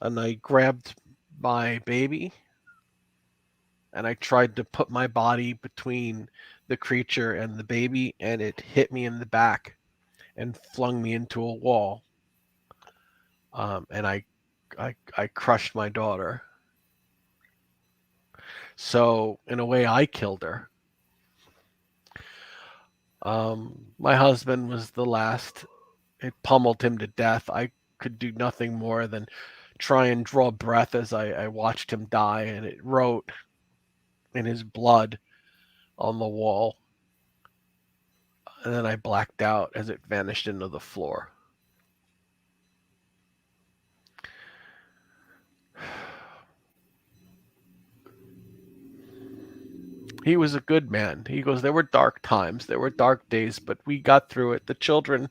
and I grabbed my baby, and I tried to put my body between the creature and the baby, and it hit me in the back and flung me into a wall. And I crushed my daughter. So in a way, I killed her. My husband was the last. It pummeled him to death. I could do nothing more than try and draw breath as I watched him die, and it wrote in his blood on the wall. And then I blacked out as it vanished into the floor. He was a good man. He goes, there were dark times, there were dark days, but we got through it. The children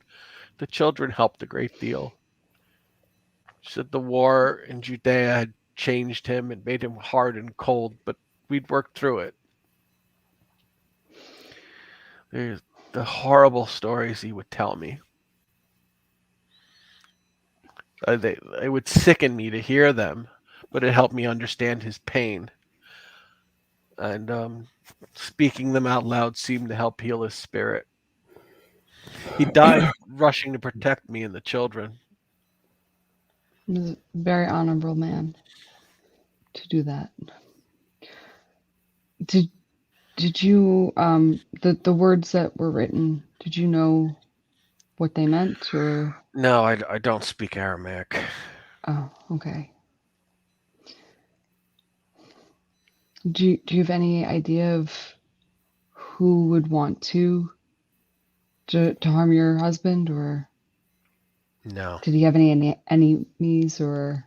helped a great deal. She said the war in Judea had changed him and made him hard and cold, but we'd worked through it. There's the horrible stories he would tell me. They would sicken me to hear them, but it helped me understand his pain. And speaking them out loud seemed to help heal his spirit. He died rushing to protect me and the children. He was a very honorable man to do that. Did you the words that were written, did you know what they meant, or? No, I don't speak Aramaic. Oh, okay. Do you have any idea of who would want to harm your husband, or No. did he have any enemies, or?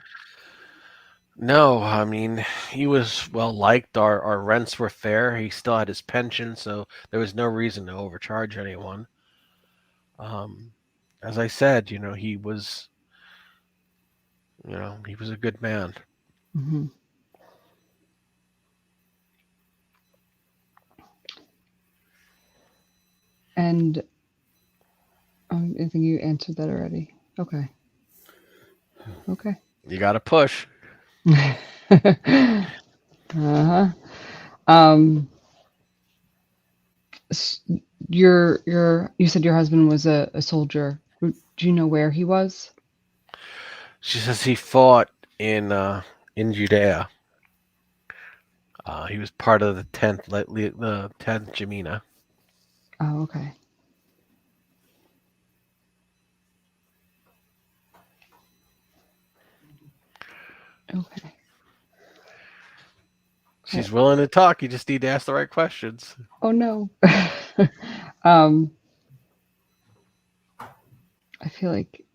No, I mean, he was well liked. Our rents were fair. He still had his pension, so there was no reason to overcharge anyone. As I said, he was He was a good man. Mm-hmm. And I think you answered that already. Okay. You got to push. Uh-huh. You said your husband was a soldier. Do you know where he was? She says he fought in Judea. He was part of the 10th Gemina. Oh, okay. Okay. She's willing to talk. You just need to ask the right questions. Oh no. I feel like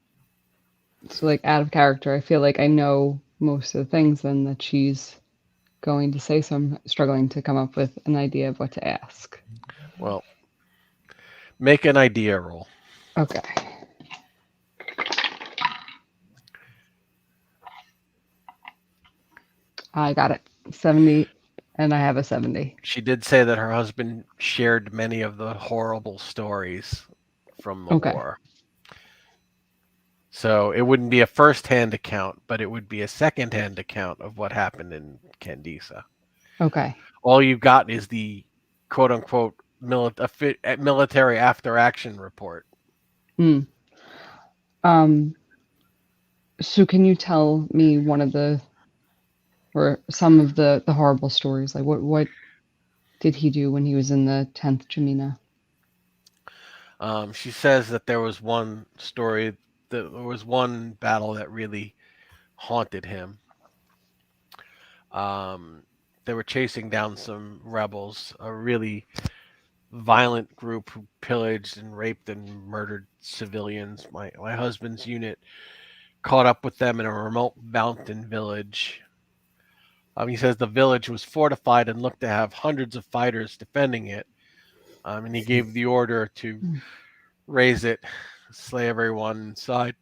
it's like out of character. I feel like I know most of the things then that she's going to say, so I'm struggling to come up with an idea of what to ask. Well, make an idea roll. Okay. I got it. 70, and I have a 70. She did say that her husband shared many of the horrible stories from the war. So it wouldn't be a first-hand account, but it would be a second-hand account of what happened in Candisa. Okay. All you've got is the quote-unquote military after-action report. Hmm. So can you tell me one of the, or some of the horrible stories? Like what did he do when he was in the 10th Gemina? She says that there was one story, there was one battle that really haunted him. They were chasing down some rebels, a really violent group who pillaged and raped and murdered civilians. My husband's unit caught up with them in a remote mountain village. He says the village was fortified and looked to have hundreds of fighters defending it. And he gave the order to raise it, slay everyone inside.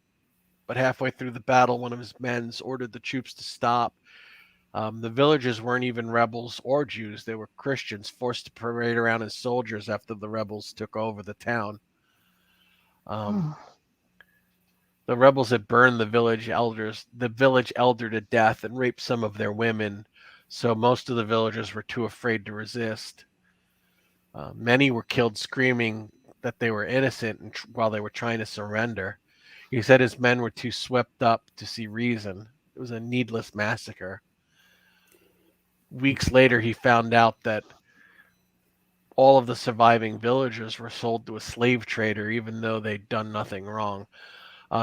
But halfway through the battle, one of his men ordered the troops to stop. The villagers weren't even rebels or Jews. They were Christians forced to parade around as soldiers after the rebels took over the town. The rebels had burned the village elder to death and raped some of their women, so most of the villagers were too afraid to resist. Many were killed screaming that they were innocent while they were trying to surrender. He said his men were too swept up to see reason. It was a needless massacre. Weeks later, he found out that all of the surviving villagers were sold to a slave trader, even though they'd done nothing wrong.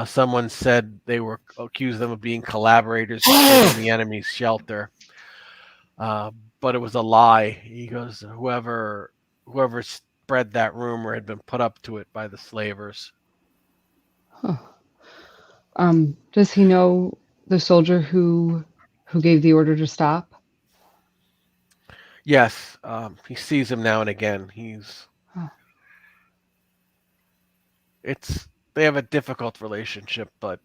Someone said they were accused them of being collaborators in the enemy's shelter, but it was a lie. He goes, whoever spread that rumor had been put up to it by the slavers. Huh. Does he know the soldier who gave the order to stop? Yes, he sees him now and again. They have a difficult relationship, but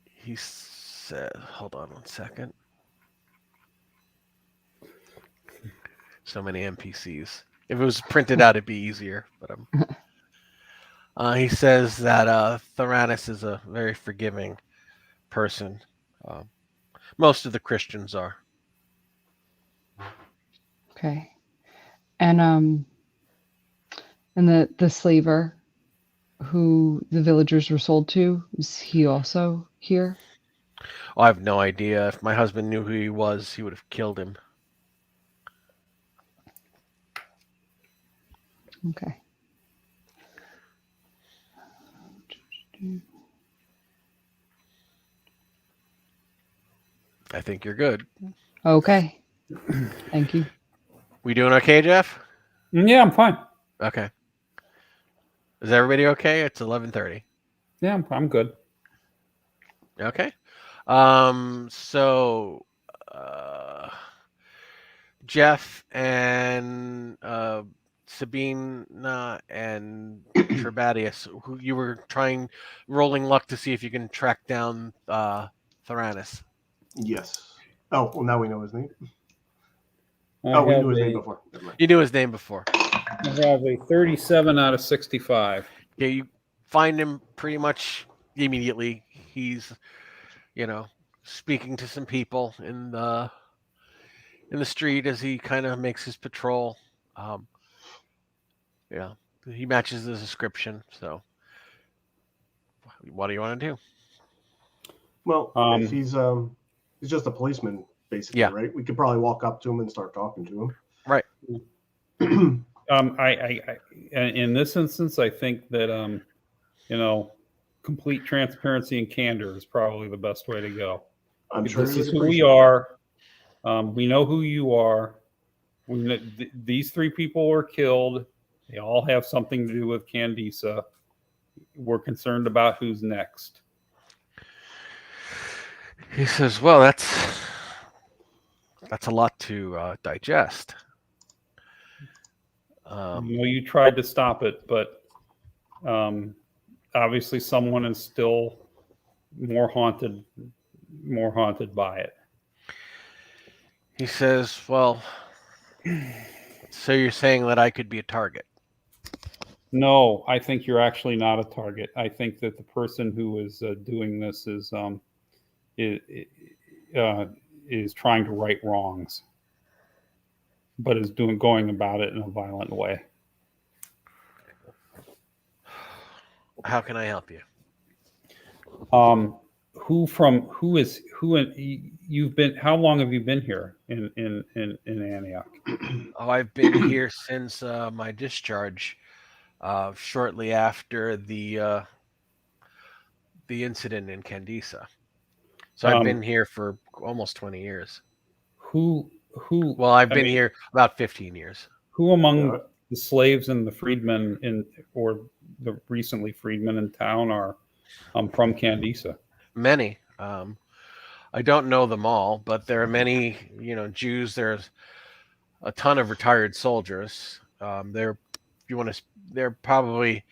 he said, hold on one second. So many NPCs. If it was printed out, it'd be easier. But he says that Tyrannus is a very forgiving person. Most of the Christians are. Okay. And the slaver who the villagers were sold to, is he also here? Oh, I have no idea. If my husband knew who he was, he would have killed him. Okay. I think you're good. Okay. Thank you. We doing okay, Jeff? Yeah, I'm fine. Okay. Is everybody okay? It's 11:30. Yeah, I'm good. Okay. So Jeff and Sabina and Trebatius, who you were rolling luck to see if you can track down Theranis. Yes. Oh, well, now we know his name. I Oh, we have knew his a- name before. Never mind. You knew his name before. I have a 37 out of 65. Yeah, you find him pretty much immediately. He's, speaking to some people in the street as he kind of makes his patrol. Yeah, he matches the description. So, what do you want to do? Well, if he's just a policeman, basically, Yeah. right? We could probably walk up to him and start talking to him. Right. I in this instance, I think that complete transparency and candor is probably the best way to go. I'm sure This he'd is who we appreciate are. We know who you are. We know, these 3 people were killed. They all have something to do with Candisa. We're concerned about who's next. He says, "Well, that's a lot to digest." You tried to stop it, but obviously someone is still more haunted by it. He says, "Well, so you're saying that I could be a target?" No, I think you're actually not a target. I think that the person who is doing this is trying to right wrongs, but is going about it in a violent way. How can I help you? You've been, how long have you been here in Antioch? Oh, I've been here since my discharge, shortly after the incident in Candisa. So I've been here for almost 20 years. Well, I've been here about 15 years. Who among the slaves and the freedmen or the recently freedmen in town are from Candisa? Many. I don't know them all, but there are many, Jews. There's a ton of retired soldiers. They're probably,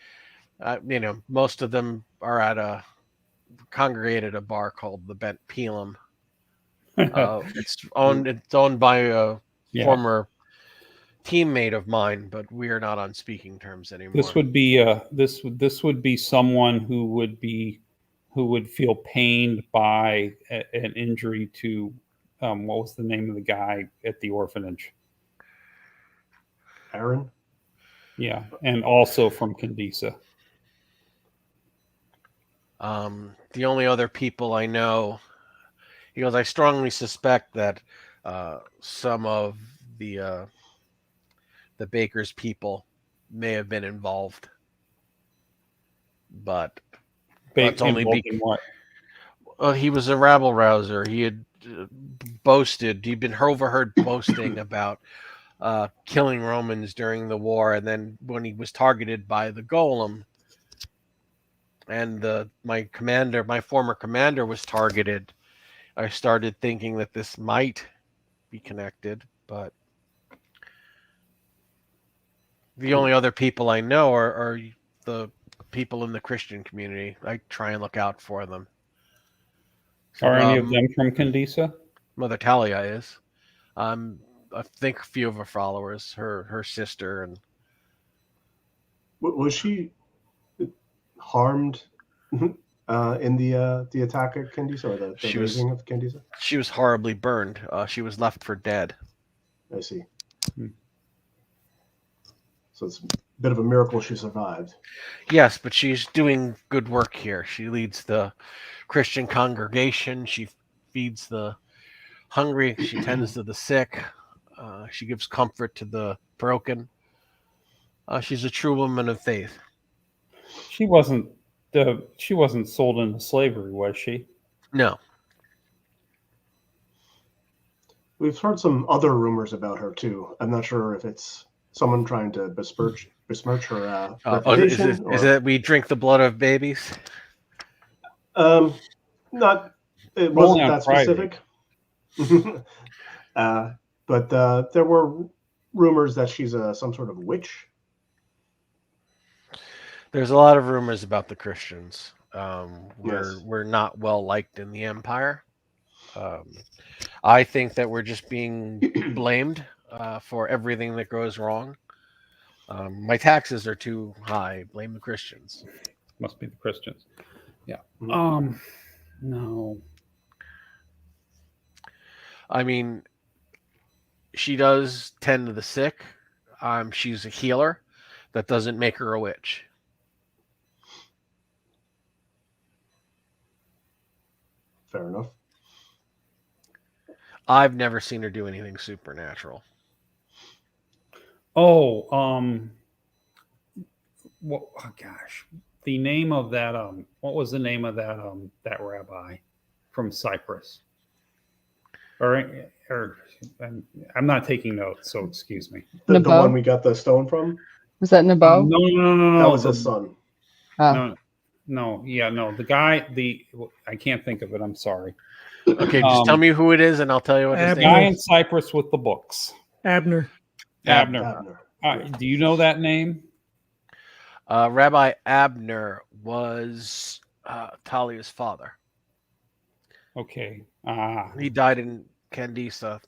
most of them are congregated at a bar called the Bent Pelham. It's owned by a former teammate of mine, but we are not on speaking terms anymore. This would be this would be someone who would feel pained by an injury to what was the name of the guy at the orphanage? Aaron? Yeah, and also from Candisa. The only other people I know, he goes, I strongly suspect that some of the Baker's people may have been involved, but that's only because he was a rabble rouser. He had boasted. He'd been overheard boasting about killing Romans during the war, and then when he was targeted by the Golem, and my former commander was targeted, I started thinking that this might be connected, but the only other people I know are the people in the Christian community. I try and look out for them. So, are any of them from Candisa? Mother Talia is. I think a few of her followers, her sister, and Was she harmed in the attack at Candisa, or the raising of Candisa? She was horribly burned. She was left for dead. I see. So it's a bit of a miracle she survived. Yes, but she's doing good work here. She leads the Christian congregation. She feeds the hungry. She tends to the sick. She gives comfort to the broken. She's a true woman of faith. She wasn't sold into slavery, was she? No. We've heard some other rumors about her too. I'm not sure if it's someone trying to besmirch her reputation. Is it we drink the blood of babies? Not. It wasn't that specific. But there were rumors that she's some sort of witch. There's a lot of rumors about the Christians. Yes. We're not well liked in the Empire. I think that we're just being blamed for everything that goes wrong. My taxes are too high. Blame the Christians. Must be the Christians. Yeah. Mhm. No. I mean, she does tend to the sick. She's a healer. That doesn't make her a witch. Fair enough. I've never seen her do anything supernatural. Oh, well, oh gosh, the name of that what was the name of that rabbi from Cyprus? Or I'm not taking notes, so excuse me. The Nabo? one we got the stone from? Was that Nabo? No. That was his son. Oh. No. The guy. I can't think of it. I'm sorry. Okay, just tell me who it is, and I'll tell you what his The name guy is. in Cyprus with the books. Abner. Abner. Do you know that name? Rabbi Abner was Talia's father. Okay. He died in Candisa.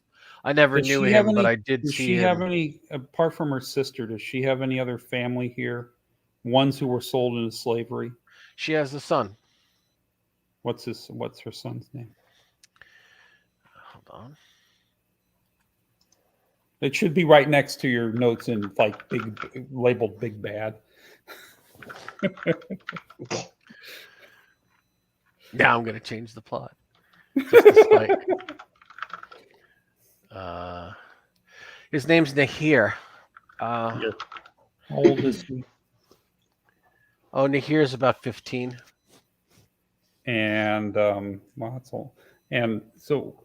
I never Does knew she him, have but any- I did Does see she him. have any, apart from her sister, does she have any other family here? Ones who were sold into slavery? She has a son. What's her son's name? Hold on. It should be right next to your notes in like labeled Big Bad. Now I'm going to change the plot. Just to spite. His name's Nahir. How old is he? Oh, Nahir's about 15. And well, that's all. And so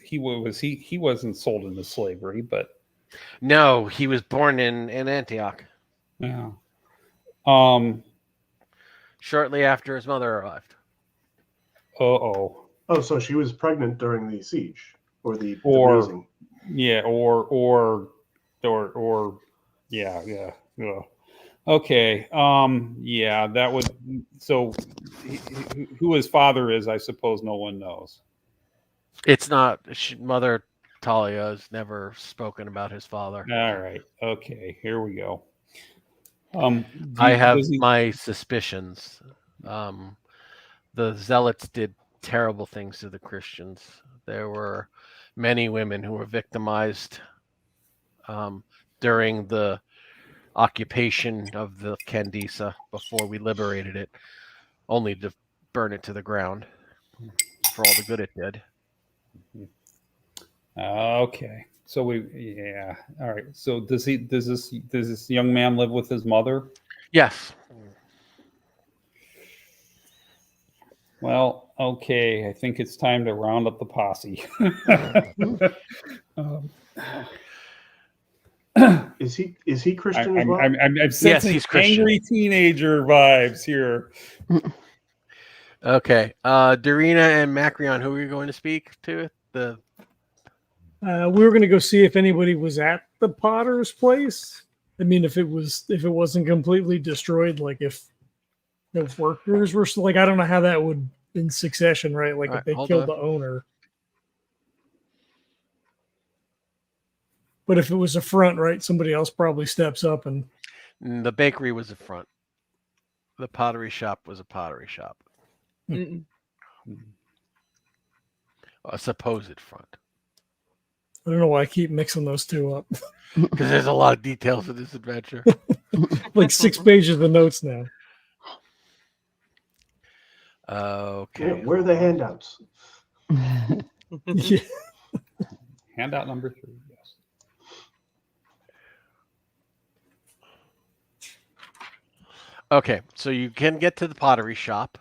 he wasn't sold into slavery, but No, he was born in Antioch. yeah. Shortly after his mother arrived. Oh, So she was pregnant during the siege or the Or- raising. yeah, or yeah. Okay. Yeah, that would. So, who his father is, I suppose, no one knows. It's not. Mother Talia has never spoken about his father. All right. Okay. Here we go. I have my suspicions. The Zealots did terrible things to the Christians. There were many women who were victimized during the occupation of the Candisa before we liberated it, only to burn it to the ground for all the good it did. Okay. So yeah. All right. So does this young man live with his mother? Yes. Well, okay. I think it's time to round up the posse. Is he Christian as well? I'm sensing he's Christian. angry teenager vibes here. Okay. Doreena and Macrion, who are you going to speak to? We were going to go see if anybody was at the potter's place. I mean, if it wasn't completely destroyed, like if workers were still, like, I don't know how that would in succession, right? Like if they killed the owner. But if it was a front, right, somebody else probably steps up and. The bakery was a front. The pottery shop was a pottery shop. Mm-mm. A supposed front. I don't know why I keep mixing those two up. Because there's a lot of details in this adventure. Like 6 pages of notes now. Okay. Yeah, where are the handouts? Yeah. Handout number 3. Yes. Okay, so you can get to the pottery shop.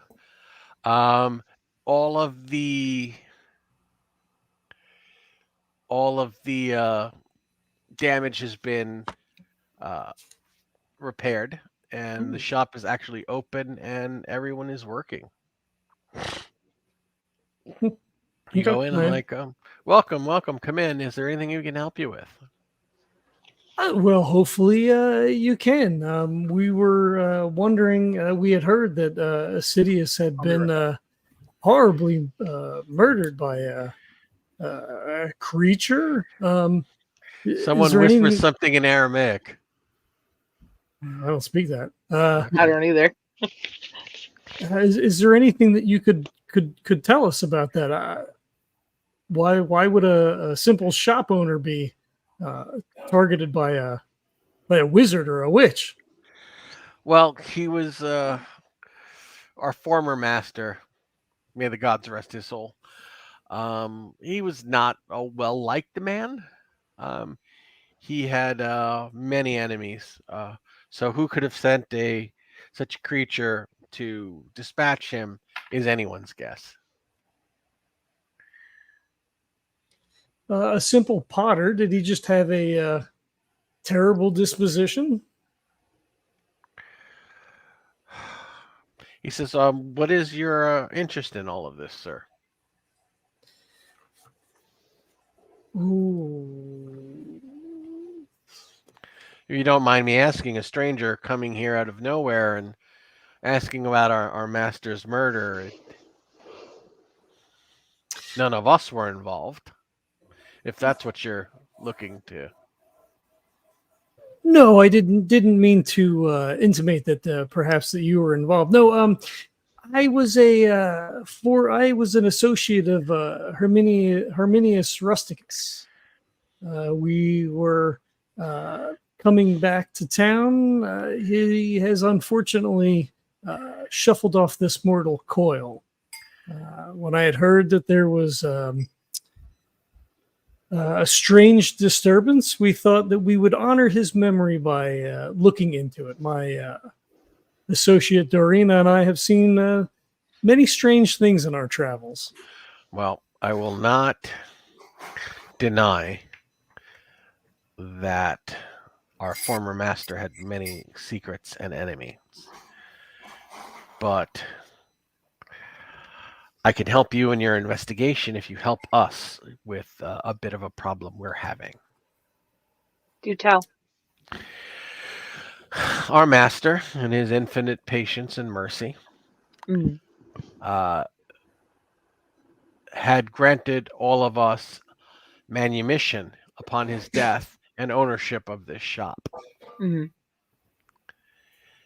All of the damage has been repaired, and the shop is actually open, and everyone is working. You go in and like, welcome, come in. Is there anything we can help you with? Well, hopefully you can. We were wondering. We had heard that Assidius had been horribly murdered by a creature. Is Someone there whispers any? something in Aramaic. I don't speak that. I don't either. Is there anything that you could tell us about that? Why would a simple shop owner be targeted by a wizard or a witch? Well, he was our former master. May the gods rest his soul. He was not a well-liked man. He had many enemies. So who could have sent such a creature to dispatch him is anyone's guess. A simple potter? Did he just have a terrible disposition? He says, what is your interest in all of this, sir? Ooh. If you don't mind me asking, a stranger coming here out of nowhere and asking about our master's murder, none of us were involved. If that's what you're looking to. No, I didn't mean to intimate that perhaps that you were involved. No, I was I was an associate of Herminius Rusticus. We were coming back to town. He has unfortunately shuffled off this mortal coil. When I had heard that there was a strange disturbance, we thought that we would honor his memory by looking into it. My associate Doreena and I have seen many strange things in our travels. Well, I will not deny that our former master had many secrets and enemies. But I can help you in your investigation if you help us with a bit of a problem we're having. Do tell. Our master, in his infinite patience and mercy, had granted all of us manumission upon his death and ownership of this shop. Mm-hmm.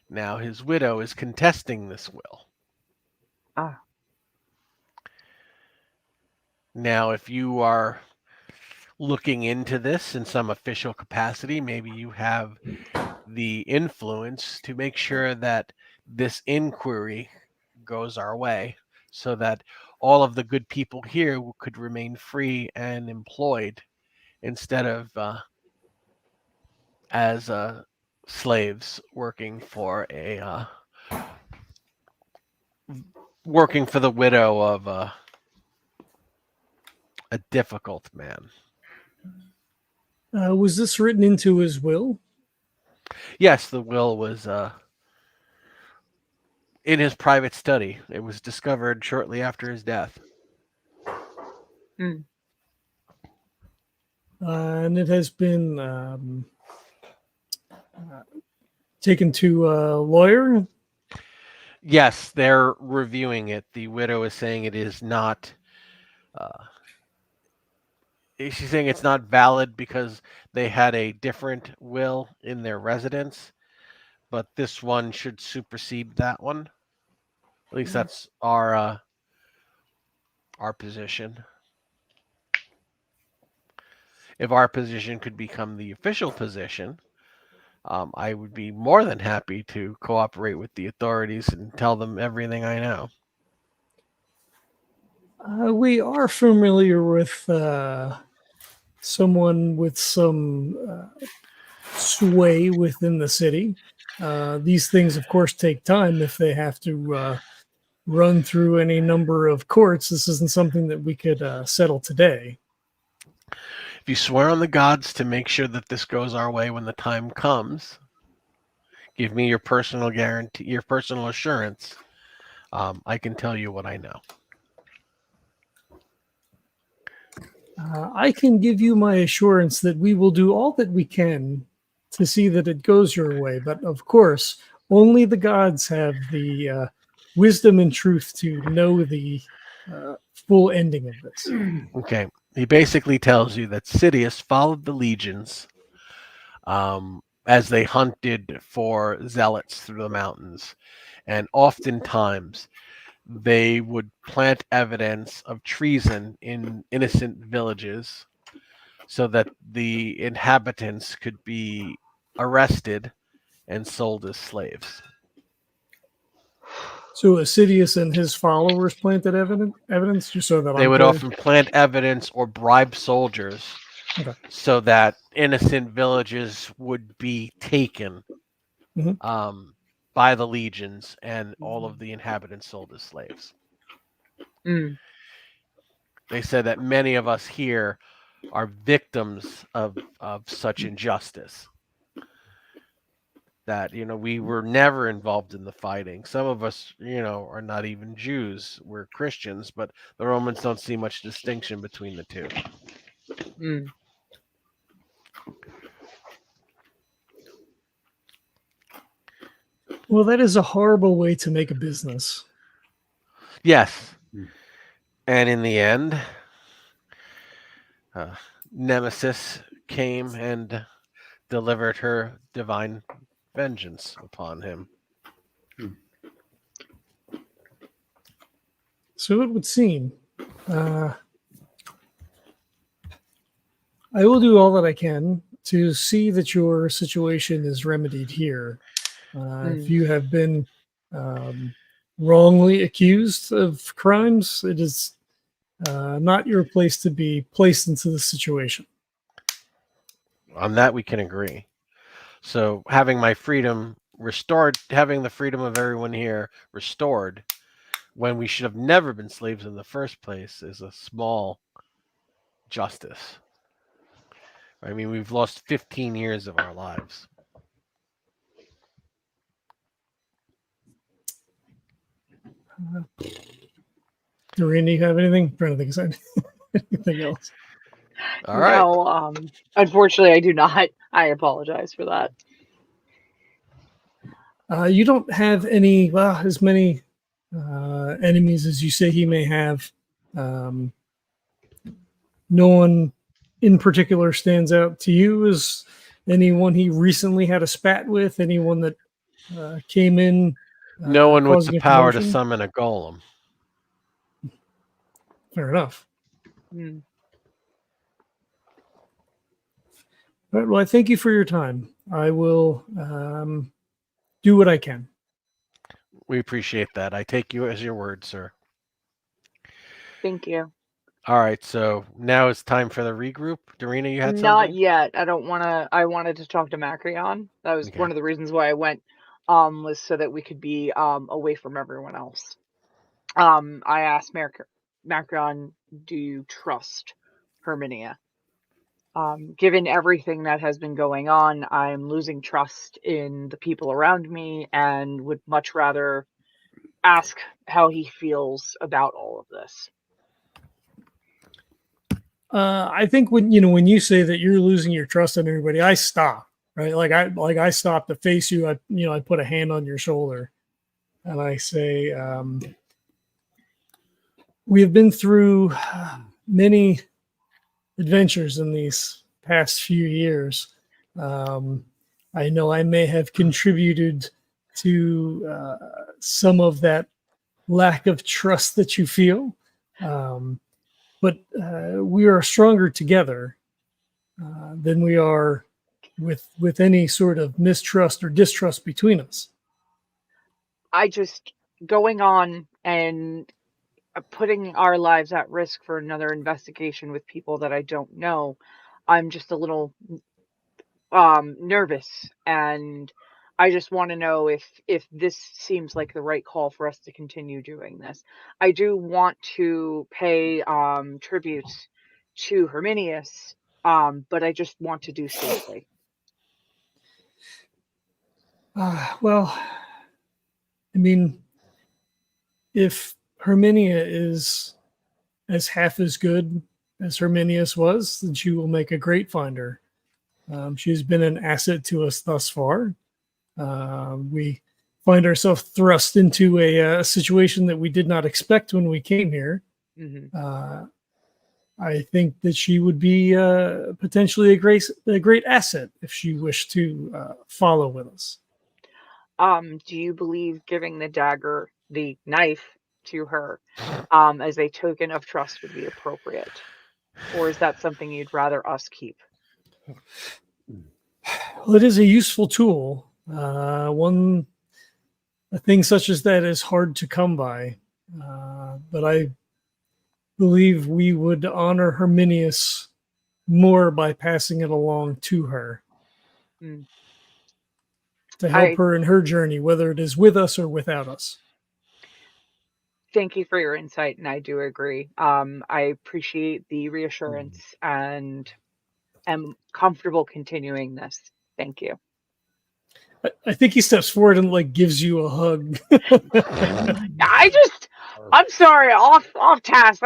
Now his widow is contesting this will. Now, if you are looking into this in some official capacity, maybe you have the influence to make sure that this inquiry goes our way so that all of the good people here could remain free and employed instead of as slaves working for the widow of a difficult man. Was this written into his will? Yes, the will was in his private study. It was discovered shortly after his death. And it has been taken to a lawyer? Yes, they're reviewing it. The widow is saying it is not... she's saying it's not valid because they had a different will in their residence, but this one should supersede that one. At least that's our position. If our position could become the official position, I would be more than happy to cooperate with the authorities and tell them everything I know. We are familiar with someone with some sway within the city. These things, of course, take time if they have to run through any number of courts. This isn't something that we could settle today. If you swear on the gods to make sure that this goes our way when the time comes, give me your personal guarantee, your personal assurance, I can tell you what I know. I can give you my assurance that we will do all that we can to see that it goes your way. But of course, only the gods have the wisdom and truth to know the full ending of this. Okay. He basically tells you that Sidious followed the legions as they hunted for zealots through the mountains. And oftentimes they would plant evidence of treason in innocent villages so that the inhabitants could be arrested and sold as slaves. So Sidious and his followers planted evidence, just so that They I'm would clear? often plant evidence or bribe soldiers Okay. so that innocent villages would be taken Mhm. by the legions and all of the inhabitants sold as slaves. Mm. They said that many of us here are victims of such injustice. That, we were never involved in the fighting. Some of us, are not even Jews. We're Christians, but the Romans don't see much distinction between the two. Mm. Well, that is a horrible way to make a business. Yes. And in the end, Nemesis came and delivered her divine vengeance upon him. So it would seem. I will do all that I can to see that your situation is remedied here. If you have been wrongly accused of crimes, it is not your place to be placed into this situation. On that, we can agree. So having my freedom restored, having the freedom of everyone here restored, when we should have never been slaves in the first place, is a small justice. I mean, we've lost 15 years of our lives. Doreena, you have anything? I'm trying to think of anything else. All right. No, unfortunately, I do not. I apologize for that. You don't have as many enemies as you say he may have. No one in particular stands out to you as anyone he recently had a spat with, anyone that came in. No one with causing the a power to commotion? summon a golem. Fair enough. Mm. All right, well, I thank you for your time. I will do what I can. We appreciate that. I take you as your word, sir. Thank you. All right, so now it's time for the regroup. Doreena, you had Not something? yet. I don't want to. I wanted to talk to Macrion. That was Okay. one of the reasons why I went. Was so that we could be away from everyone else. I asked Macrion, do you trust Herminia? Given everything that has been going on, I'm losing trust in the people around me and would much rather ask how he feels about all of this. I think when you say that you're losing your trust in everybody, I stop, right? I stop to face you. I put a hand on your shoulder, and I say, we have been through many adventures in these past few years. I know I may have contributed to some of that lack of trust that you feel. But we are stronger together than we are with any sort of mistrust or distrust between us. I just going on and putting our lives at risk for another investigation with people that I don't know. I'm just a little nervous, and I just want to know if this seems like the right call for us to continue doing this. I do want to pay tributes to Herminius, but I just want to do safely. Well, I mean, if Herminia is as half as good as Herminius was, then she will make a great finder. She's been an asset to us thus far. We find ourselves thrust into a situation that we did not expect when we came here. Mm-hmm. I think that she would be potentially a great asset if she wished to follow with us. Do you believe giving the knife to her, as a token of trust would be appropriate? Or is that something you'd rather us keep? Well, it is a useful tool. A thing such as that is hard to come by. But I believe we would honor Herminius more by passing it along to her. To help her in her journey, whether it is with us or without us. Thank you for your insight, and I do agree. I appreciate the reassurance and am comfortable continuing this. Thank you. I think he steps forward and like gives you a hug. I'm sorry, off task.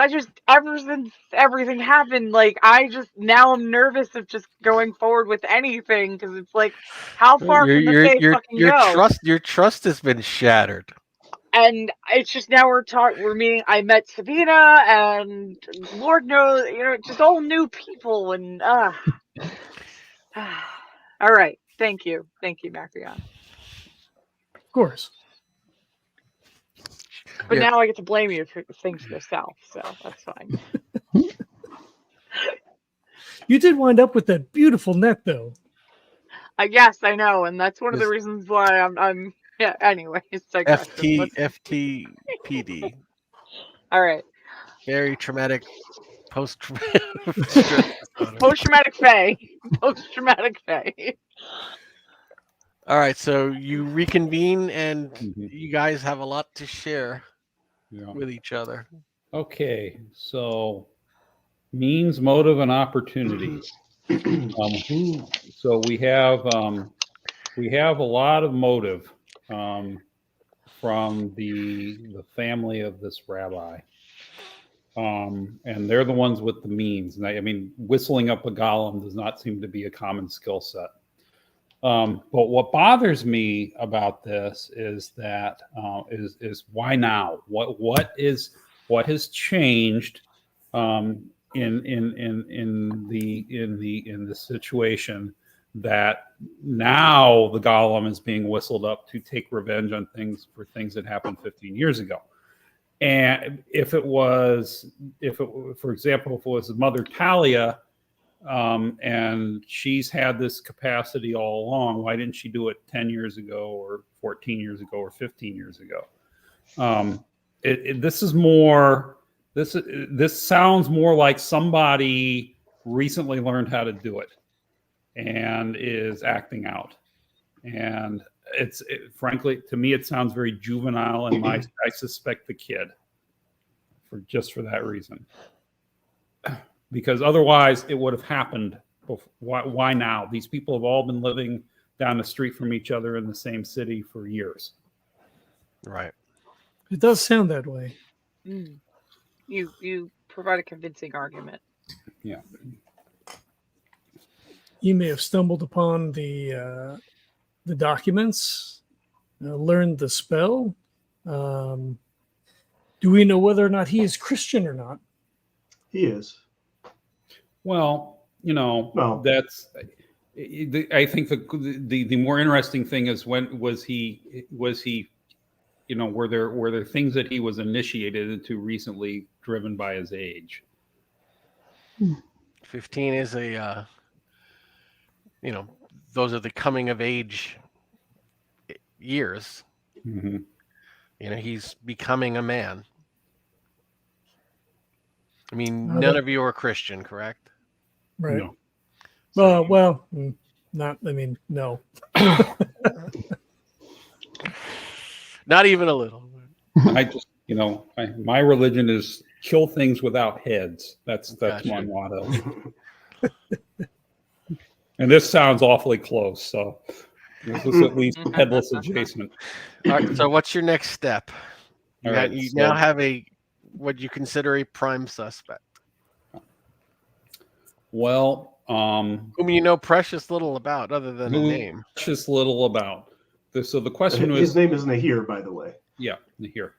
Ever since everything happened, like now I'm nervous of just going forward with anything because it's like, how far can the faith fucking go? Your trust has been shattered. And it's just now we're meeting. I met Sabina, and Lord knows, just all new people, and all right. Thank you, Macrion. Of course. But now I get to blame you for things yourself, so that's fine. You did wind up with that beautiful net, though. Yes, I know, and that's one of the reasons why I'm. Yeah. Anyway, it's FTPD. All right. Very traumatic post-traumatic fae. Post-traumatic fae. All right, so you reconvene, and you guys have a lot to share with each other. Okay, so means, motive, and opportunity. So we have a lot of motive from the family of this rabbi, and they're the ones with the means. And I mean, whistling up a golem does not seem to be a common skill set. But what bothers me about this is that is why now? What has changed in the situation that now the golem is being whistled up to take revenge on things that happened 15 years ago? And if it was, for example, if it was Mother Talia, and she's had this capacity all along, why didn't she do it 10 years ago or 14 years ago or 15 years ago? This sounds more like somebody recently learned how to do it and is acting out. And frankly, to me, it sounds very juvenile, and I suspect the kid for that reason. Because otherwise it would have happened. Why now? These people have all been living down the street from each other in the same city for years. Right. It does sound that way. You provide a convincing argument. Yeah. You may have stumbled upon the documents, learned the spell. Do we know whether or not he is Christian or not? He is. Well, that's. I think the more interesting thing is when was he? Were there things that he was initiated into recently, driven by his age? 15 is those are the coming of age years. Mm-hmm. He's becoming a man. I mean, none of you are Christian, correct? Right. No. Not. I mean, no. Not even a little. I just, my religion is kill things without heads. That's Gotcha. my motto. And this sounds awfully close, so this is at least headless adjacent. All right, so what's your next step? You now have what you consider a prime suspect. Well, Whom you know precious little about, other than a name. Precious little about. So the question was, his name is Nahir, by the way. Yeah, Nahir.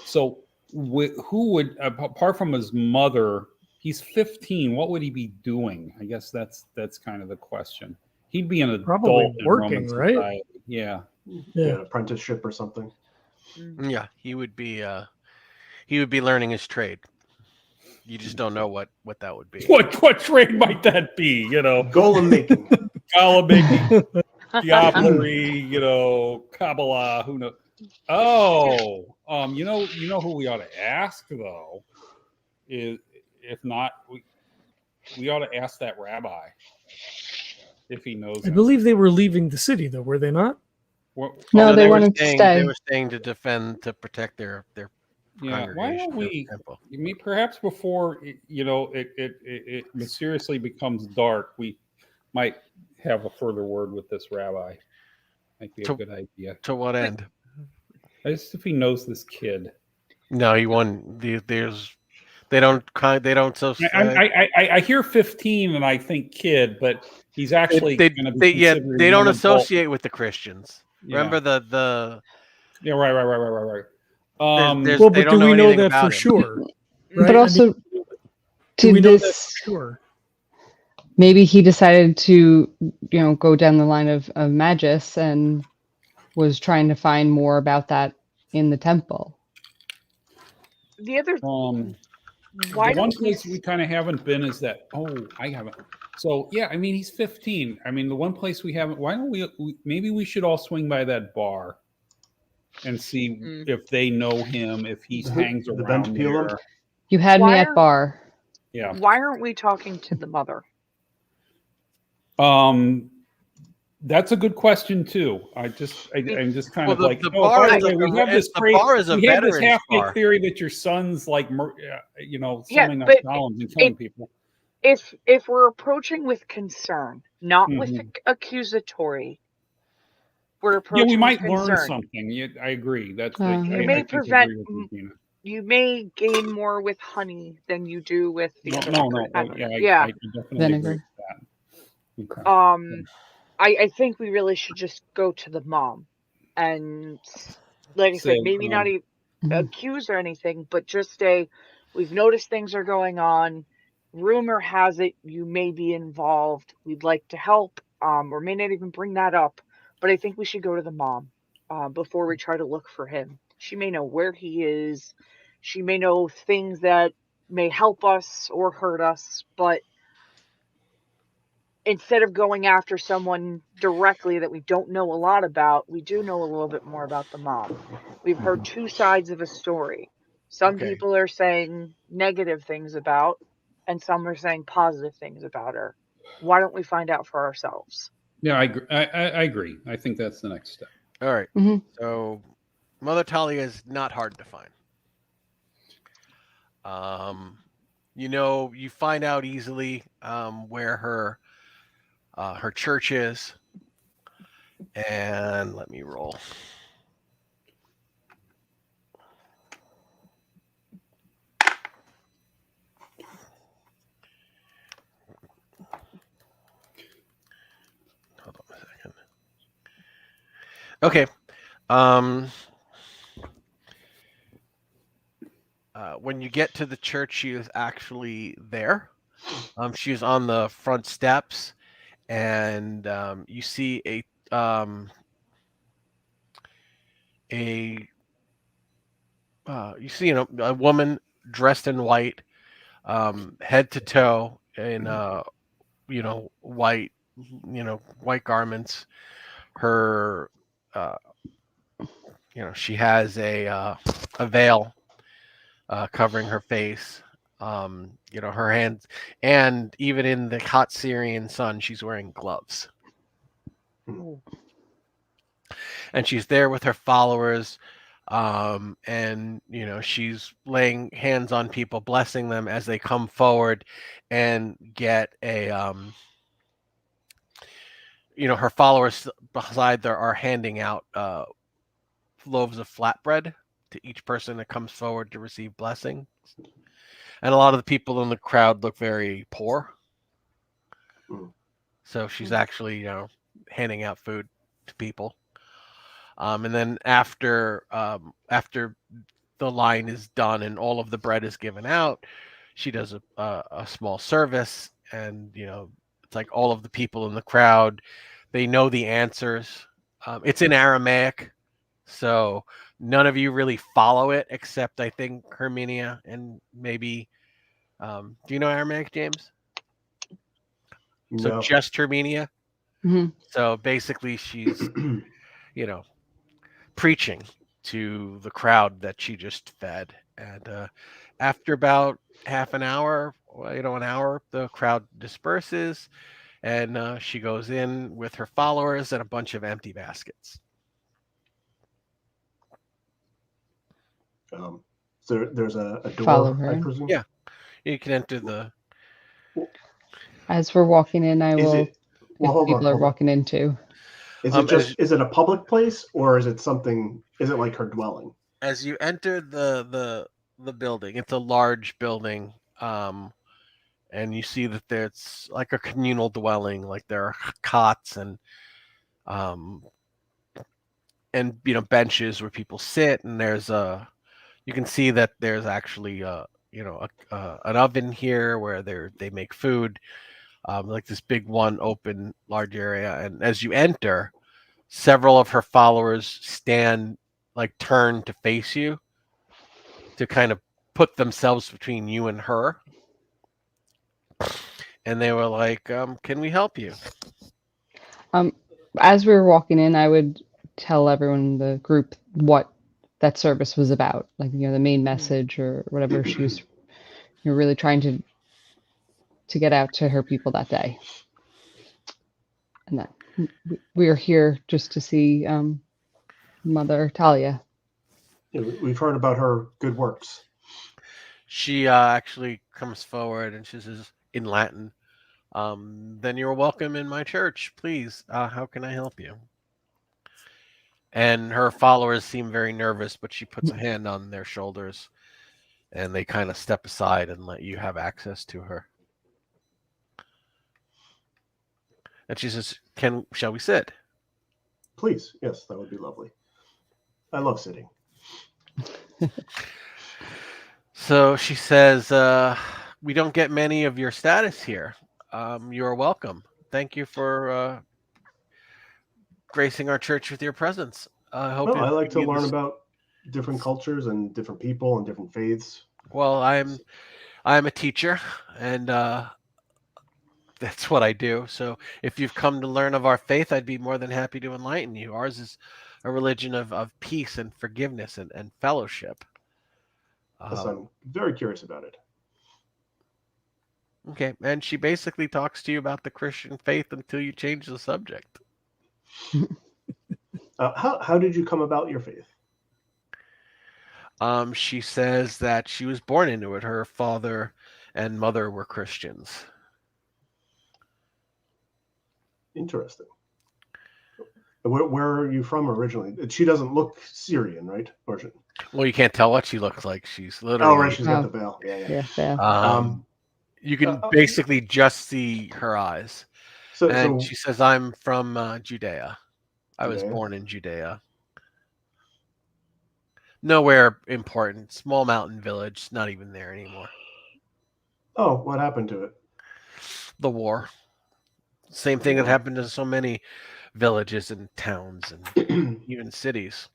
So who would, apart from his mother, he's 15. What would he be doing? I guess that's kind of the question. He'd be an adult Probably in working, Roman right? society. Yeah. An apprenticeship or something. Yeah, he would be learning his trade. You just don't know what that would be. What trade might that be? You know, golem making, diablerie, Kabbalah. Who knows? Oh, you know who we ought to ask though is, if not, we ought to ask that rabbi if he knows. I believe they were leaving the city, though, were they not? No, they wanted to stay. They were staying to protect their Yeah, why don't we? Perhaps before it mysteriously becomes dark, we might have a further word with this rabbi. Might be a good idea. To what end? Just if he knows this kid. No, he won. They don't. I hear 15 and I think kid, but he's actually they don't associate with the Christians. Yeah. Remember the. Yeah, right. But do we know that for sure? Right? But also, do we know that for sure? Maybe he decided to, go down the line of Magus and was trying to find more about that in the temple. The other, the one place we kind of haven't been is that. Oh, I haven't. So yeah, I mean he's 15. I mean the one place we haven't. Why don't we maybe we should all swing by that bar and see if they know him, if he hangs around there. You had me at bar. Yeah. Why aren't we talking to the mother? That's a good question too. I'm just kind of like, the bar. By the way, we have this half-baked theory that your son's like, summing up golems and killing people. If we're approaching with concern, not with accusatory, we're approaching. Yeah, we might with learn concern. something. I agree. That's you may gain more with honey than you do with the other. I definitely agree with that. Okay. I think we really should just go to the mom and, like I said, maybe not even accuse or anything, but just say, we've noticed things are going on. Rumor has it you may be involved. We'd like to help, or may not even bring that up. But I think we should go to the mom before we try to look for him. She may know where he is. She may know things that may help us or hurt us, but instead of going after someone directly that we don't know a lot about, we do know a little bit more about the mom. We've heard two sides of a story. Some people are saying negative things about, and some are saying positive things about her. Why don't we find out for ourselves? Yeah, I agree. I think that's the next step. All right. So Mother Talia is not hard to find. You find out easily where her church is, and let me roll. Hold on a second. Okay. When you get to the church, she is actually there. She's on the front steps. And you see a woman dressed in white, head to toe in white garments. Her she has a veil covering her face. Her hands, and even in the hot Syrian sun, she's wearing gloves. And she's there with her followers, and she's laying hands on people, blessing them as they come forward and get a her followers beside there are handing out loaves of flatbread to each person that comes forward to receive blessing. And a lot of the people in the crowd look very poor. Mm. So she's actually, handing out food to people. And then after the line is done and all of the bread is given out, she does a small service, and it's like all of the people in the crowd, they know the answers. It's in Aramaic, so none of you really follow it except I think Herminia and maybe. Do you know Aramaic, James? So No. just Herminia. Mhm. So basically, she's preaching to the crowd that she just fed, and after about half an hour, an hour, the crowd disperses, and she goes in with her followers and a bunch of empty baskets. So there's a Follow door, her I in. presume. Yeah. You can enter the. As we're walking in, I Is will. it? Well, hold People on. are walking into. Is it is it a public place, or is it something? Is it like her dwelling? As you enter the building, it's a large building, and you see that there's like a communal dwelling, like there are cots and benches where people sit, and you can see that there's actually an oven here where they make food, like this big one open large area, and as you enter, several of her followers stand like turn to face you to kind of put themselves between you and her, and they were like, can we help you? As we were walking in, I would tell everyone in the group what that service was about, like the main message or whatever she was really trying to get out to her people that day. And that we are here just to see Mother Talia. Yeah, we've heard about her good works. She actually comes forward and she says in Latin, then you're welcome in my church. Please, how can I help you? And her followers seem very nervous, but she puts a hand on their shoulders and they kind of step aside and let you have access to her. And she says, shall we sit? Please, yes, that would be lovely. I love sitting. So she says, we don't get many of your status here. You're welcome. Thank you for gracing our church with your presence. I hope. Well, I like to learn about different cultures and different people and different faiths. Well, I'm a teacher, and that's what I do. So if you've come to learn of our faith, I'd be more than happy to enlighten you. Ours is a religion of peace and forgiveness and fellowship. Yes, I'm very curious about it. Okay, and she basically talks to you about the Christian faith until you change the subject. How did you come about your faith? She says that she was born into it. Her father and mother were Christians. Interesting. Where are you from originally? She doesn't look Syrian, right? Well, you can't tell what she looks like. She's literally. Oh, right. She's got the veil. Yeah. Veil. You can basically just see her eyes. So she says, I'm from Judea. I was born in Judea. Nowhere important. Small mountain village. Not even there anymore. Oh, what happened to it? The war. Same thing that happened to so many villages and towns and even cities.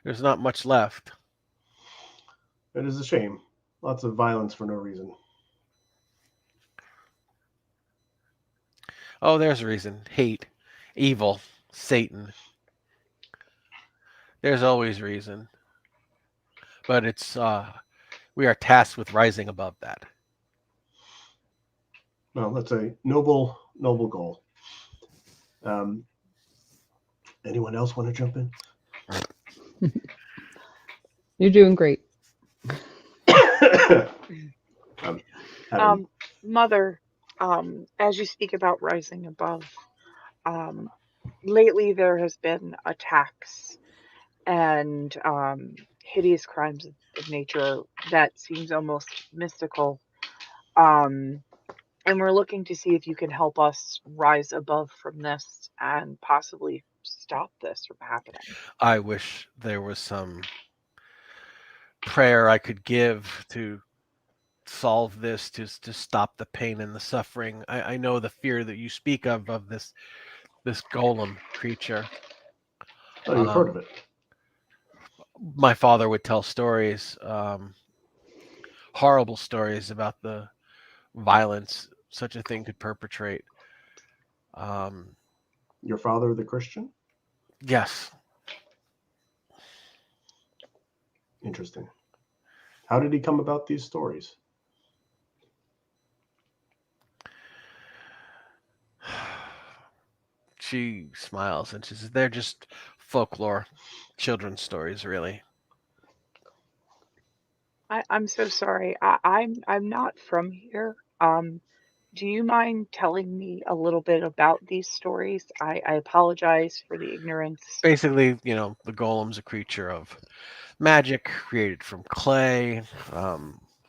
There's not much left. It is a shame. Lots of violence for no reason. Oh, there's a reason. Hate, evil, Satan. There's always reason. But it's we are tasked with rising above that. Well, that's a noble goal. Anyone else want to jump in? You're doing great. Mother, as you speak about rising above, lately there has been attacks and hideous crimes of nature that seems almost mystical. And we're looking to see if you can help us rise above from this and possibly stop this from happening. I wish there was some prayer I could give to solve this, to stop the pain and the suffering. I know the fear that you speak of this golem creature. Oh, you've heard of it. My father would tell stories, horrible stories about the violence such a thing could perpetrate. Your father, the Christian? Yes. Interesting. How did he come about these stories? She smiles and she says, "They're just folklore, children's stories, really." I'm so sorry. I'm not from here. Do you mind telling me a little bit about these stories? I apologize for the ignorance. Basically, the golem's a creature of magic, created from clay,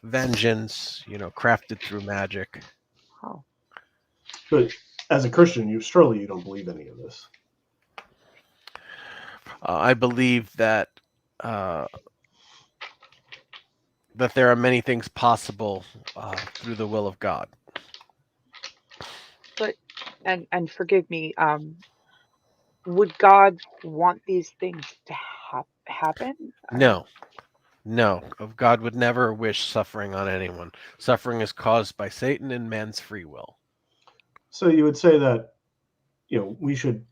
vengeance, crafted through magic. Oh. But as a Christian, you don't believe any of this. I believe that that there are many things possible through the will of God. But and forgive me, would God want these things to happen? No. God would never wish suffering on anyone. Suffering is caused by Satan and man's free will. So you would say that, we should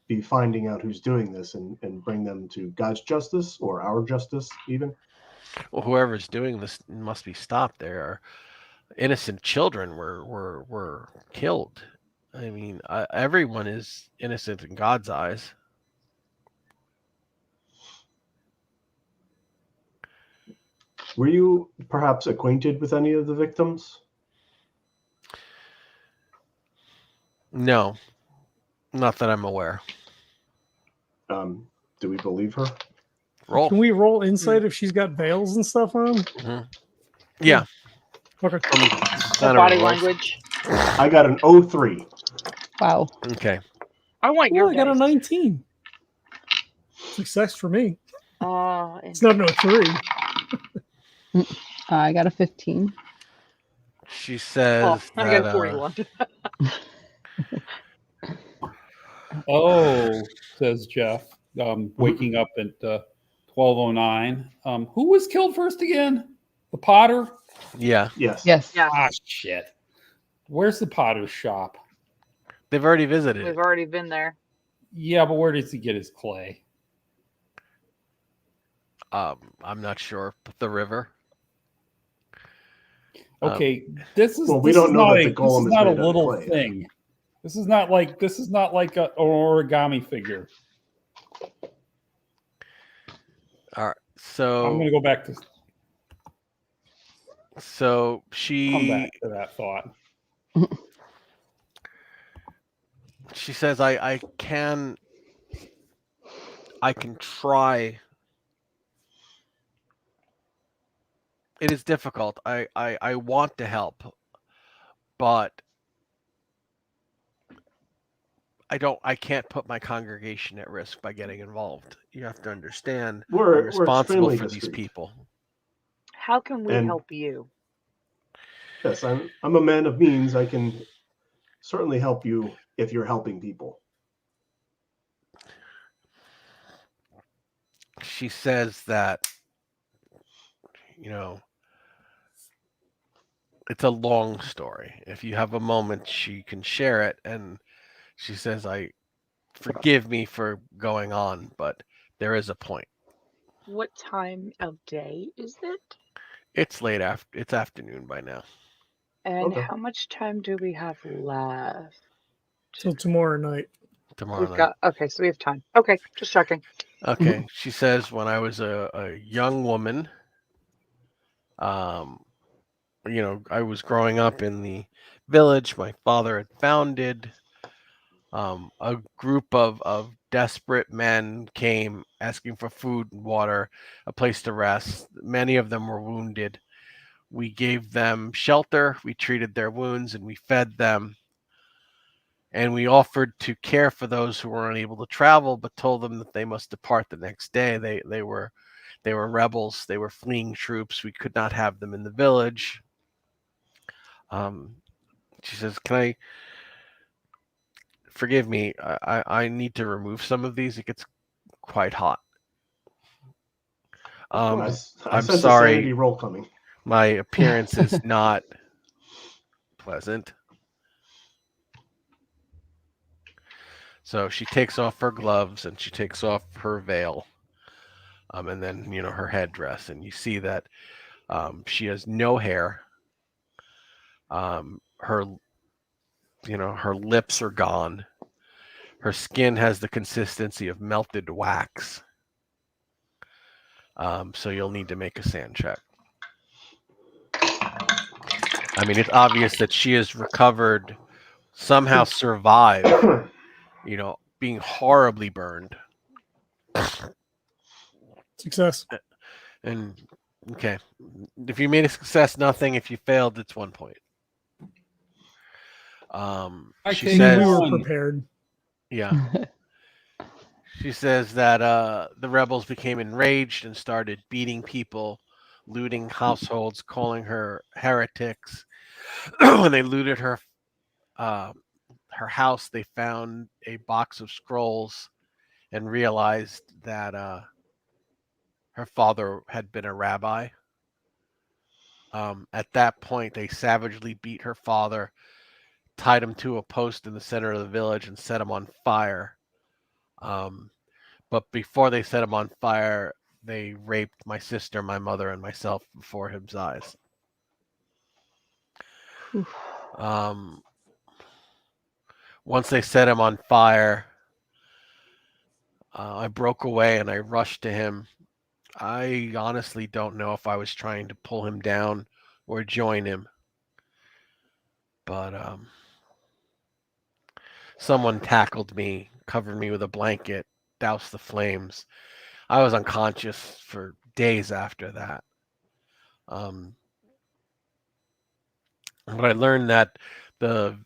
be finding out who's doing this and bring them to God's justice or our justice, even? Well, whoever's doing this must be stopped. There are innocent children were killed. I mean, everyone is innocent in God's eyes. Were you perhaps acquainted with any of the victims? No, not that I'm aware. Do we believe her? Roll. Can we roll insight if she's got veils and stuff on? Mm-hmm. Yeah. Okay. Body language. I got an 03. Wow. Okay. I want your I got a dice. 19. Success for me. Uh, It's not no 3. I got a 15. She says I that, got a 41. Oh, says Jeff, waking up at 12:09. Who was killed first again? The Potter? yeah, Yes. Yes. Yeah, Ah, shit. Where's the Potter's shop? they've already visited. we've already been there. Yeah, but where does he get his clay? I'm not sure. The river. Okay, this is Well, we this don't is know not that a, the golem this is is not a made out of little clay. thing. This is not like an origami figure. All right. I'm So going to go back to so come she back to that thought. she says I can try. It is difficult. I want to help, but I can't put my congregation at risk by getting involved. You have to understand We're I'm responsible extremely for these discreet. people. How can we And- help you? Yes, I'm a man of means. I can certainly help you if you're helping people. She says that it's a long story. If you have a moment, she can share it. And she says, forgive me for going on, but there is a point. What time of day is it? It's it's afternoon by now. And Okay. how much time do we have left? Till tomorrow night. Tomorrow We've night. got okay, so we have time. Okay, just checking. Okay. She says, when I was a young woman, I was growing up in the village my father had founded. A group of desperate men came asking for food and water, a place to rest. Many of them were wounded. We gave them shelter, we treated their wounds, and we fed them. And we offered to care for those who were unable to travel, but told them that they must depart the next day. They were rebels. They were fleeing troops. We could not have them in the village. She says, "Can I? Forgive me. I need to remove some of these. It gets quite hot." I I'm sense sorry. a sanity roll coming. My appearance is not pleasant. So she takes off her gloves and she takes off her veil, and then her headdress, and you see that she has no hair. Her lips are gone. Her skin has the consistency of melted wax. So you'll need to make a sand check. I mean, it's obvious that she has recovered, somehow survived, being horribly burned. Success. And okay, if you made a success, nothing. If you failed, it's 1 point. She says we were prepared. Yeah. She says that the rebels became enraged and started beating people, looting households, calling her heretics. When they looted her house, they found a box of scrolls and realized that her father had been a rabbi. At that point, they savagely beat her father, tied him to a post in the center of the village, and set him on fire. But before they set him on fire, they raped my sister, my mother, and myself before his eyes. Once they set him on fire, I broke away and I rushed to him. I honestly don't know if I was trying to pull him down or join him. But someone tackled me, covered me with a blanket, doused the flames. I was unconscious for days after that. But I learned that the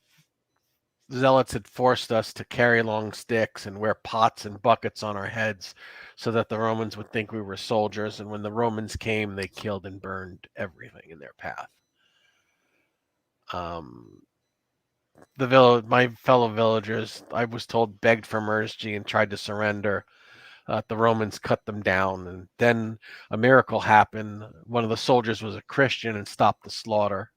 zealots had forced us to carry long sticks and wear pots and buckets on our heads so that the Romans would think we were soldiers. And when the Romans came, they killed and burned everything in their path. My fellow villagers, I was told, begged for mercy and tried to surrender. The Romans cut them down, and then a miracle happened. One of the soldiers was a Christian and stopped the slaughter.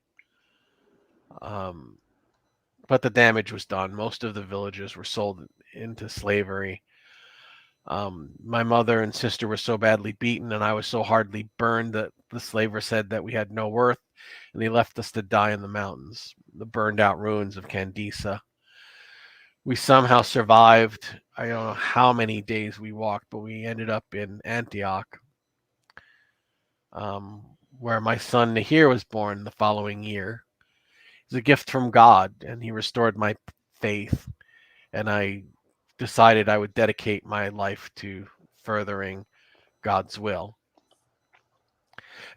But the damage was done. Most of the villagers were sold into slavery. My mother and sister were so badly beaten and I was so hardly burned that the slaver said that we had no worth, and they left us to die in the mountains, the burned out ruins of Candisa. We somehow survived. I don't know how many days we walked, but we ended up in Antioch, where my son Nahir was born the following year. It's a gift from God, and he restored my faith, and I decided I would dedicate my life to furthering God's will.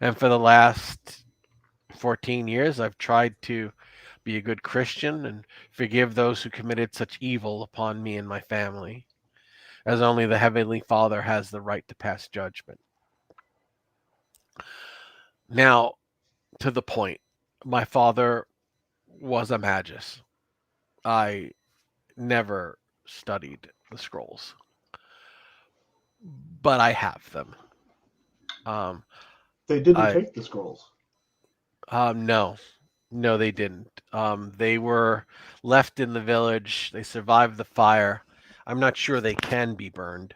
And for the last 14 years, I've tried to be a good Christian and forgive those who committed such evil upon me and my family, as only the Heavenly Father has the right to pass judgment. Now, to the point, my father was a magus. I never studied the scrolls, but I have them. They didn't take the scrolls. No, they didn't. They were left in the village. They survived the fire. I'm not sure they can be burned,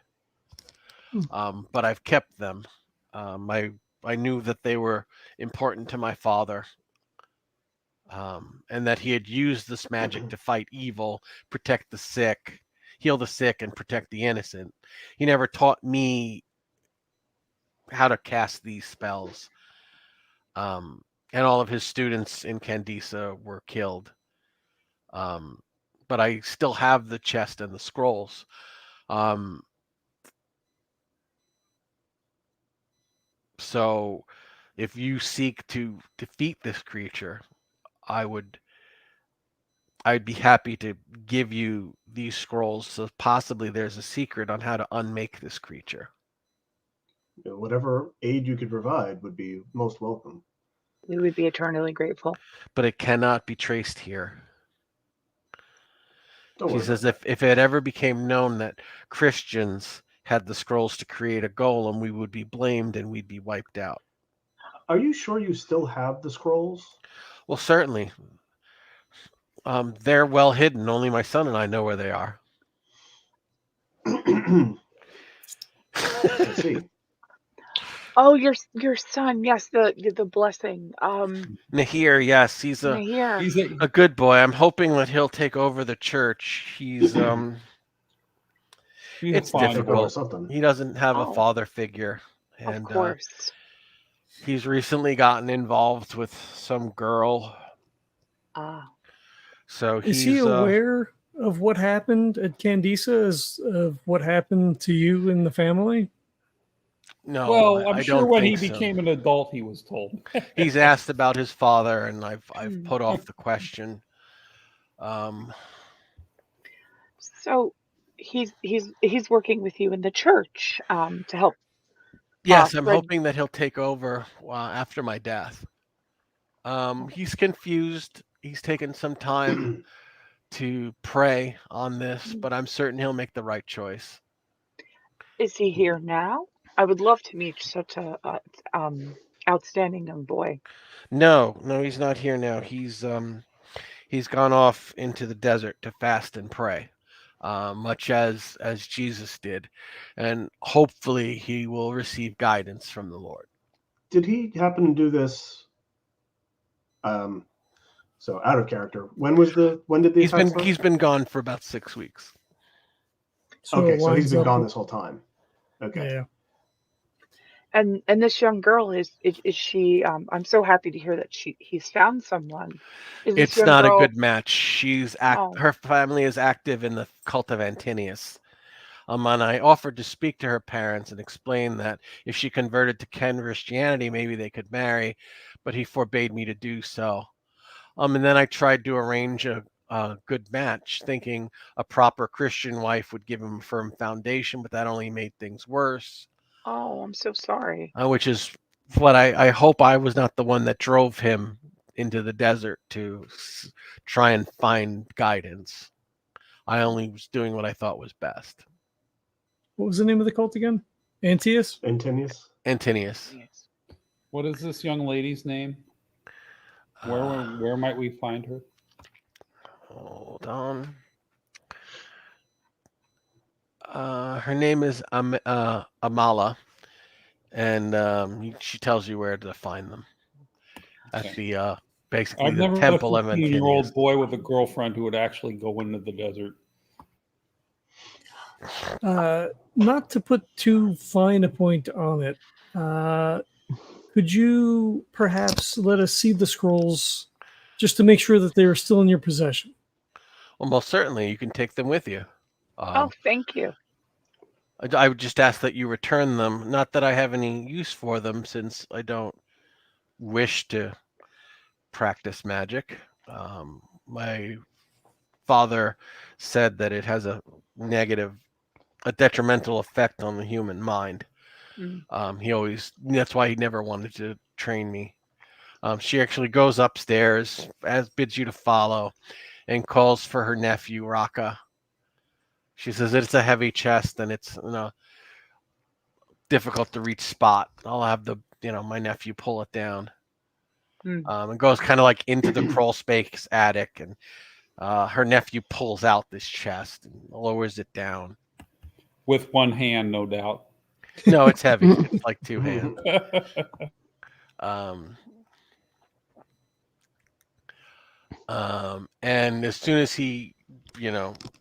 but I've kept them. I knew that they were important to my father, and that he had used this magic to fight evil, protect the sick, heal the sick, and protect the innocent. He never taught me how to cast these spells. And all of his students in Candisa were killed. But I still have the chest and the scrolls. So if you seek to defeat this creature, I'd be happy to give you these scrolls, so possibly there's a secret on how to unmake this creature. Whatever aid you could provide would be most welcome. We would be eternally grateful. But it cannot be traced here. Don't She worry says about if it ever became known that Christians had the scrolls to create a golem, we would be blamed and we'd be wiped out. that. Are you sure you still have the scrolls? Well, certainly. They're well hidden. Only my son and I know where they are. I see. Oh, your son, yes, the blessing. Nahir, yes, he's Here. a good boy. I'm hoping that he'll take over the church. He's it's fine. difficult. Something. He doesn't have a Oh. father figure, and Of course. he's recently gotten involved with some girl. So Is he aware of what happened at Candisa, of what happened to you and the family? No, Well, I I'm sure don't when he think so. became an adult, he was told. He's asked about his father, and I've Hmm. put off the question. So he's working with you in the church to help. Yes, I'm Fred- hoping that he'll take over after my death. He's confused. He's taken some time to pray on this, but I'm certain he'll make the right choice. Is he here now? I would love to meet such a outstanding young boy. No, he's not here now. He's gone off into the desert to fast and pray, much as Jesus did, and hopefully he will receive guidance from the Lord. Did he happen to do this? So out of character. When did the attack start? He's been gone for about 6 weeks. Okay, it so he's lines been up gone with- this whole time. Okay. Yeah. And this young girl is she? I'm so happy to hear that he's found someone. Is this It's young not girl- a good match. Oh. Her family is active in the cult of Antinius. And I offered to speak to her parents and explain that if she converted to Christianity, maybe they could marry, but he forbade me to do so. And then I tried to arrange a good match, thinking a proper Christian wife would give him a firm foundation, but that only made things worse. Oh, I'm so sorry. Which is what I hope I was not the one that drove him into the desert to try and find guidance. I only was doing what I thought was best. What was the name of the cult again? Antioch? Antinius. What is this young lady's name? Where might we find her? Hold on. Her name is Amala, and she tells you where to find them. At the basically I've the never temple met of a 15-year-old Antinius. boy with a girlfriend who would actually go into the desert. Not to put too fine a point on it, could you perhaps let us see the scrolls just to make sure that they are still in your possession? Well, most certainly, you can take them with you. Oh, thank you. I would just ask that you return them. Not that I have any use for them, since I don't wish to practice magic. My father said that it has a detrimental effect on the human mind. That's why he never wanted to train me. She actually goes upstairs, bids you to follow, and calls for her nephew, Raka. She says it's a heavy chest and it's difficult to reach spot. I'll have my nephew pull it down. And goes kind of like into the crawl space attic, and her nephew pulls out this chest and lowers it down. With one hand, no doubt. No, it's heavy. It's like 2 hands. And as soon as he,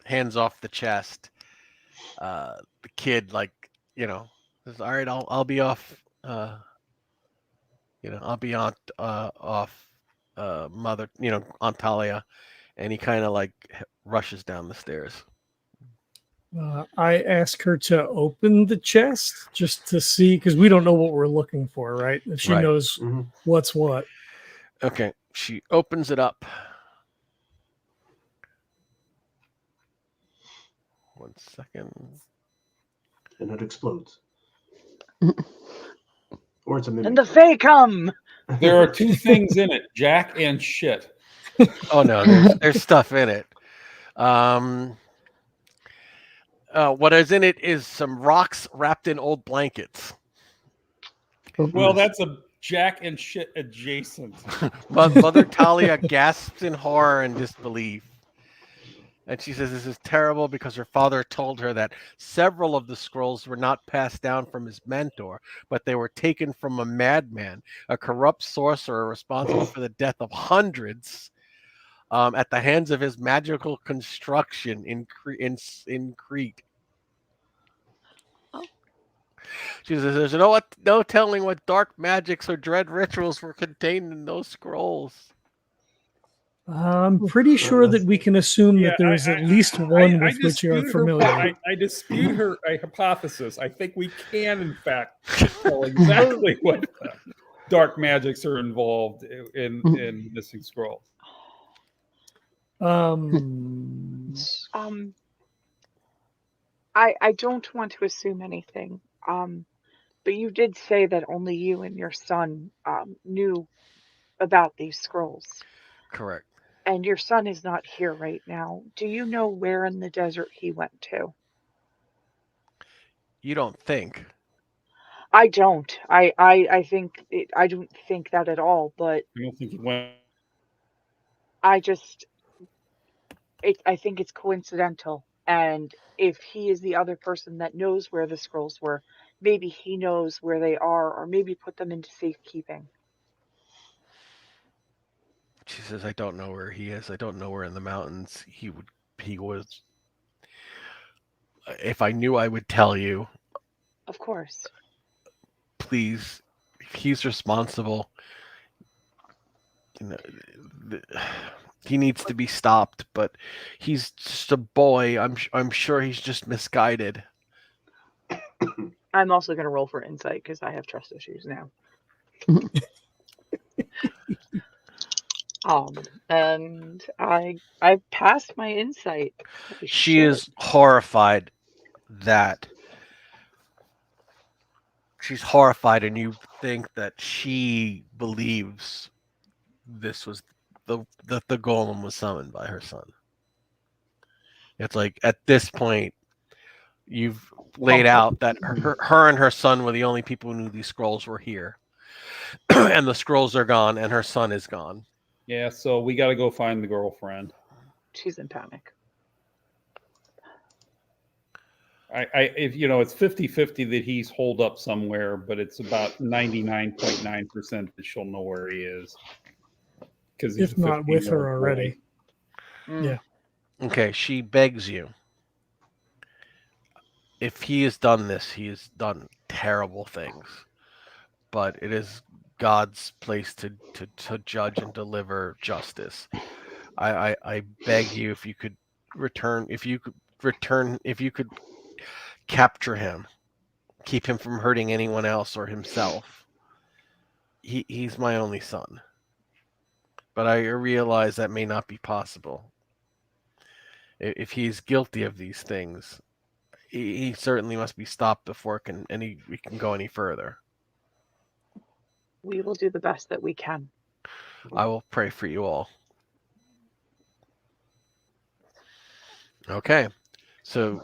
hands off the chest, the kid, says, "All right, I'll be off. I'll be off, mother, Aunt Talia," and he kind of rushes down the stairs. I ask her to open the chest just to see, because we don't know what we're looking for, right? If she Right. knows what's what. Okay, she opens it up. 1 second. And it explodes. Or it's a mimic. And the Fae come. There are two things in it: Jack and shit. Oh no, there's stuff in it. What is in it is some rocks wrapped in old blankets. Well, that's a Jack and shit adjacent. But Mother Talia gasps in horror and disbelief. And she says this is terrible because her father told her that several of the scrolls were not passed down from his mentor, but they were taken from a madman, a corrupt sorcerer responsible for the death of hundreds at the hands of his magical construction in Crete. Oh. She says there's no telling what dark magics or dread rituals were contained in those scrolls. I'm pretty sure that we can assume that there is at least one with which you're familiar. I dispute her hypothesis. I think we can, in fact, tell exactly what dark magics are involved in missing scrolls. I don't want to assume anything. But you did say that only you and your son knew about these scrolls. Correct. And your son is not here right now. Do you know where in the desert he went to? You don't think? I don't. I think I don't think that at all. But I don't think he went. I think it's coincidental. And if he is the other person that knows where the scrolls were, maybe he knows where they are, or maybe put them into safekeeping. She says, I don't know where he is. I don't know where in the mountains he was. If I knew, I would tell you. Of course. Please, if he's responsible, he needs to be stopped, but he's just a boy. I'm sure he's just misguided. I'm also going to roll for insight because I have trust issues now. And I passed my insight. She is horrified that she's horrified, and you think that she believes this was the golem was summoned by her son. It's like at this point you've laid out that her and her son were the only people who knew these scrolls were here. And the scrolls are gone and her son is gone. Yeah, so we got to go find the girlfriend. She's in panic. If it's 50-50 that he's holed up somewhere, but it's about 99.9% that she'll know where he is. Because if not with her already. Yeah. Okay, she begs you. If he has done this, he has done terrible things. But it is God's place to judge and deliver justice. I beg you, if you could capture him, keep him from hurting anyone else or himself. He's my only son. But I realize that may not be possible. If he's guilty of these things, he certainly must be stopped before we can go any further. We will do the best that we can. I will pray for you all. Okay. So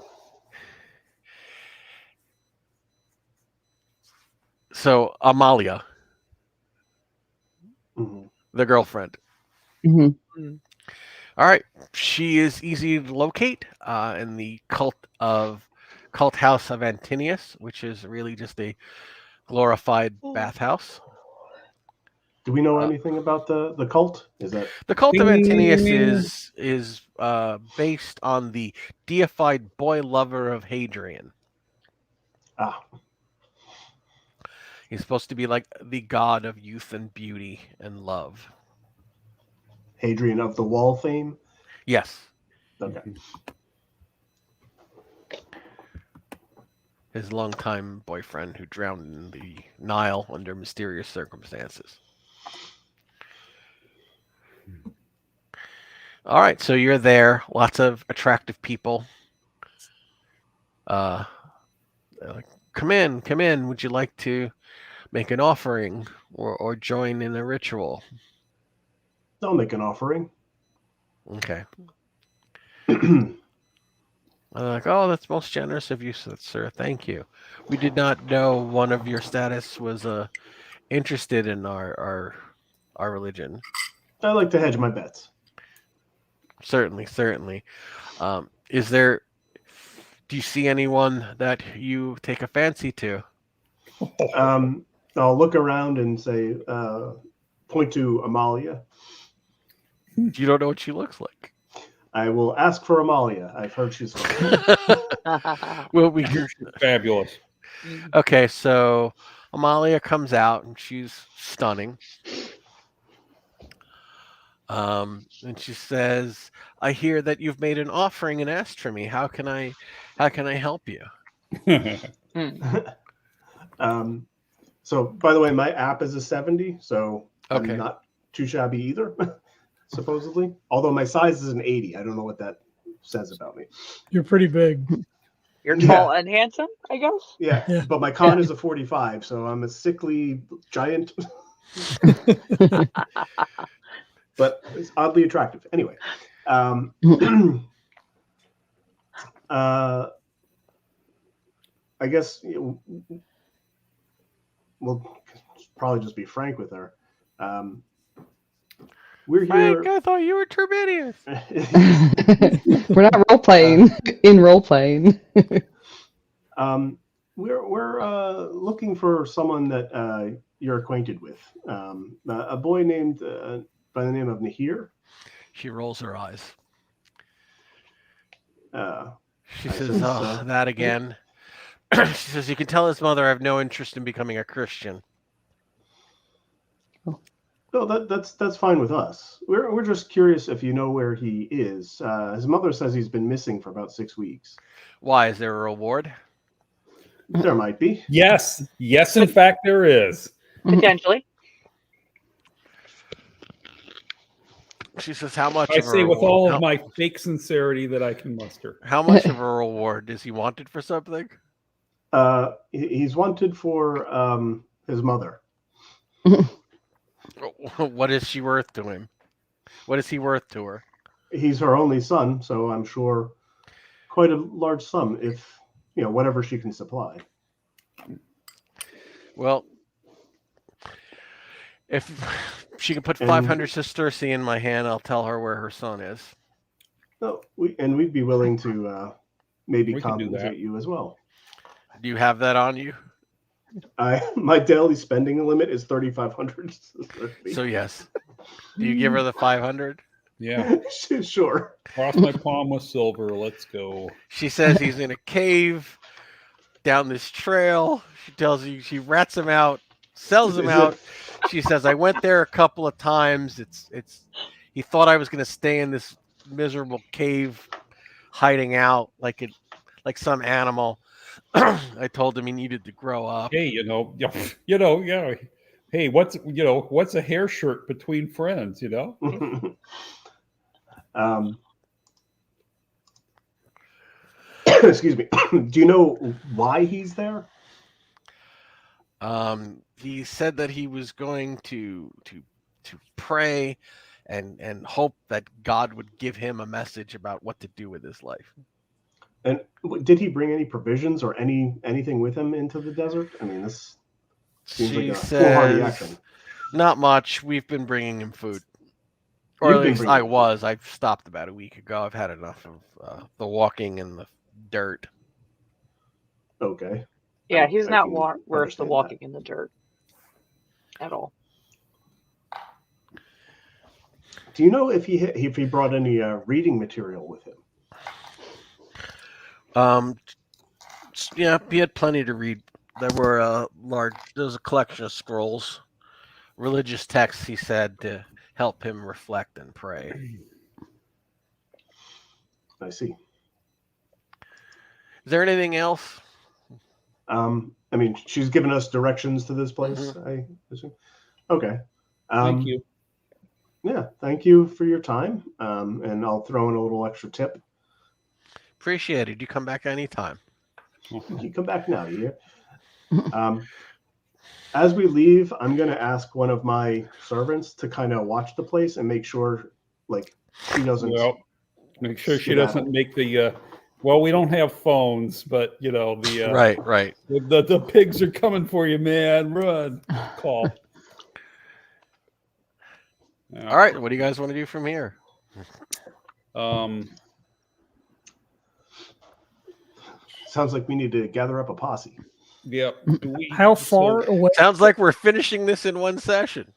Amalia, the girlfriend. Mm-hmm. All right. She is easy to locate in the cult house of Antinius, which is really just a glorified bathhouse. Do we know anything about the cult? Is that the cult of Antinius is based on the deified boy lover of Hadrian? He's supposed to be like the god of youth and beauty and love. Hadrian of the Wall fame? Yes. Okay. his longtime boyfriend who drowned in the Nile under mysterious circumstances. All right, so you're there. Lots of attractive people. They're like, come in. Would you like to make an offering or join in a ritual? I'll make an offering. Okay. I'm like, oh, that's most generous of you, sir. Thank you. We did not know one of your status was interested in our religion. I like to hedge my bets. Certainly. Is there? Do you see anyone that you take a fancy to? I'll look around and say, point to Amalia. You don't know what she looks like. I will ask for Amalia. I've heard she's fine. Well, we She's fabulous. Okay, so Amalia comes out and she's stunning. And she says, "I hear that you've made an offering and asked for me. How can I help you?" So, by the way, my app is a 70, so Okay. I'm not too shabby either, supposedly. Although my size is an 80. I don't know what that says about me. You're pretty big. You're tall and handsome, I guess. Yeah, but my con is a 45, so I'm a sickly giant. But it's oddly attractive. Anyway, I guess we'll probably just be frank with her. We're here. Frank, I thought you were Trebatius. We're not role playing in role playing. We're looking for someone that you're acquainted with. A boy named by the name of Nahir. She rolls her eyes. She I says, think "Oh, so." that again." She says, "You can tell his mother I have no interest in becoming a Christian." No, that's fine with us. We're just curious if you know where he is. His mother says he's been missing for about 6 weeks. Why? Is there a reward? There might be. Yes, in fact, there is. Potentially. She says, "How much?" I of a say with reward? all of my fake sincerity that I can muster. How much of a reward? Is he wanted for something? He's wanted for his mother. What is she worth to him? What is he worth to her? He's her only son, so I'm sure quite a large sum if, whatever she can supply. Well, if she can put 500 sesterci in my hand, I'll tell her where her son is. No, we'd be willing to maybe We can do that. compensate you as well. Do you have that on you? My daily spending limit is 3,500. So yes. Do you give her the 500? Yeah. Sure. Cross my palm with silver. Let's go. She says he's in a cave down this trail. She tells you she rats him out, sells him out. She says, "I went there a couple of times. He thought I was going to stay in this miserable cave, hiding out like some animal. I told him he needed to grow up." Hey, yeah. Hey, what's a hair shirt between friends? Excuse me. Do you know why he's there? He said that he was going to pray and hope that God would give him a message about what to do with his life. And did he bring any provisions or anything with him into the desert? I mean, this seems She like a foolhardy says, action. "Not much. We've been bringing him food. Or You've at been least bringing I him was. I've stopped about a week ago. I've had enough of the walking in the dirt." Okay. Yeah, he's I not can worth the understand walking in the dirt at all. Do you know if he brought any reading material with him? Yeah, he had plenty to read. There was a collection of scrolls, religious texts, he said, to help him reflect and pray. I see. Is there anything else? I mean, she's given us directions to this place, I assume. Okay. Thank you. Yeah, thank you for your time. And I'll throw in a little extra tip. Appreciate it. You come back anytime. You come back now, you hear? As we leave, I'm going to ask one of my servants to kind of watch the place and make sure, like, she doesn't. Well, make sure she skedaddle. doesn't make the. Well, we don't have phones, but you know the. Right. The pigs are coming for you, man. Run! Call. All right. What do you guys want to do from here? Sounds like we need to gather up a posse. Yep. How far away? Sounds like we're finishing this in one session.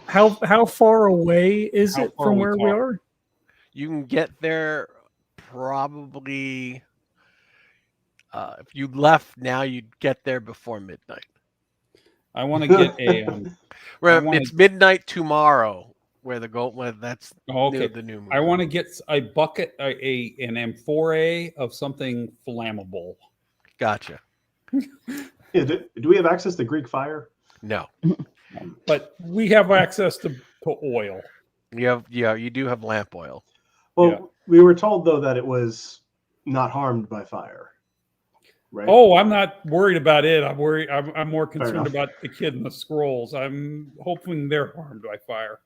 How far away is How it far from we where we talking? are? You can get there probably. If you left now, you'd get there before midnight. I want to get a. It's midnight tomorrow. Where that's Okay. the new moon. I want to get a bucket, an amphora of something flammable. Gotcha. Yeah, do we have access to Greek fire? No. But we have access to oil. You do have lamp oil. Well, we were told though that it was not harmed by fire. Right? Oh, I'm not worried about it. I'm more concerned enough. about the kid and the scrolls. I'm hoping they're harmed by fire.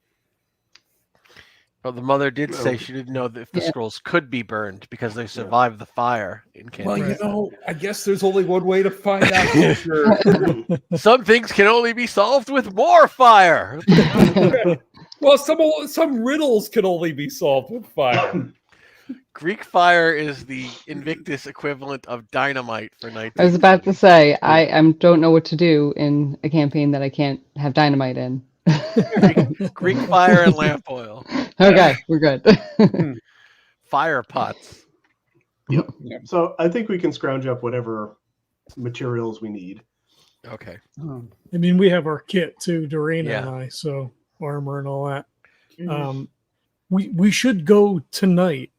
Well, the mother did say she didn't know if the scrolls could be burned because they survived the fire in Canada. Well, I guess there's only one way to find out for sure. Some things can only be solved with more fire. Well, some riddles can only be solved with fire. Greek fire is the Invictus equivalent of dynamite for 19. I was about to say, I don't know what to do in a campaign that I can't have dynamite in. Greek fire and lamp oil. Okay, we're good. Fire pots. Yep. So I think we can scrounge up whatever materials we need. Okay. I mean, we have our kit too, Doreena Yeah. and I, so armor and all that. Mm-hmm. We should go tonight.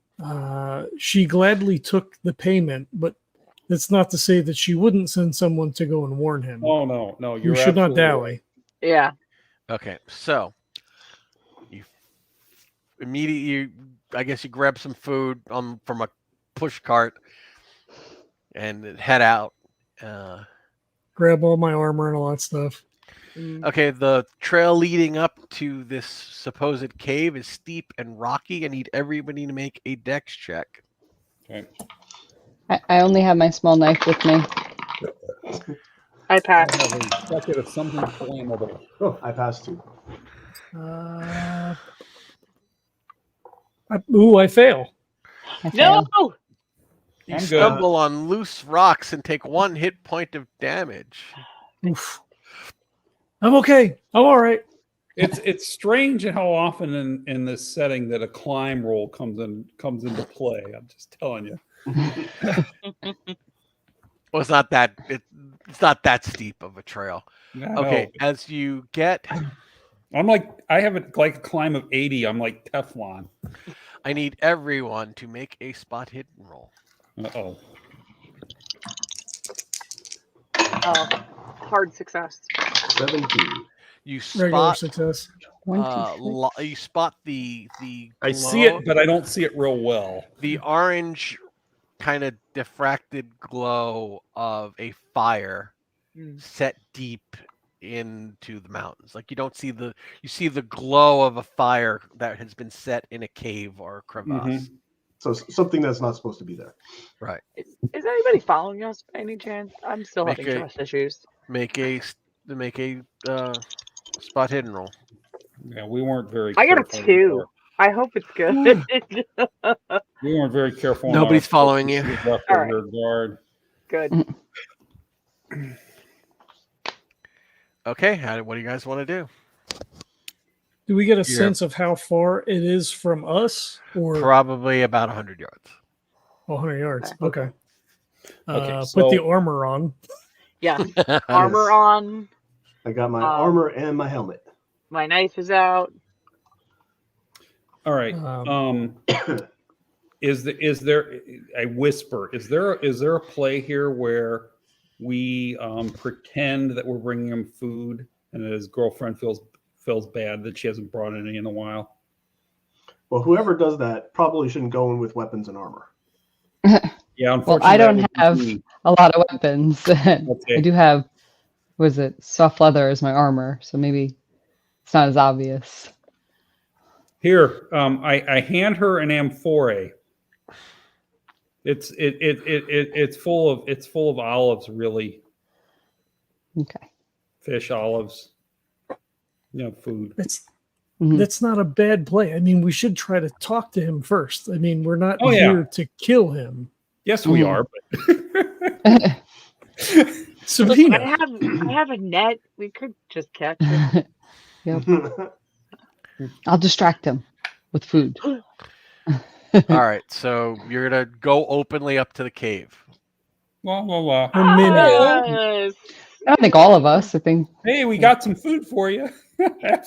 She gladly took the payment, but that's not to say that she wouldn't send someone to go and warn him. Oh no, you're We should not absolutely dally. right. Yeah. Okay. So you immediately, I guess you grab some food from a push cart and head out. Grab all my armor and all that stuff. Okay, the trail leading up to this supposed cave is steep and rocky. I need everybody to make a dex check. Okay. I only have my small knife with me. I passed. I have a bucket of something flammable. Oh, I passed too. I fail. I No. failed. You I'm good. stumble on loose rocks and take 1 hit point of damage. Oof. I'm okay. I'm all right. It's strange how often in this setting that a climb roll comes into play. I'm just telling you. Well, it's not that steep of a trail. I Okay, know. as you get, I have like a climb of 80. I'm like Teflon. I need everyone to make a spot hidden roll. Uh-oh. Oh, hard success. 17. You Regular spot success. you spot the I see glow- it, but I don't see it real well. the orange kind of diffracted glow of a fire set deep into the mountains. Like you see the glow of a fire that has been set in a cave or a crevasse. So something that's not supposed to be there. Right. Is anybody following us by any chance? I'm still Make having a- trust issues. Make a spot hidden roll. Yeah, we weren't very. I got a careful 2. with I hope it's good. We weren't very careful. Nobody's following you. Left All our right. rear guard. Good. Okay, what do you guys want to do? Do we get a Yeah. sense of how far it is from us, or Probably about 100 yards. 100 yards? Okay. Okay, Put the so- armor on. Yeah. Armor on. I got my armor and my helmet. My knife is out. All right. is there? I whisper. Is there a play here where we pretend that we're bringing him food, and his girlfriend feels bad that she hasn't brought any in a while? Well, whoever does that probably shouldn't go in with weapons and armor. Yeah, Well, unfortunately, I that don't would be have me. a lot of weapons. I Okay. do have, was it soft leather as my armor, so maybe it's not as obvious. Here, I hand her an amphora. It's full of olives, really. Okay. Fish, olives, food. That's not a bad play. I mean, we should try to talk to him first. I mean, we're not Oh, here yeah. to kill him. Yes, we are. Listen, Sabina, I have a net. We could just catch him. Yep. I'll distract him with food. All right, so you're gonna go openly up to the cave. La, la, la. Herminia. Yes. I don't think all of us. I think Hey, we got some food for you.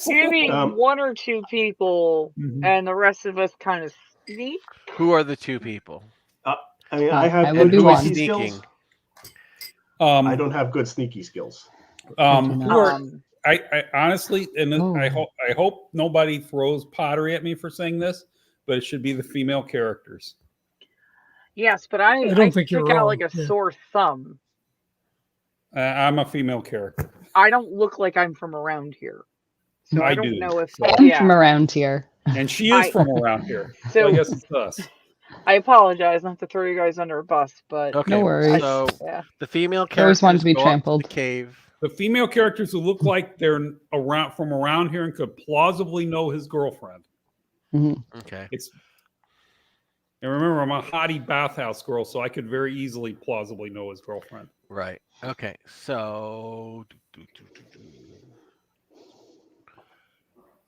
Maybe Um, one or two people, Mhm. and the rest of us kind of sneak. Who are the two people? I mean, I have I good would be who is one. sneaky sneaking? skills. Um, I don't have good sneaky skills. I do who not. are, I honestly, and Oh. I hope nobody throws pottery at me for saying this, but it should be the female characters. Yes, but I don't think stick you're out wrong. like a Yeah. sore thumb. I'm a female character. I don't look like I'm from around here, so I don't do. know if. So- I'm Yeah, from around here. And she is from around here. So I So- guess it's us. I apologize not to throw you guys under a bus, but Okay, No worries. so yeah. the female I always characters wanted to be go up trampled. to the cave. The female characters who look like they're from around here and could plausibly know his girlfriend. Okay. And remember, I'm a hottie bathhouse girl, so I could very easily plausibly know his girlfriend. Right. Okay. So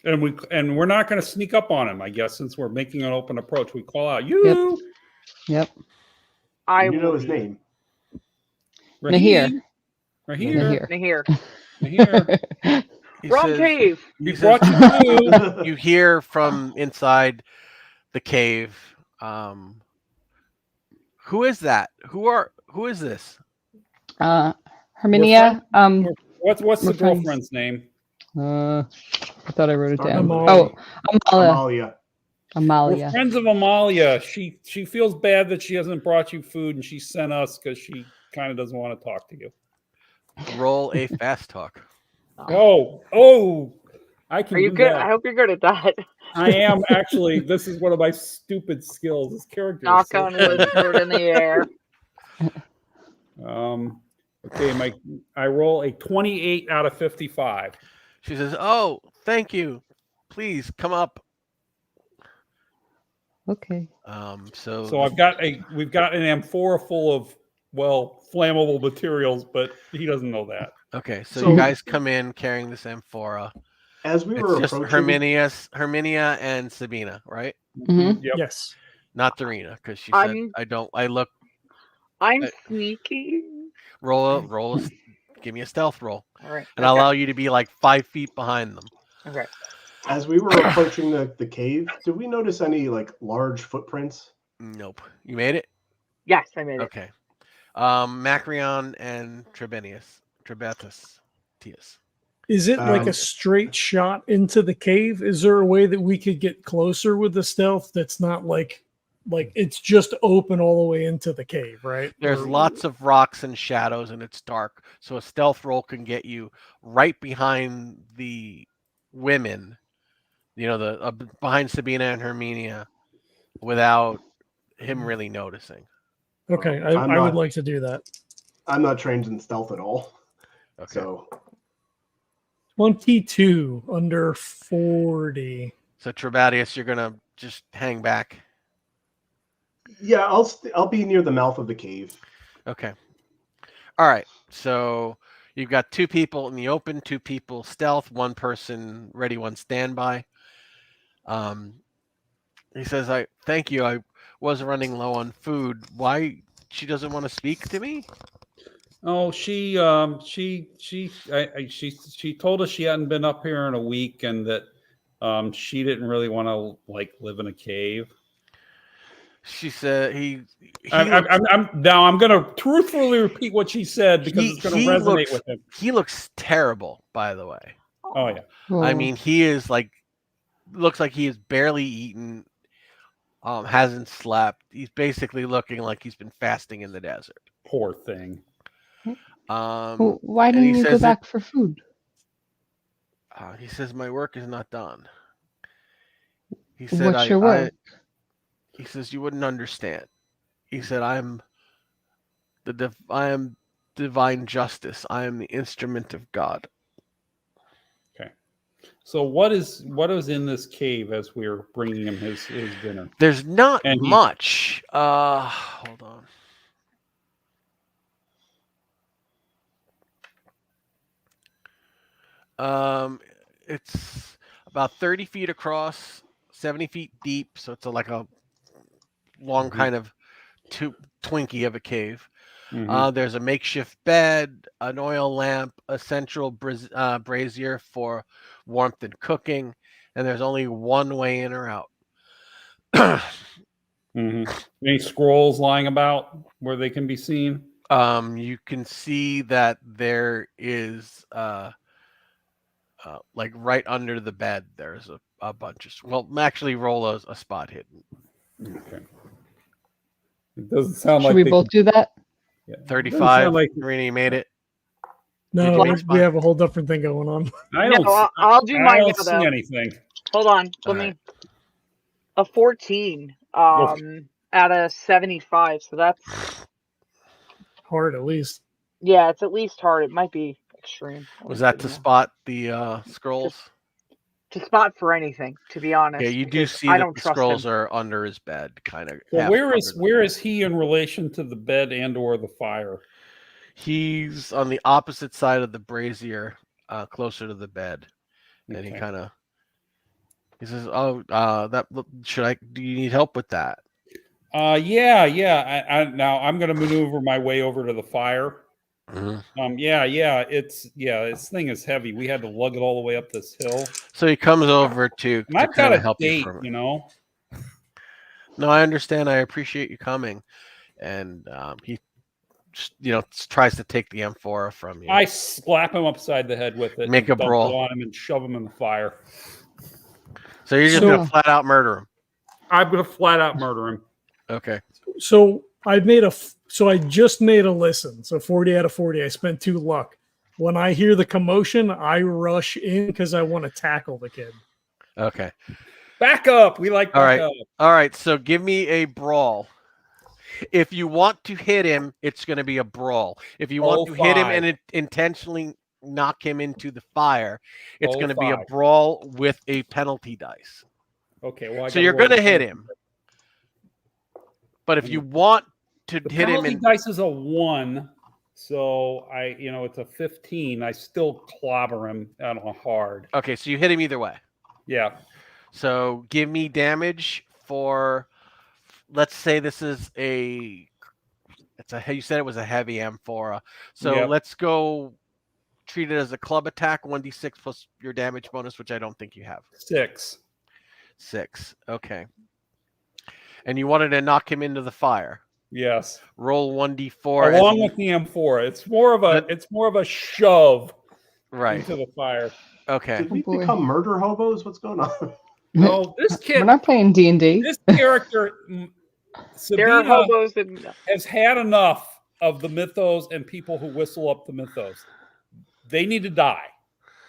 And we're not going to sneak up on him, I guess, since we're making an open approach. We call out, "You, Yep. I You know will his name. Nahir. Rahir, Nahir. Rahir. he Wrong says, cave. We he brought says, you food." you hear from inside the cave. Who is that? Who is this? Herminia. What's the We're friends. girlfriend's name? I thought I wrote it Start down. with Amalia. Oh, Amalia. We're Amalia. friends of Amalia. She feels bad that she hasn't brought you food, and she sent us because she kind of doesn't want to talk to you. Roll a fast talk. Oh! I can Are you do good? that. I hope you're good at that. I am actually. This is one of my stupid skills. This character. Knock is so on wood, throw it in the air. Okay, I roll a 28 out of 55. She says, "Oh, thank you. Please come up." Okay. So We've got an amphora full of flammable materials, but he doesn't know that. okay, so So- you guys come in carrying this amphora. As we were It's just approaching, Herminia and Sabina, right? Mhm. Yep. Yes. Not Doreena, because she said, I'm Uh, sneaky. give me a stealth roll. All right. And I'll allow you to be like 5 feet behind them. Okay. as we were approaching the cave, did we notice any large footprints? Nope. You made it? Yes, I made it. Okay. Macrion and Trebatius. Is it like Um, a straight shot into the cave? Is there a way that we could get closer with the stealth that's not like it's just open all the way into the cave, right? There's Or- lots of rocks and shadows, and it's dark. So a stealth roll can get you right behind the women, behind Sabina and Herminia, without him really noticing. Okay, I'm I would not- like to do that. I'm not trained in stealth at all. Okay. So 22 under 40. So Trebatius, you're gonna just hang back. yeah, I'll be near the mouth of the cave. Okay. All right. So you've got 2 people in the open, 2 people stealth, 1 person ready, 1 standby. He says, "I thank you. I was running low on food. Why she doesn't want to speak to me?" Oh, she told us she hadn't been up here in a week, and that she didn't really want to live in a cave. She said he I'm going to truthfully repeat what she said because it's going to resonate with him. He looks terrible, by the way. Oh yeah. I mean, he is looks like he is barely eaten. Hasn't slept. He's basically looking like he's been fasting in the desert. Poor thing. Well, why didn't you go back for food? He says my work is not done. He said, What's your work? He says you wouldn't understand. He said I am divine justice. I am the instrument of God. Okay. So what is in this cave as we're bringing him his dinner? There's not much. Hold on. It's about 30 feet across, 70 feet deep, so it's like a long kind of Twinkie of a cave. There's a makeshift bed, an oil lamp, a central brazier for warmth and cooking, and there's only one way in or out. Any scrolls lying about where they can be seen? You can see that there is like right under the bed. There's a bunch of actually roll a spot hidden. Okay. It doesn't sound Should like we both do that? Yeah. 35. Serena, you made it. No, we have a whole different thing going on. I'll do mine now, I don't see anything. Hold on. Let me. A 14 out of 75. So that's hard, at least. Yeah, it's at least hard. It might be extreme. Was that to spot the scrolls? To spot for anything, to be honest. Yeah, you do see that the scrolls are under his bed, kind of. So where is he in relation to the bed and or the fire? He's on the opposite side of the brazier, closer to the bed, and he says, "Oh, do you need help with that?" Yeah. Now I'm going to maneuver my way over to the fire. This thing is heavy. We had to lug it all the way up this hill. So he comes over to I've got a help date, you know. No, I understand. I appreciate you coming, and he, tries to take the amphora from you. I slap him upside the head with it. Make a brawl on him and shove him in the fire. So you're just gonna flat out murder him. I'm gonna flat out murder him. Okay. So I just made a listen. So 40 out of 40. I spent 2 luck. When I hear the commotion, I rush in because I want to tackle the kid. Okay. Back up. We like back up. All right. So give me a brawl. If you want to hit him, it's going to be a brawl. If you want to hit him and intentionally knock him into the fire, it's going to be a brawl with a penalty dice. Okay. Well, so you're going to hit him. But if you want to hit him, penalty dice is a 1, so it's a 15. I still clobber him on a hard. Okay, so you hit him either way. Yeah. So give me damage for. Let's say this is you said it was a heavy amphora. So let's go treat it as a club attack, 1d6 plus your damage bonus, which I don't think you have. 6. Okay. And you wanted to knock him into the fire. Yes. Roll 1d4 along with the amphora. It's more of a shove into the fire. Okay. Did we become murder hobos? What's going on? No, this kid. We're not playing D&D. This character, Sabina, has had enough of the mythos and people who whistle up the mythos. They need to die.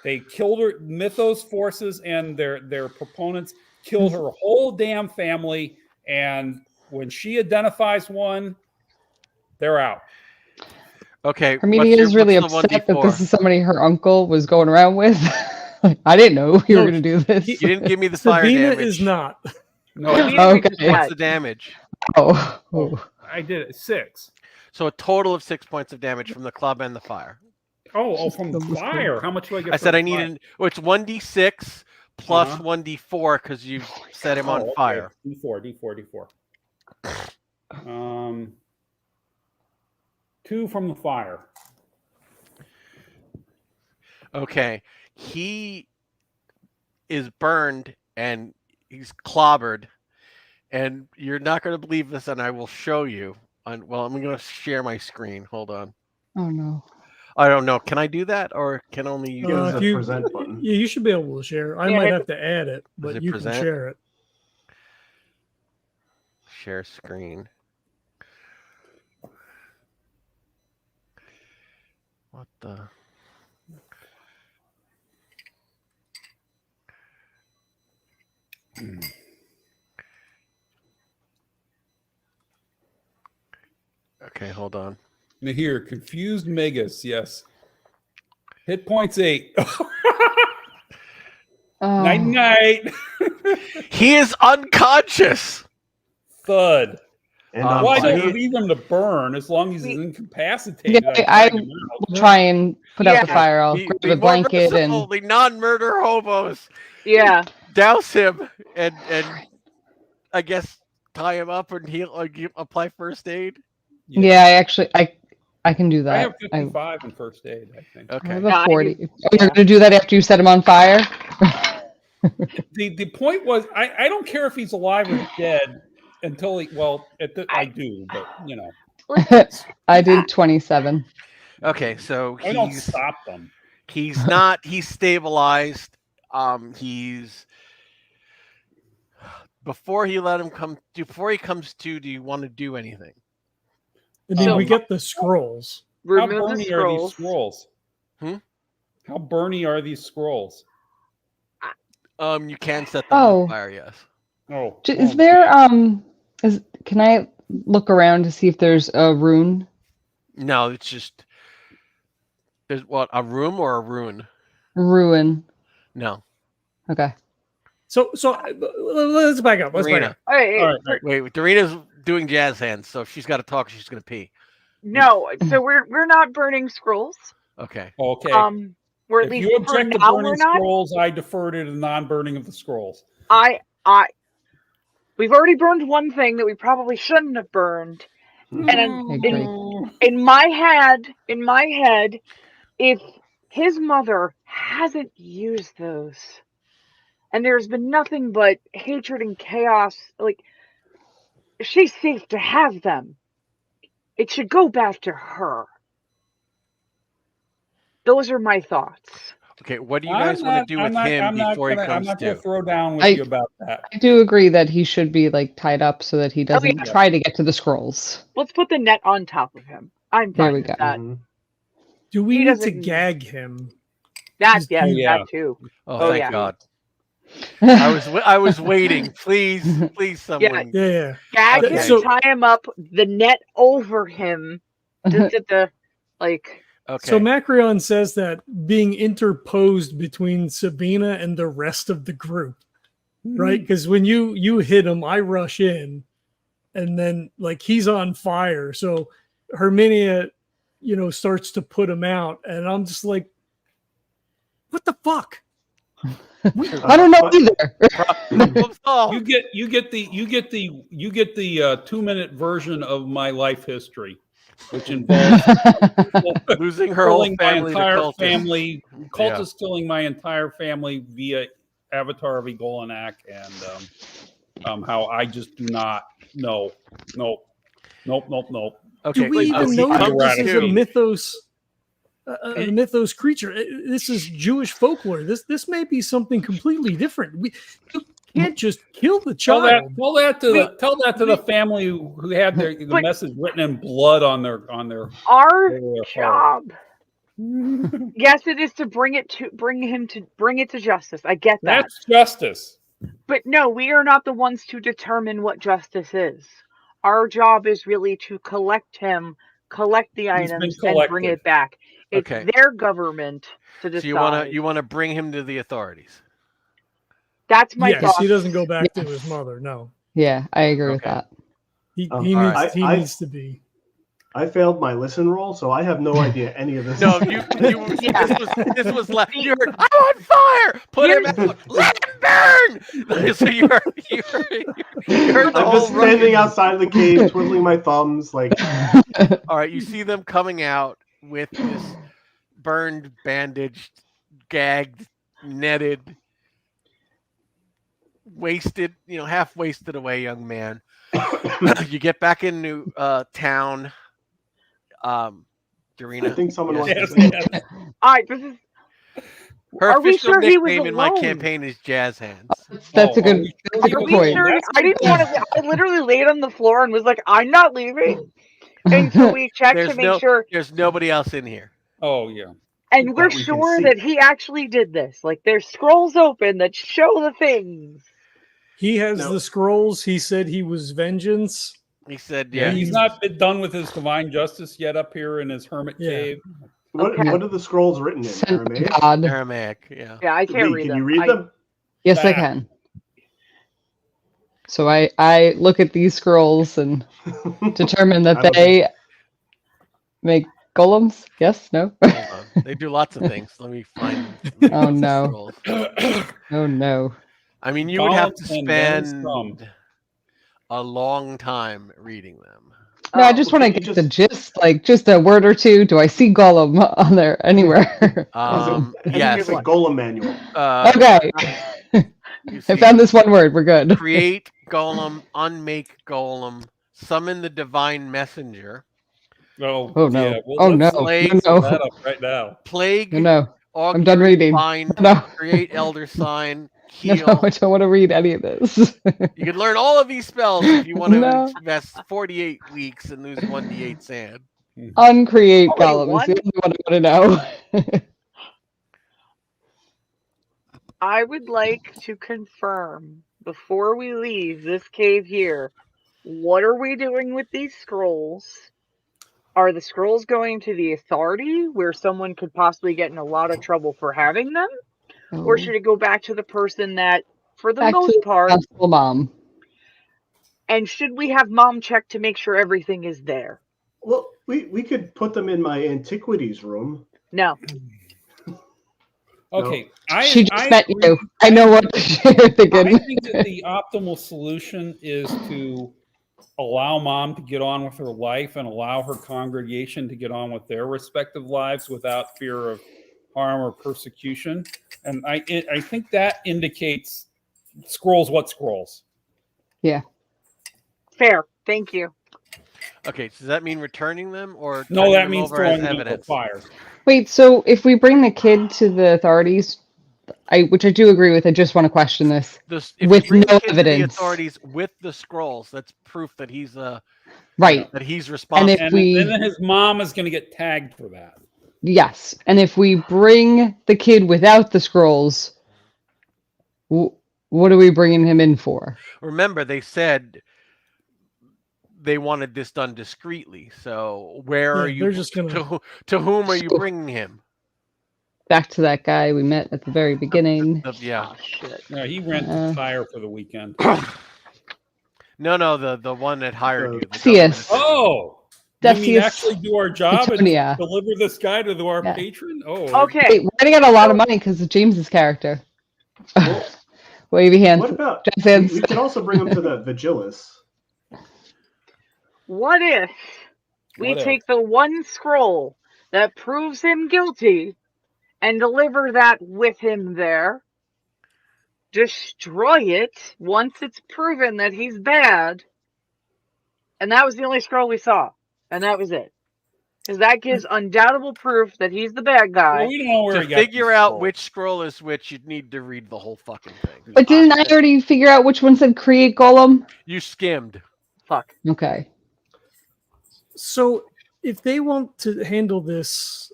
They killed her. Mythos forces and their proponents killed her whole damn family. And when she identifies one, they're out. Okay. Herminia is really upset that this is somebody her uncle was going around with. I didn't know you were going to do this. You didn't give me the fire damage. Sabina is not. No. Okay. What's the damage? Oh. I did it. 6. So a total of 6 points of damage from the club and the fire. Oh, from the fire. How much do I get? I said I needed. It's 1d6 plus 1d4 because you set him on fire. D4. 2 from the fire. Okay. He is burned and he's clobbered, And you're not going to believe this, and I will show you. I'm going to share my screen. Hold on. Oh no. I don't know. Can I do that, or can only you? Use if the you, present button. Yeah, you should be able to share. I Yeah, might hit have to add it, but it you present? can share it. Share screen. What the? Okay, hold on. Here, confused Magus. Yes. Hit points 8. Night Oh, night. He is unconscious. Thud. And Well, on Well, I fire. don't leave him to burn as long as he's incapacitated. Yeah, I I drag him out. will try and put out the Yeah. fire. I'll Be grab a more blanket merciful, and the non-murder hobos. Yeah. Douse him and I guess tie him up and heal. Apply first aid. yeah, I can do I that. have 55 in first aid, I think. I Okay. have Yeah, a I 40. do. Oh, you're gonna do that after you set him on fire? The point was, I don't care if he's alive or dead until he, I do, but, you know. I did 27. Okay, so I don't he's stop them. he's stabilized. He's before he comes to, do you want to do anything? And then So- we get the scrolls. How Remove the burny are these scrolls. scrolls? How burny are these scrolls? You can set them Oh. on fire, yes. Oh, Is there can I look around to see if there's a rune? No, it's just there's what, a room or a rune? Ruin. No. Okay. So let's back up. Let's back Doreena. up. Hey, all right. Wait, Doreena's doing jazz hands, so if she's got to talk, she's going to pee. no, so we're not burning scrolls. Okay. Okay. We're at If least you for object to now we're burning not. scrolls, I defer to the non-burning of the scrolls. We've already burned one thing that we probably shouldn't have burned. And I agree. in my head, if his mother hasn't used those, and there's been nothing but hatred and chaos, like, she's safe to have them. It should go back to her. Those are my thoughts. Okay, what do you guys want to do with him before he I'm comes not going to? to throw down with you about that. I do agree that he should be like tied up so that he doesn't yeah. try to get to the scrolls. Let's put the net on top of him. I'm There fine we with go. that. Mhm. Do we He need to doesn't- gag him? That, yes, Yeah. that too. Oh, Oh, thank yeah. God. I was waiting. Please, someone. Yeah. Gag Okay. him, So- tie him up, the net over him. Just at the, like, Okay. So Macrion says that being interposed between Sabina and the rest of the group, right? Because when you hit him, I rush in, and then like he's on fire. So Herminia, starts to put him out, and I'm just like, what the fuck? I don't know either. Problem solved. You get the 2-minute version of my life history, which involves Losing her whole killing my family to entire cultists. family, cultists killing my entire family via Avatar of Egolanak, and how I just do not know. Nope. Okay, Do we wait, even he know that comes this is a to- mythos? A mythos creature. This is Jewish folklore. This may be something completely different. You can't just kill the Tell child. that to the family who had the But- message written in blood on their our their job. Yes, it is to bring it to justice. I get that. That's justice. But no, we are not the ones to determine what justice is. Our job is really to collect him, collect the He's been items, and bring collected. it back. It's Okay. their government to decide. So you want to bring him to the authorities? That's my Yes, thought. he doesn't go back to his mother. No, Yeah, I agree with Okay. that. he All needs right. he I- needs to be. I failed my listen roll, so I have no idea any of this. No, Yeah. this was left. You heard, I'm on fire. Put him out. Let him burn. So you heard the I'm whole just standing ruckus. outside the cave, twiddling my thumbs, like All right, you see them coming out with this burned, bandaged, gagged, netted wasted, half wasted away young man. You get back into town. Doreena. I think someone wants to Yes, say yes. All right, this is. Her Are we official sure he was nickname in my alone? campaign is Jazz Hands. That's a Are good, we sure that's a he good Are was we point. sure? That's I my didn't want point. to. I literally laid on the floor and was like, "I'm not leaving," until we checked to make sure, There's nobody else in here. Oh yeah. and we're that we can sure see. that he actually did this. Like, there's scrolls open that show the things. He has No. the scrolls. He said he was vengeance. He said, Yeah, yeah. he's not been done with his divine justice yet up here in his hermit Yeah. cave. What Okay. are the scrolls written in? Sent Aramaic? God. Aramaic, yeah. Yeah, I can't Leigh, read can them. you read them? Yes, I Ah. can. So I look at these scrolls and determine that I don't they make golems. Yes? No? Hold on. They do lots of things. Let me find. Oh, no. scrolls. Oh no. I mean, you would have to Golems and venom spend a long time reading them. No, I just well, want to can you get the gist, like just a word or two. Do I see Golem on there anywhere? And Yes. it's a golem manual. Okay. You I see, found this one word. We're good. create golem, unmake golem, summon the divine messenger, Oh, Oh, no. Yeah, well, Oh, let's no. lay No, some no. that up right now. plague, No, no. augury, I'm done reading. bind, No. create elder sign, No, heal. no, I don't want to read any of this. You can learn all of these spells if you want to No. invest 48 weeks and lose 1d8 sand. Uncreate Only Golem is the one? only one I want to know. I would like to confirm before we leave this cave here. What are we doing with these scrolls? Are the scrolls going to the authority where someone could possibly get in a lot of trouble for having them? Or should it go back to the person that, for the Back to most the part, gospel mom. and should we have mom check to make sure everything is there? Well, we could put them in my antiquities room. No. Okay, She just met agree. you. I know what you're thinking. I think that the optimal solution is to allow mom to get on with her life and allow her congregation to get on with their respective lives without fear of harm or persecution. And I think that indicates scrolls. What scrolls? Yeah. Fair. Thank you. Okay, does that mean returning them or No, turning that them means over as throwing them into the evidence? fire. Wait, so if we bring the kid to the authorities, which I do agree with, I just want to question this. If With you bring no the kid to the evidence. authorities with the scrolls, that's proof that he's Right. that he's And responsible. if And then his mom is going to get tagged for that. Yes. And if we bring the kid without the scrolls, what are we bringing him in for? Remember, they said they wanted this done discreetly. So where are you? They're just gonna. To whom are you bringing him? Back to that guy we met at the very beginning. Yeah. Oh, shit. No, he rented tire for the weekend. No, the one that hired you. the Decius. government. Oh, you mean Decius. actually do our job and Petunia. deliver this guy to our Yeah. patron? Oh, Okay. Wait, we're gonna get a lot of money because of James's character. Well, Wavy hands. what about Jazz hands. we could also bring them to the Vigilis. What if we What if? take the one scroll that proves him guilty and deliver that with him there, destroy it once it's proven that he's bad, and that was the only scroll we saw, and that was it. Because that gives undoubtable proof that he's the bad guy. well, we don't know where To he got figure these out scrolls. which scroll is which, you'd need to read the whole fucking thing. But didn't I already figure out which one said create Golem? You skimmed. Fuck. Okay. So if they want to handle this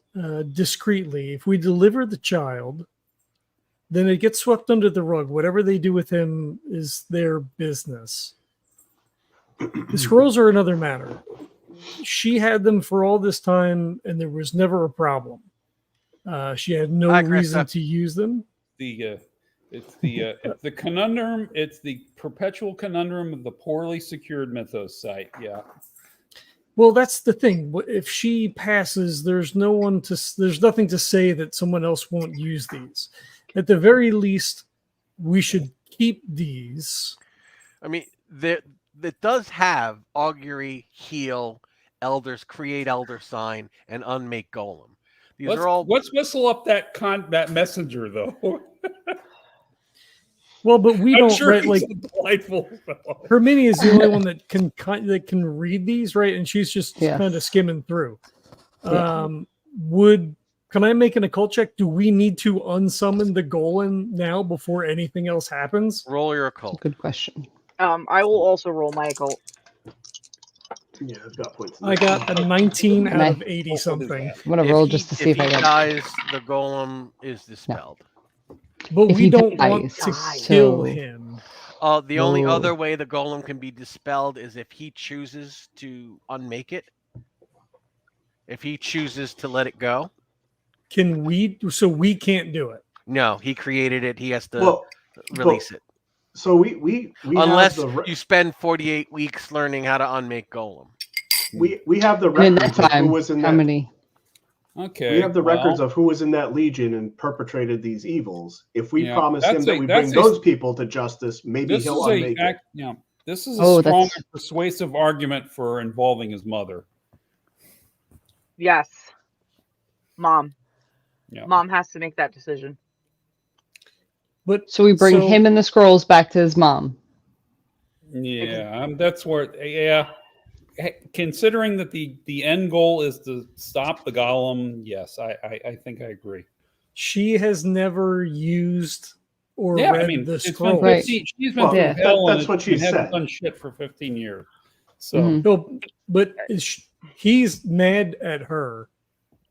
discreetly, if we deliver the child, then it gets swept under the rug. Whatever they do with him is their business. The scrolls are another matter. She had them for all this time, and there was never a problem. She had no reason to use them. It's the conundrum. It's the perpetual conundrum of the poorly secured mythos site. Yeah. Well, that's the thing. If she passes, there's nothing to say that someone else won't use these. At the very least, we should keep these. I mean, that does have augury, heal, elders, create elder sign, and unmake golem. These are all. Let's whistle up that messenger though. Well, but we I'm don't sure right, he's like a delightful fellow. Herminia is the only one that can read these, right? And she's just Yes. kind of skimming through. Yeah. Can I make an occult check? Do we need to unsummon the golem now before anything else happens? Roll your It's a occult. good question. I will also roll my occult. Yeah, I've got points. I got a 19 Can out I- of 80 something. I'm gonna roll just to see if I he get. dies, the golem is dispelled. But If we he don't want dies, to so- kill him. The only Whoa. other way the golem can be dispelled is if he chooses to unmake it. If he chooses to let it go. Can we? So we can't do it. No, he created it. He has to Well, release it. so we Unless have the you spend 48 weeks learning how to unmake golem. we have the In that records of who time, was in how that. many? Okay. We have the records well, of who was in that legion and perpetrated these evils. If we Yeah, promise him that's that a- we that's bring a- those people to justice, maybe This he'll is unmake it. this is a Oh, strong that's- and persuasive argument for involving his mother. Yes. Mom. Yeah. Mom has to make that decision. But So we bring so- him and the scrolls back to his mom. Yeah, that's where. Yeah, considering that the end goal is to stop the golem, yes, I think I agree. she has never used or Yeah, read I mean, the it's been scroll. Right. 15. She's been Well, through yeah, hell, that's and what she hasn't said. done shit for 15 years. So Mhm. No, but he's mad at her.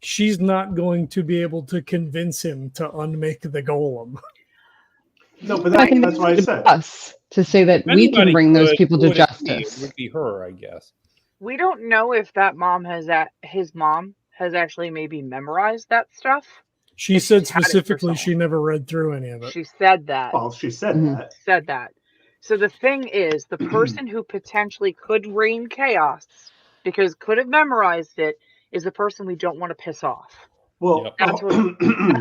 She's not going to be able to convince him to unmake the golem. No, but I think that's why I it's said. us to say that if we can anybody bring those could, people who to would it be? justice. It would be her, I guess. We don't know if that mom his mom has actually maybe memorized that stuff. She If said she's had it for specifically so she never read through any of it. She said that. Well, she said Mhm. that. Said that. So the thing is, the person who potentially could reign chaos, because could have memorized it, is the person we don't want to piss off. Well, Yep. That's what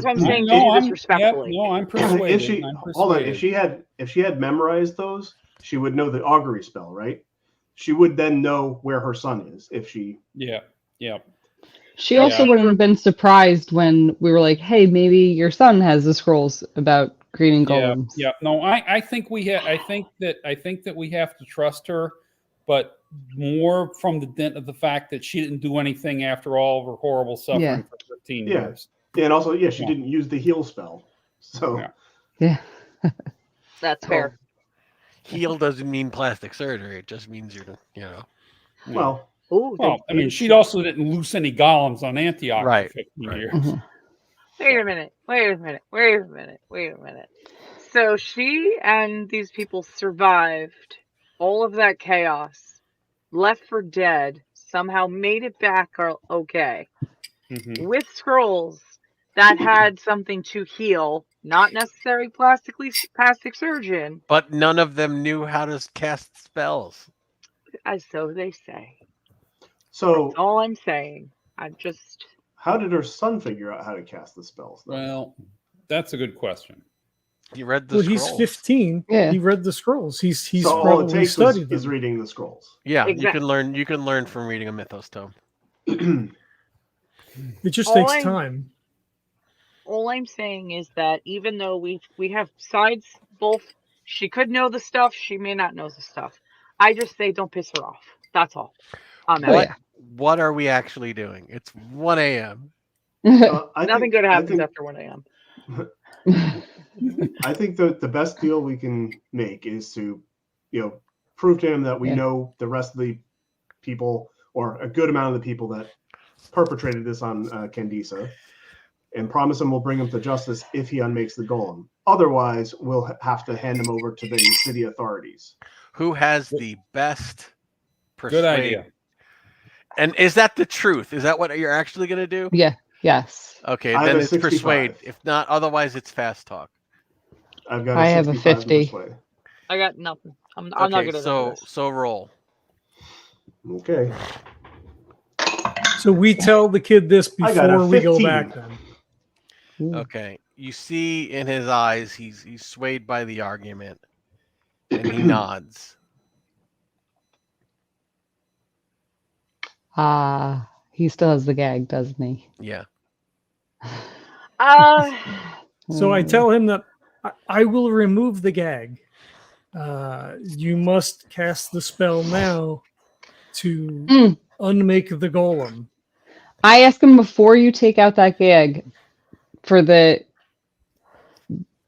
I'm saying to No, you I'm, this respectfully. Yep, no, I'm persuaded. if she I'm hold on, persuaded. if she had memorized those, she would know the augury spell, right? She would then know where her son is if she. Yeah, yeah. She also wouldn't have been surprised when we were like, "Hey, maybe your son has the scrolls about creating golems." Yeah, no, I think I think that we have to trust her, but more from the dint of the fact that she didn't do anything after all of her horrible suffering Yeah. for 15 Yeah. years. And also, she Yeah. didn't use the heal spell. So Yeah. Yeah. That's fair. Heal doesn't mean plastic surgery. It just means well, Ooh, Well, I mean, she also didn't loose any golems on Antioch Right, for 15 right. years. Mhm. wait a minute. So she and these people survived all of that chaos, left for dead, somehow made it back okay. Mhm. With scrolls that had something to heal, not necessarily plastic surgeon, But none of them knew how to cast spells. as so they say. so That's all I'm saying. I'm just how did her son figure out how to cast the spells? Then? Well, that's a good question. He read the Well, scrolls. he's 15. Yeah. He read the scrolls. He's so all it probably takes studied is them. reading the scrolls. Yeah, Exact- you can learn from reading a mythos tome. It just All takes I- time. all I'm saying is that even though we have sides, both she could know the stuff, she may not know the stuff. I just say don't piss her off. That's all. I'm Oh, out. yeah. What are we actually doing? It's 1 a.m. I Nothing think- good I happens think- after 1 a.m. I think the best deal we can make is to, prove to him that we Yeah. know the rest of the people, or a good amount of the people that perpetrated this on Candice, and promise him we'll bring him to justice if he unmakes the golem. Otherwise, we'll have to hand him over to the city authorities. Who has the best persuade? Good idea. And is that the truth? Is that what you're actually going to do? Yeah. Yes. Okay, I have then a it's 65. persuade. If not, otherwise it's fast talk. I've got. I have a 65 to 50. persuade. I got nothing. I'm not Okay, good at so this. so roll. Okay. So we tell the kid this I got a before we go 15. back then. Ooh. Okay, you see in his eyes he's swayed by the argument, and he nods. He still has the gag, doesn't he? Yeah. So I tell him that I will remove the gag. You must cast the spell now to unmake the golem. I ask him before you take out that gag for the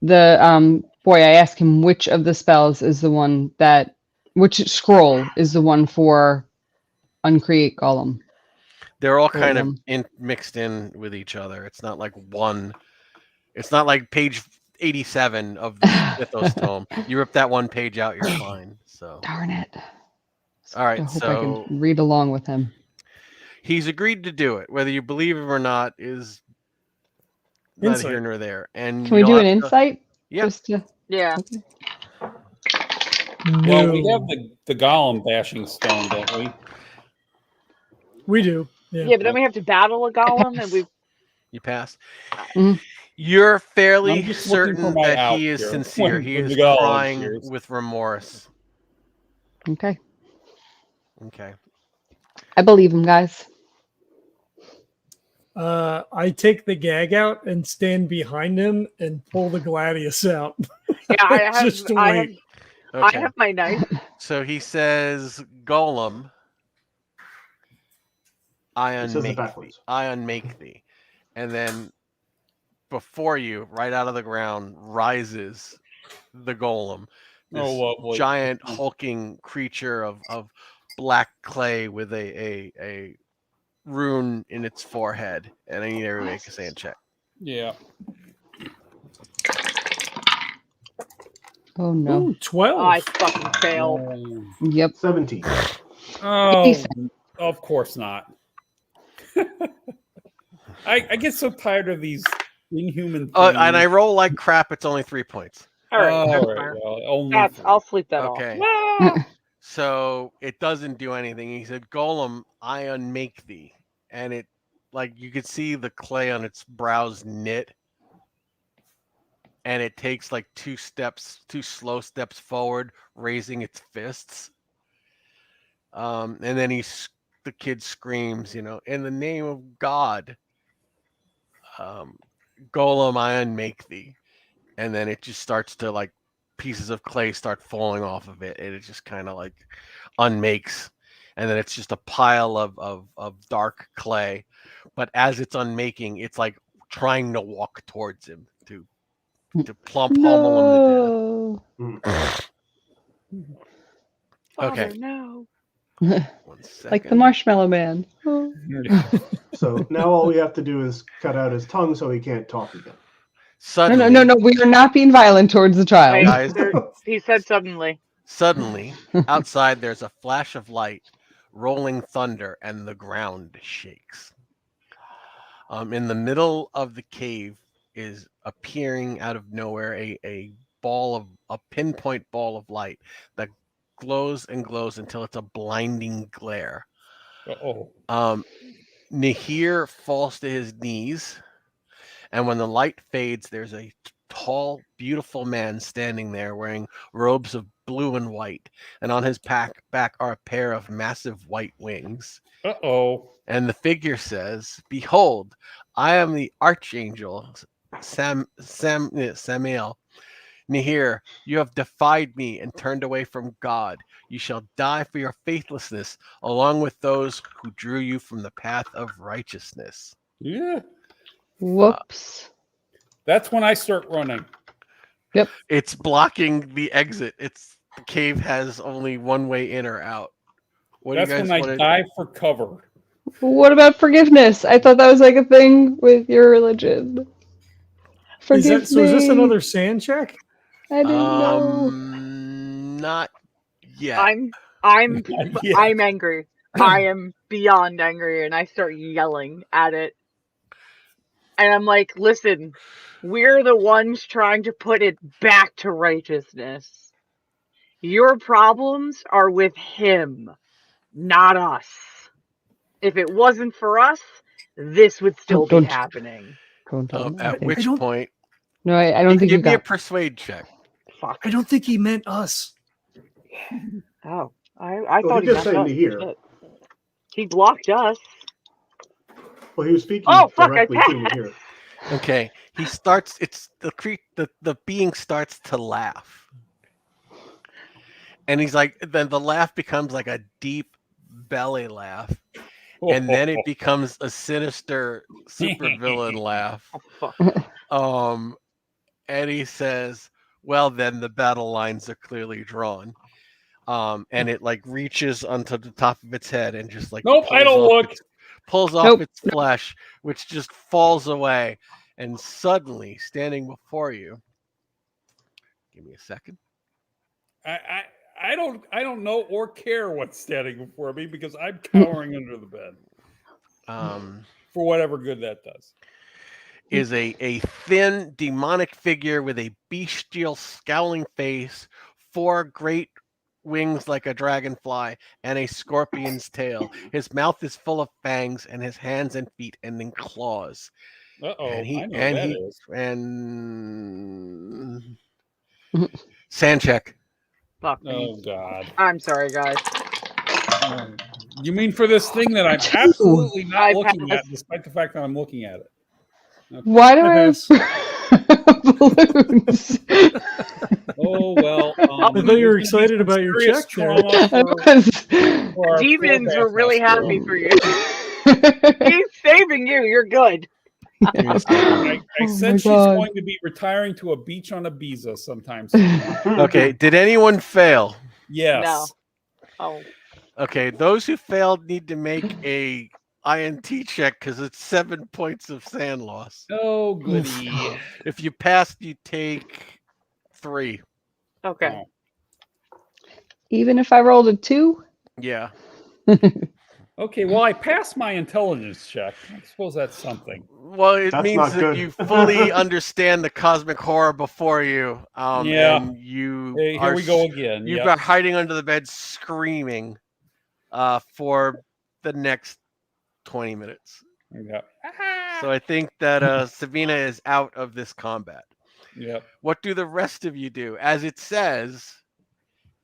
boy. I ask him which of the spells is the one that, which scroll is the one for uncreate golem. They're all kind of mixed in with each other. It's not like one. It's not like page 87 of the Mythos tome. You rip that one page out, you're fine. So darn it. All right, I hope so I can read along with him. He's agreed to do it. Whether you believe him or not is neither here nor there. And can we do an insight? Yeah. Just to... Yeah. Okay. Well, No. we have the golem bashing stone, don't we? We do. Yeah, but then we have to battle a golem, and we. You pass. Mhm. You're I'm fairly just looking for certain my that out he is here. sincere. When He the is golem crying appears. with remorse. Okay. Okay. I believe him, guys. I take the gag out and stand behind him and pull the gladius out. Yeah, I Just to I wait. have, I Okay. have my knife. So he says, Golem, I He says it unmake backwards. thee. I unmake thee. And then before you, right out of the ground, rises the golem. This Oh, lovely. giant hulking creature of black clay with a rune in its forehead. And I need everybody to make a sand check. Yeah. Oh no. Ooh, 12. Oh, I fucking failed. Yep. 17. Oh, of course not. I get so tired of these inhuman things. And I roll like crap. It's only 3 points. All right, that's All fine. right, well, only That's, three. I'll sleep that Okay. off. So it doesn't do anything. He said, Golem, I unmake thee. And it, like, you could see the clay on its brows knit. And it takes like 2 slow steps forward, raising its fists. And then the kid screams, in the name of God, Golem, I unmake thee. And then it just starts to, like, pieces of clay start falling off of it, and it just kind of like unmakes. And then it's just a pile of dark clay. But as it's unmaking, it's like trying to walk towards him to plump pummel him to death. Father, Okay. no. 1 second. Like the Marshmallow Man. Oh. So now all we have to do is cut out his tongue so he can't talk again. Suddenly, No. We are not being violent towards the child. Guys. He said suddenly. Suddenly, outside there's a flash of light, rolling thunder, and the ground shakes. In the middle of the cave is appearing out of nowhere a pinpoint ball of light that glows and glows until it's a blinding glare. Uh-oh. Nahir falls to his knees, and when the light fades, there's a tall, beautiful man standing there wearing robes of blue and white, and on his back are a pair of massive white wings. Uh-oh. And the figure says, Behold, I am the archangel Samael. Nahir, you have defied me and turned away from God. You shall die for your faithlessness, along with those who drew you from the path of righteousness. Yeah. Whoops. That's when I start running. Yep. It's blocking the exit. The cave has only one way in or out. What That's do you guys when I want to dive for cover. What about forgiveness? I thought that was like a thing with your religion. Forgive So is this me. another sand check? I didn't know. Not yet. I'm Yeah. I'm angry. I am beyond angry, and I start yelling at it. And I'm like, listen, we're the ones trying to put it back to righteousness. Your problems are with him, not us. If it wasn't for us, this would still be happening. Don't tell him. At which point, No, I don't think you give me a got. persuade check. Fuck. I don't think he meant us. Oh, I Well, thought he he just meant said us. Nahir. Shit. He blocked us. Well, he was speaking Oh, fuck, I directly to passed. Nahir. Okay, he starts. It's the being starts to laugh, and he's like, then the laugh becomes like a deep belly laugh, and then it becomes a sinister supervillain laugh. Oh, fuck. And he says, "Well, then the battle lines are clearly drawn." And it like reaches onto the top of its head and just like Nope, I don't look. pulls off Nope. its flesh, which just falls away. And suddenly, standing before you, give me a second. I don't know or care what's standing before me because I'm cowering under the bed. For whatever good that does. Is a thin demonic figure with a bestial scowling face, 4 great wings like a dragonfly, and a scorpion's tail. His mouth is full of fangs, and his hands and feet end in claws. Uh-oh, And he I know and what that he is. and sand check. Fuck me. Oh, God. I'm sorry, guys. You mean for this thing that I'm absolutely not I looking passed. at, despite the fact that I'm looking at it? Why do I I have balloons? Oh, well. I thought you were excited about your serious check there. trauma for our Demons forecast were really hospital. happy for you. He's saving you. You're good. I Oh said my she's God. going to be retiring to a beach on Ibiza sometime soon. Okay, did anyone fail? Yes. No. Oh. Okay, those who failed need to make a INT check because it's 7 points of sand loss. Oh, goody. If you passed, you take 3. Okay. Oh. Even if I rolled a 2? Yeah. Okay, well, I passed my intelligence check. I suppose that's something. Well, it That's means not that good. you fully understand the cosmic horror before you. Yeah. And you Hey, here are we go again. You've Yep. got hiding under the bed screaming for the next 20 minutes. Yep. So I think that Sabina is out of this combat. Yep. What do the rest of you do? As it says,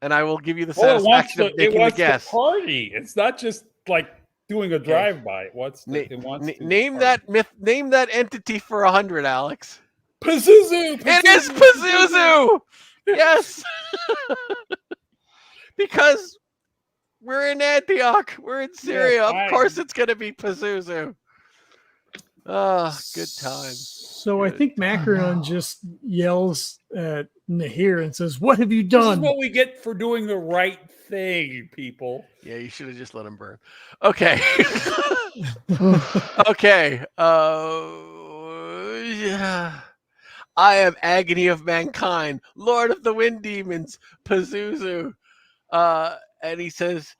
and I will give you the Well, it wants satisfaction to, of it making the wants to guess. party. It's not just like doing a drive-by. It wants to, it wants to Name party. that myth. Name that entity for 100, Alex. Pazuzu! It is Pazuzu. Yes, because we're in Antioch. We're in Syria. Yes, Of course, it's going to be Pazuzu. Oh, good time. So I Good think time. Macrion just yells at Nahir and says, "What have you This is done?" what we get for doing the right thing, people. Yeah, you should have just let him burn. Okay. Okay. Yeah. I am Agony of Mankind, Lord of the Wind Demons, Pazuzu. And he says,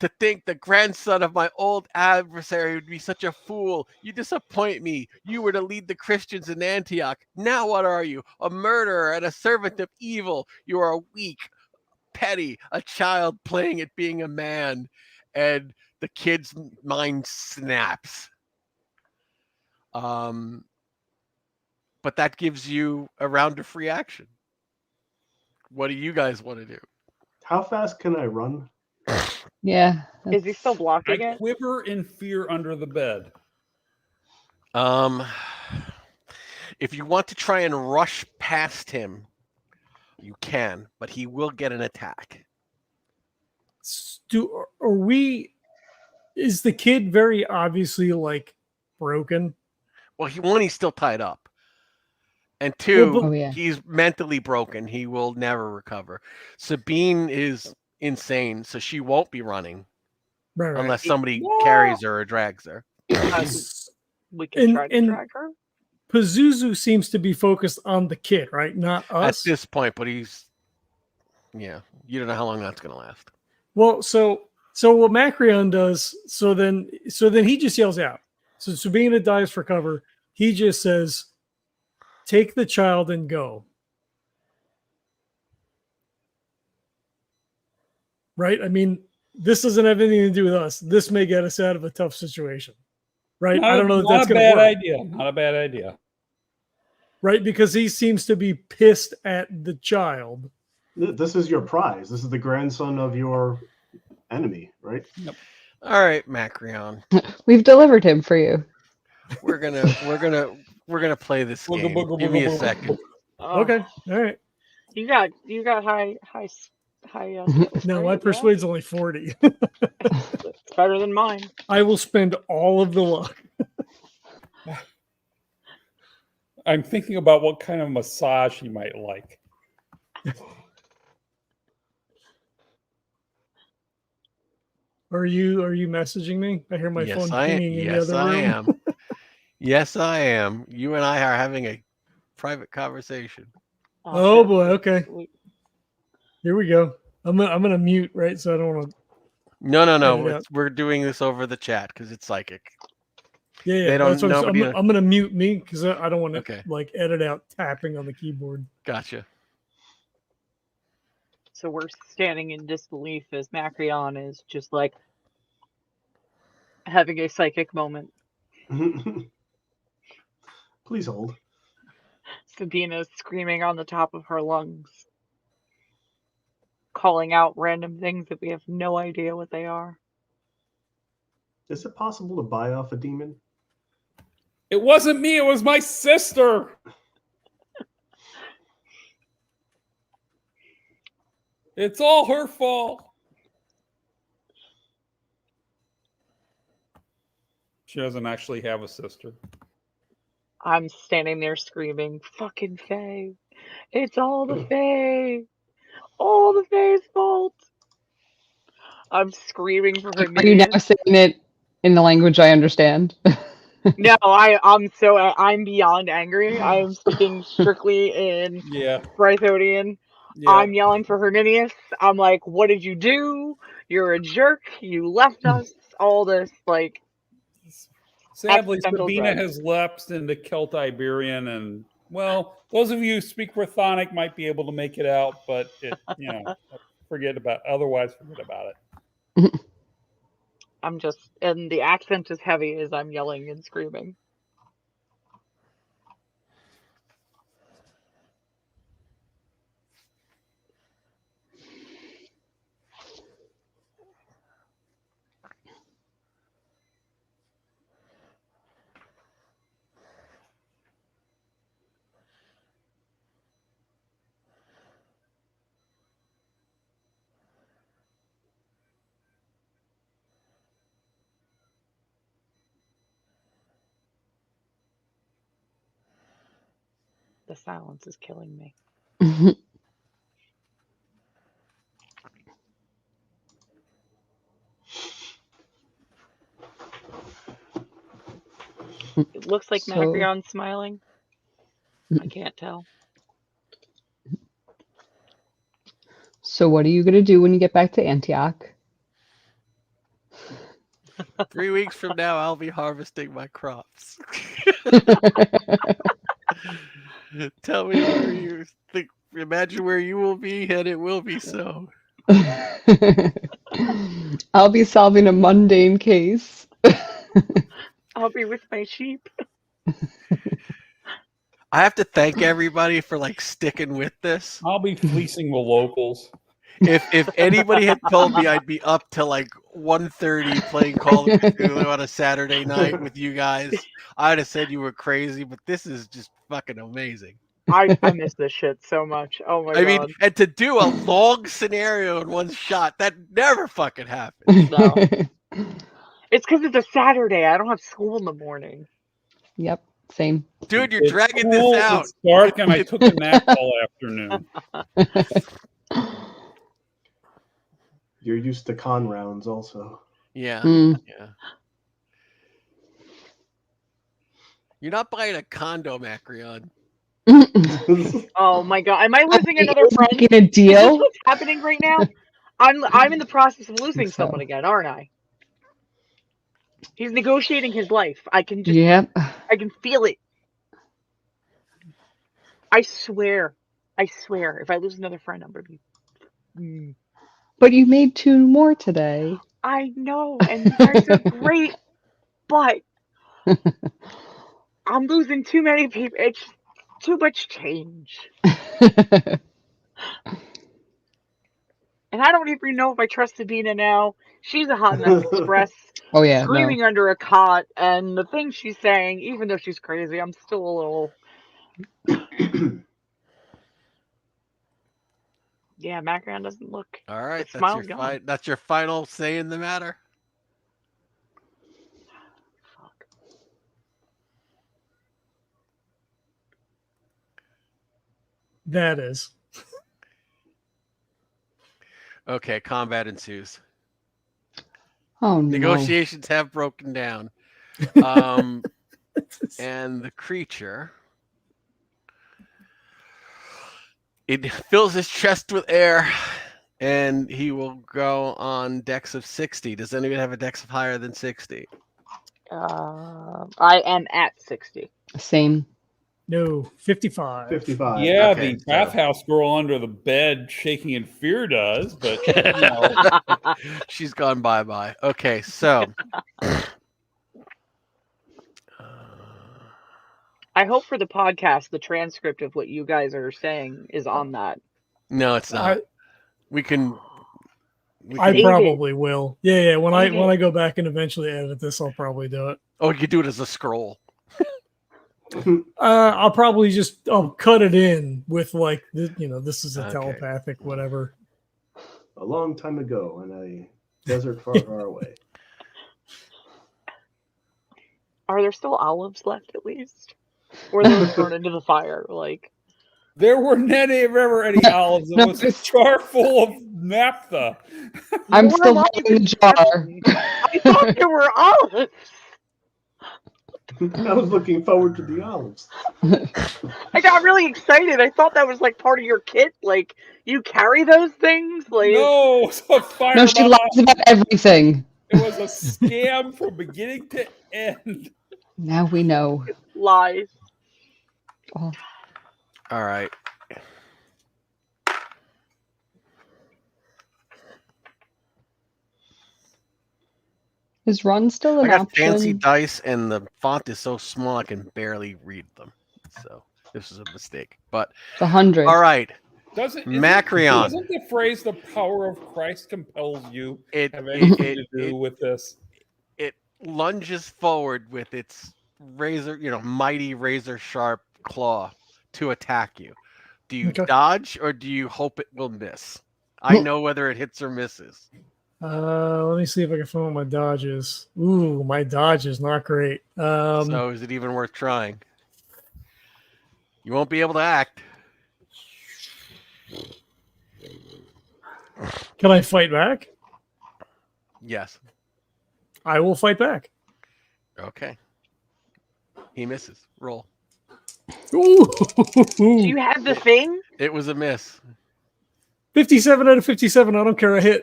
to think the grandson of my old adversary would be such a fool. You disappoint me. You were to lead the Christians in Antioch. Now what are you? A murderer and a servant of evil. You are weak, petty, a child playing at being a man. And the kid's mind snaps. But that gives you a round of free action. What do you guys want to do? How fast can I run? Yeah. Is he still I blocking it? quiver in fear under the bed. If you want to try and rush past him, you can, but he will get an attack. Are we? Is the kid very obviously like broken? Well, he's still tied up. And 2, Well, Oh, yeah. he's mentally broken. He will never recover. Sabine is insane, so she won't be running Right. unless somebody Yeah. carries her or drags her. We can try to and drag her. Pazuzu seems to be focused on the kid, right? Not us. At this point, but he's, yeah, you don't know how long that's going to last. Well, so what Macrion does, so then he just yells out. So Sabina dives for cover. He just says, "Take the child and go." Right? I mean, this doesn't have anything to do with us. This may get us out of a tough situation. Right? I don't know if that's Not a going bad to work. idea. Not a bad idea. Right? Because he seems to be pissed at the child. This is your prize. This is the grandson of your enemy, right? All right, Macrion. We've delivered him for you. We're gonna We're gonna play this Booga, game. booga, Give me a booga, booga, second. Oh, Okay, all right. You got high skills, No, my right? persuade's only 40. Yeah. It's better than mine. I will spend all of the luck. I'm thinking about what kind of massage he might like. Are you messaging me? I hear my Yes, phone I am. pinging in the Yes, other I room. am. Yes, I am. You and I are having a private conversation. Oh boy, okay. Here we go. I'm gonna mute, right? So I don't want to. No. Edit out. We're doing this over the chat because it's psychic. Yeah. They don't- That's what nobody- I'm gonna mute me because I don't want to Okay. like edit out tapping on the keyboard. Gotcha. So we're standing in disbelief as Macrion is just like having a psychic moment. Please hold. Sabina is screaming on the top of her lungs, calling out random things that we have no idea what they are. Is it possible to buy off a demon? It wasn't me. It was my sister. It's all her fault. She doesn't actually have a sister. I'm standing there screaming, "Fucking Faye! It's all the Faye! All the Faye's fault!" I'm screaming for her. Are you now saying it in the language I understand? No, I'm beyond angry. I am speaking strictly in Brythodian. Yeah. I'm yelling for Herminius. I'm like, "What did you do? You're a jerk. You left us." All this, like. Sadly, existential Sabina dread. has lapsed into Celt-Iberian, and well, those of you who speak Brythonic might be able to make it out, but forget about it. I'm just, and the accent is heavy as I'm yelling and screaming. The silence is killing me. It looks like Macrion's smiling. I can't tell. So what are you going to do when you get back to Antioch? 3 weeks from now, I'll be harvesting my crops. Tell me where you think. Imagine where you will be, and it will be so. I'll be solving a mundane case. I'll be with my sheep. I have to thank everybody for sticking with this. I'll be fleecing the locals. If anybody had told me I'd be up till 1:30 playing Call of Cthulhu on a Saturday night with you guys, I'd have said you were crazy. But this is just fucking amazing. I miss this shit so much. Oh my god. I mean, and to do a long scenario in one shot, that never fucking happens. No. It's because it's a Saturday. I don't have school in the morning. Yep, same. Dude, you're It's dragging cool, this out. It's dark, and I took a nap all afternoon. You're used to con rounds also. Yeah. Mm. Yeah. You're not buying a condo, Macrion. Oh my god. Am I losing another friend? Making a Is this deal? what's happening right now? I'm in the process of losing so. someone again, aren't I? He's negotiating his life. I can just Yep. I can feel it. I swear, if I lose another friend, I'm gonna be. But you made 2 more today. I know, and you guys are great, but I'm losing too many people. It's too much change. And I don't even know if I trust Sabina now. She's a hot mess express. Oh yeah, Screaming under a cot, and the things she's saying, even though she's crazy, I'm still a little. Yeah, Macrion doesn't look. All right, The that's your smile's gone. that's your final say in the matter. Fuck. That is. Okay, combat ensues. Oh no. Negotiations have broken down. And the creature, it fills his chest with air, and he will go on dex of 60. Does anyone have a dex of higher than 60? I am at 60. Same. No, 55. 55. Yeah, Okay, the so- bathhouse girl under the bed shaking in fear does, but you know. She's gone bye-bye. Okay, so I hope for the podcast, the transcript of what you guys are saying is on that. no, it's not. We can I Save it. probably will. Yeah. When Save I it. go back and eventually edit this, I'll probably do it. Oh, you could do it as a scroll. I'll probably just cut it in with like this is a Okay. telepathic whatever. A long time ago in a desert far, far away. Are there still olives left at least? Or those thrown into the fire? Like, There were never any olives. It No, was a jar full of naphtha. I'm more still olives holding the in jar. I thought there were olives. I was looking forward to the olives. I got really excited. I thought that was like part of your kit. Like, you carry those things? Like, No, it was a fire No, she bomb. lies about everything. It was a scam from beginning to end. Now we know. lies. Oh, All right. is run still I an got fancy option? dice, and the font is so small I can barely read them. So this is a mistake. But It's 100. all right, Macrion. Macrion. Doesn't the phrase "the power of Christ compels you" It have anything it, to do it, with this? it lunges forward with its mighty razor sharp claw to attack you. Do you Okay. dodge or do you hope it will miss? I know whether it hits or misses. Let me see if I can find what my dodge is. Ooh, my dodge is not great. So is it even worth trying? You won't be able to act. Can I fight back? Yes. I will fight back. Okay. He misses. Roll. Ooh, Do you have the thing? It was a miss. 57 out of 57. I don't care. I hit.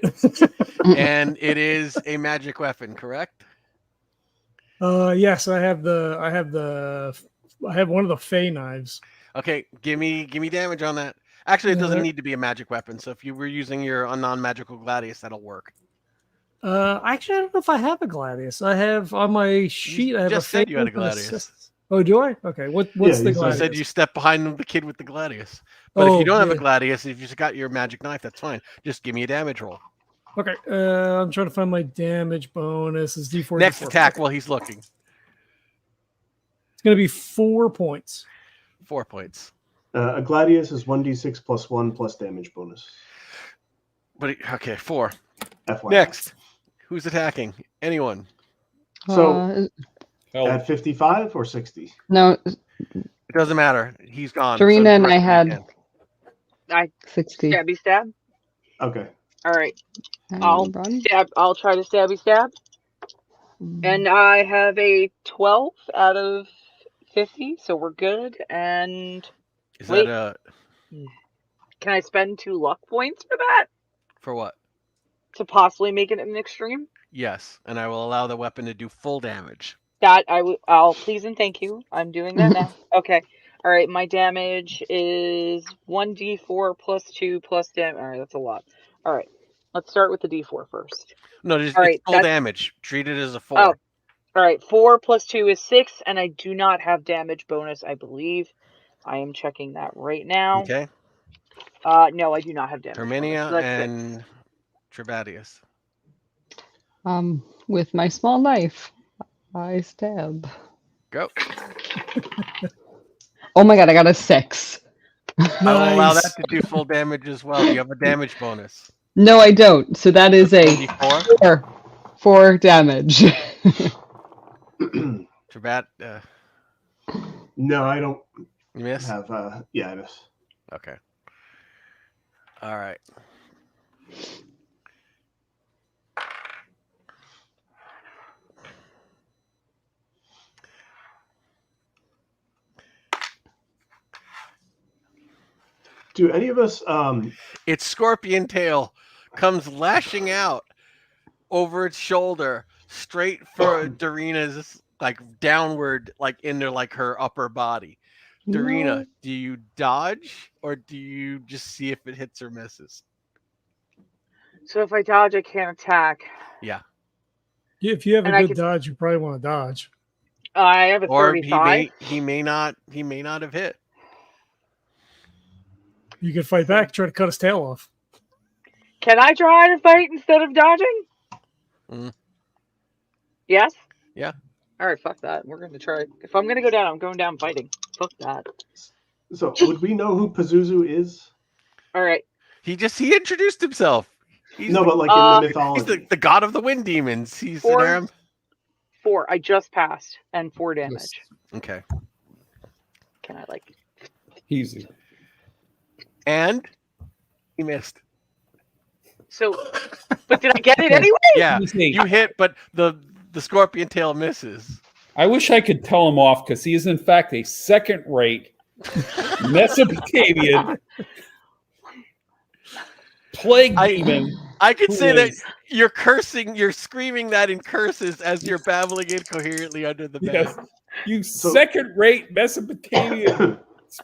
And it is a magic weapon, correct? Yes, I have one of the Fey knives. Okay, give me damage on that. Actually, it doesn't Yeah. need to be a magic weapon. So if you were using your non-magical gladius, that'll work. Actually, I don't know if I have a gladius. I have on my sheet. I have just a said Fey you had a knife and gladius. assist. Oh, do I? Okay. What's Yeah, the you I gladius? said you step behind the kid with the gladius. But if Oh, you don't have a yeah. gladius, if you just got your magic knife, that's fine. Just give me a damage roll. Okay. I'm trying to find my damage bonus. Is D4. Next D4. attack Okay. while he's looking. It's going to be 4 points. 4 points. A gladius is 1d6 plus 1 plus damage bonus. But okay, 4. FYI. Next. Who's attacking? Anyone? So- Hell, At 55 or 60? no, It doesn't matter. He's gone. Doreena and the I rest had of I 60. stabby stab. Okay. All right, And I'll run. stab. I'll try to stabby stab. And I have a 12 out of 50, so we're good. And Is Wait. that can I spend 2 luck points for that for what? to possibly make it an extreme? Yes, and I will allow the weapon to do full damage. That I'll please and thank you. I'm doing that now. Okay. All right. My damage is 1d4 plus 2 plus damage. All right, that's a lot. All right. Let's start with the d4 first. No, just All it's right, full that's- damage. Treat it as a 4. Oh. All right. 4 plus 2 is 6, and I do not have damage bonus, I believe. I am checking that right now. Okay. No, I do not have damage. Herminia bonus. So that's 6. and Trebatius. With my small knife, I stab. Go. Oh my god, I got a 6. I will allow that Nice. to do full damage as well. You have a damage bonus. No, I don't. So that is a 4d4. 4 damage. Trebat, No, I don't you miss? have. Yeah, I miss. Okay. All right. Do any of us? Its scorpion tail comes lashing out over its shoulder, straight for Doreena's, like downward, like into like her upper body. Doreena, No. do you dodge or do you just see if it hits or misses? So if I dodge, I can't attack. Yeah. If you have a And I good can- dodge, you probably want to dodge. I have a Or 35. he may not have hit. You could fight back, try to cut his tail off. Can I try to fight instead of dodging? Mm. Yes? Yeah. All right, fuck that. We're going to try. If I'm going to go down, I'm going down fighting. Fuck that. So would we know who Pazuzu is? All right. He introduced himself. He's No, the, but like in the he's mythology. the god of the wind demons. He's an 4. Aram. 4. I just passed. And 4 damage. Okay. Can I, like... Easy. And he missed. So... But did I get it anyway? Yeah. Easy. You hit, but the scorpion tail misses. I wish I could tell him off because he is in fact a second-rate Mesopotamian plague demon. I could who say that is- you're cursing, you're screaming that in curses as you're babbling incoherently under the bed. Yes, you second-rate Mesopotamian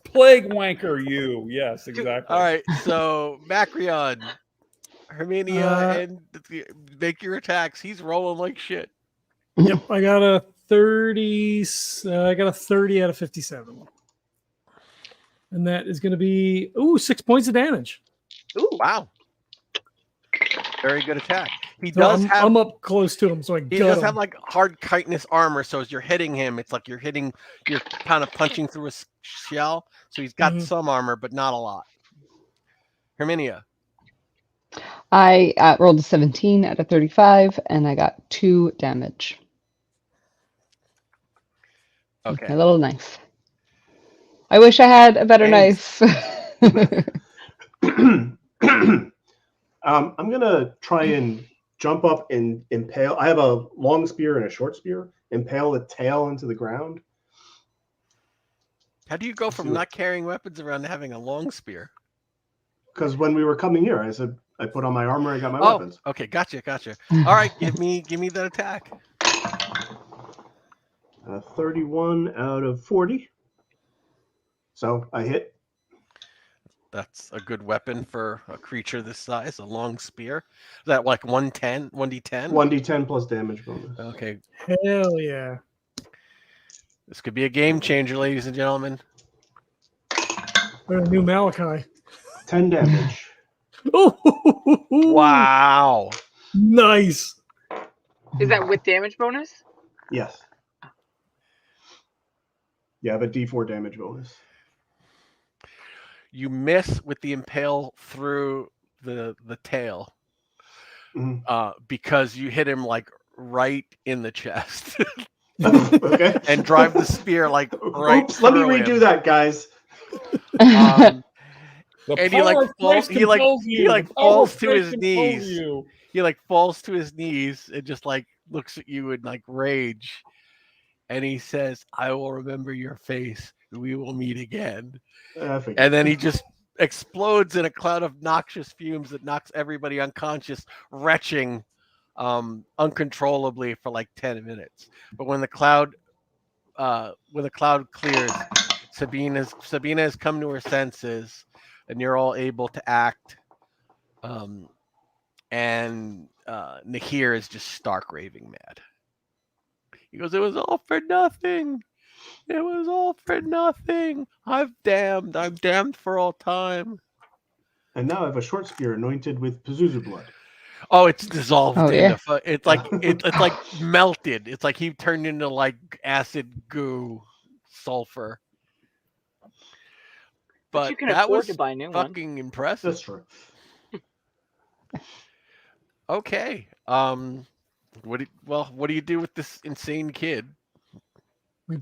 plague wanker. You, yes, exactly. All right, so Macrion, Herminia, and make your attacks. He's rolling like shit. Yep, I got a 30. I got a 30 out of 57, and that is going to be 6 points of damage. Ooh. Wow. Very good attack. He So does I'm up close to him, so I He gut does him. have like hard chitinous armor, so as you're hitting him, it's like you're kind of punching through a shell. So he's got Mhm. some armor, but not a lot. Herminia. I rolled a 17 out of 35, and I got 2 damage. With Okay. my little knife. I wish I had a better Thanks. knife. I'm gonna try and jump up and impale. I have a long spear and a short spear. Impale the tail into the ground. How do you go from not carrying weapons around to having a long spear? Because when we were coming here, I said I put on my armor. I got my weapons. Okay, gotcha. All right, give me that attack. 31 out of 40. So I hit. That's a good weapon for a creature this size, a long spear. Is that like 1d10? 1d10 plus damage bonus. Okay, Hell yeah! this could be a game changer, ladies and gentlemen. We're a new Malachi. 10 damage. Oh, Wow. nice. Is that with damage bonus? Yes. Yeah, I have a d4 damage bonus. You miss with the impale through the tail Mhm. because you hit him like right in the chest Okay. and drive the spear like right Oops, let me through redo him. that, guys. The And he, power like, of Christ falls- he, like- compels he, you. like, The power falls of to Christ his compels knees. you. He like falls to his knees and just like looks at you in like rage, and he says, "I will remember your face. We will meet again." I figured. And then he just explodes in a cloud of noxious fumes that knocks everybody unconscious, retching uncontrollably for like 10 minutes. But when the cloud clears, Sabina has come to her senses, and you're all able to act. And Nahir is just stark raving mad. He goes, "It was all for nothing. It was all for nothing. I'm damned for all time." And now I have a short spear anointed with Pazuzu blood. Oh, it's dissolved Oh, in yeah. it's like it's like melted. It's like he turned into like acid goo, sulfur. But you But can that afford was to buy new ones. fucking impressive. That's true. Okay. What do you do with this insane kid?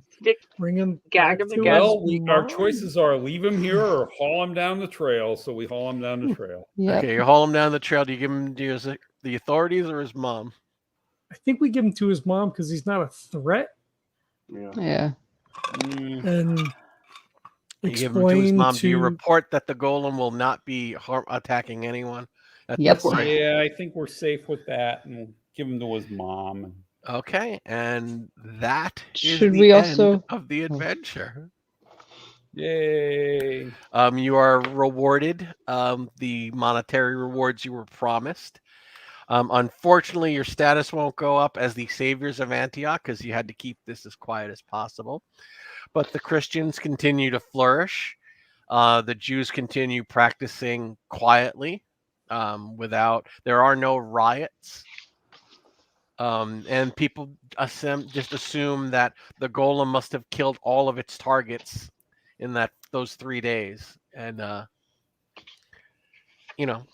Stick Bring him Gag back him to again. his Well, our mom. choices are leave him here or haul him down the trail. So we haul him down the trail. Yep. Okay, you haul him down the trail. Do you give him to the authorities or his mom? I think we give him to his mom because he's not a threat, Yeah. Yeah. Mm, and You give him to his explain mom. to Do you report that the golem will not be attacking anyone? At Yep. this site? yeah, I think we're safe with that, and we'll give him to his mom. And Okay, and that is Should the we end also- of the adventure. yay! You are rewarded the monetary rewards you were promised. Unfortunately, your status won't go up as the saviors of Antioch because you had to keep this as quiet as possible. But the Christians continue to flourish. The Jews continue practicing quietly. There are no riots. And people just assume that the golem must have killed all of its targets in those 3 days. And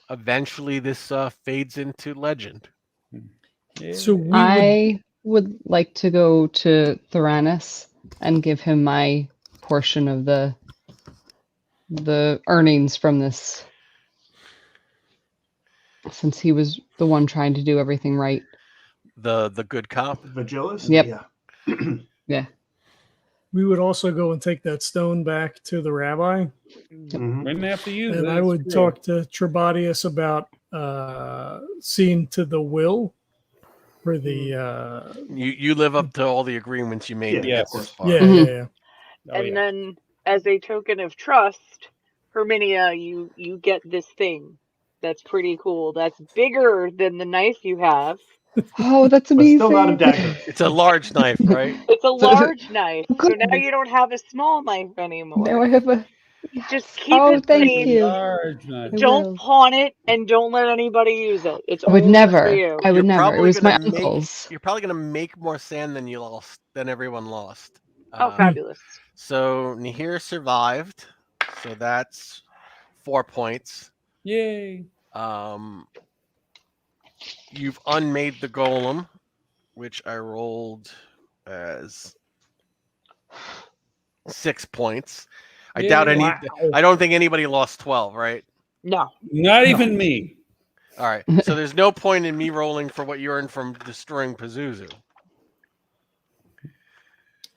eventually this fades into legend. Yay. So we would I would like to go to Theranos and give him my portion of the earnings from this, since he was the one trying to do everything right. The good cop. Vigilis? Yep. Yeah. Yeah. we would also go and take that stone back to the rabbi, Mhm. We didn't have to use it. and I it's would true. talk to Trebatius about seeing to the will for the You live up to all the agreements you made. Yeah, to yes. get this far. yeah, Mhm. yeah, yeah. Oh, and yeah. then, as a token of trust, Herminia, you get this thing that's pretty cool. That's bigger than the knife you have. Oh, that's But amazing. still not a dagger. It's a large knife, right? It's a large knife, so Good. now you don't have a small knife anymore. Now I have a. Just Yes. keep Oh, it thank safe. you. Large knife. I Don't will. pawn it, and don't let anybody use it. It's I would only never. for you. I would You're never. It probably was my gonna make- uncle's. You're probably gonna make more sand than everyone lost. Oh, fabulous. So Nihir survived, so that's 4 points. Yay! You've unmade the golem, which I rolled as 6 points. I doubt Yay. I don't think anybody lost 12, right? No. Not even me. All right. So there's no point in me rolling for what you earned from destroying Pazuzu.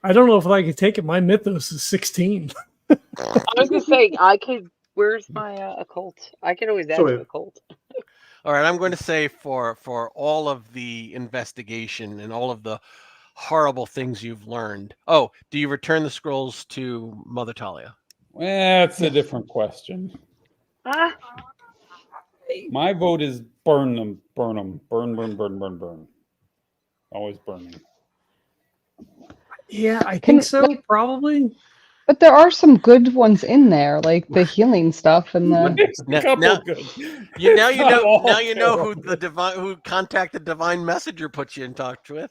I don't know if I could take it. My mythos is 16. I was gonna say I could. Where's my occult? I could always add So to if- occult. All right, I'm going to say for all of the investigation and all of the horrible things you've learned. Oh, do you return the scrolls to Mother Talia? That's a different question. Ah, My vote is burn them, burn them, burn, burn, burn, burn, burn. Always burning. Yeah, I Can- think so. Probably. But there are some good ones in there, like the healing stuff and the. There's a couple now- good. Now It's not all you know who terrible. who contacted Divine Messenger put you in touch with.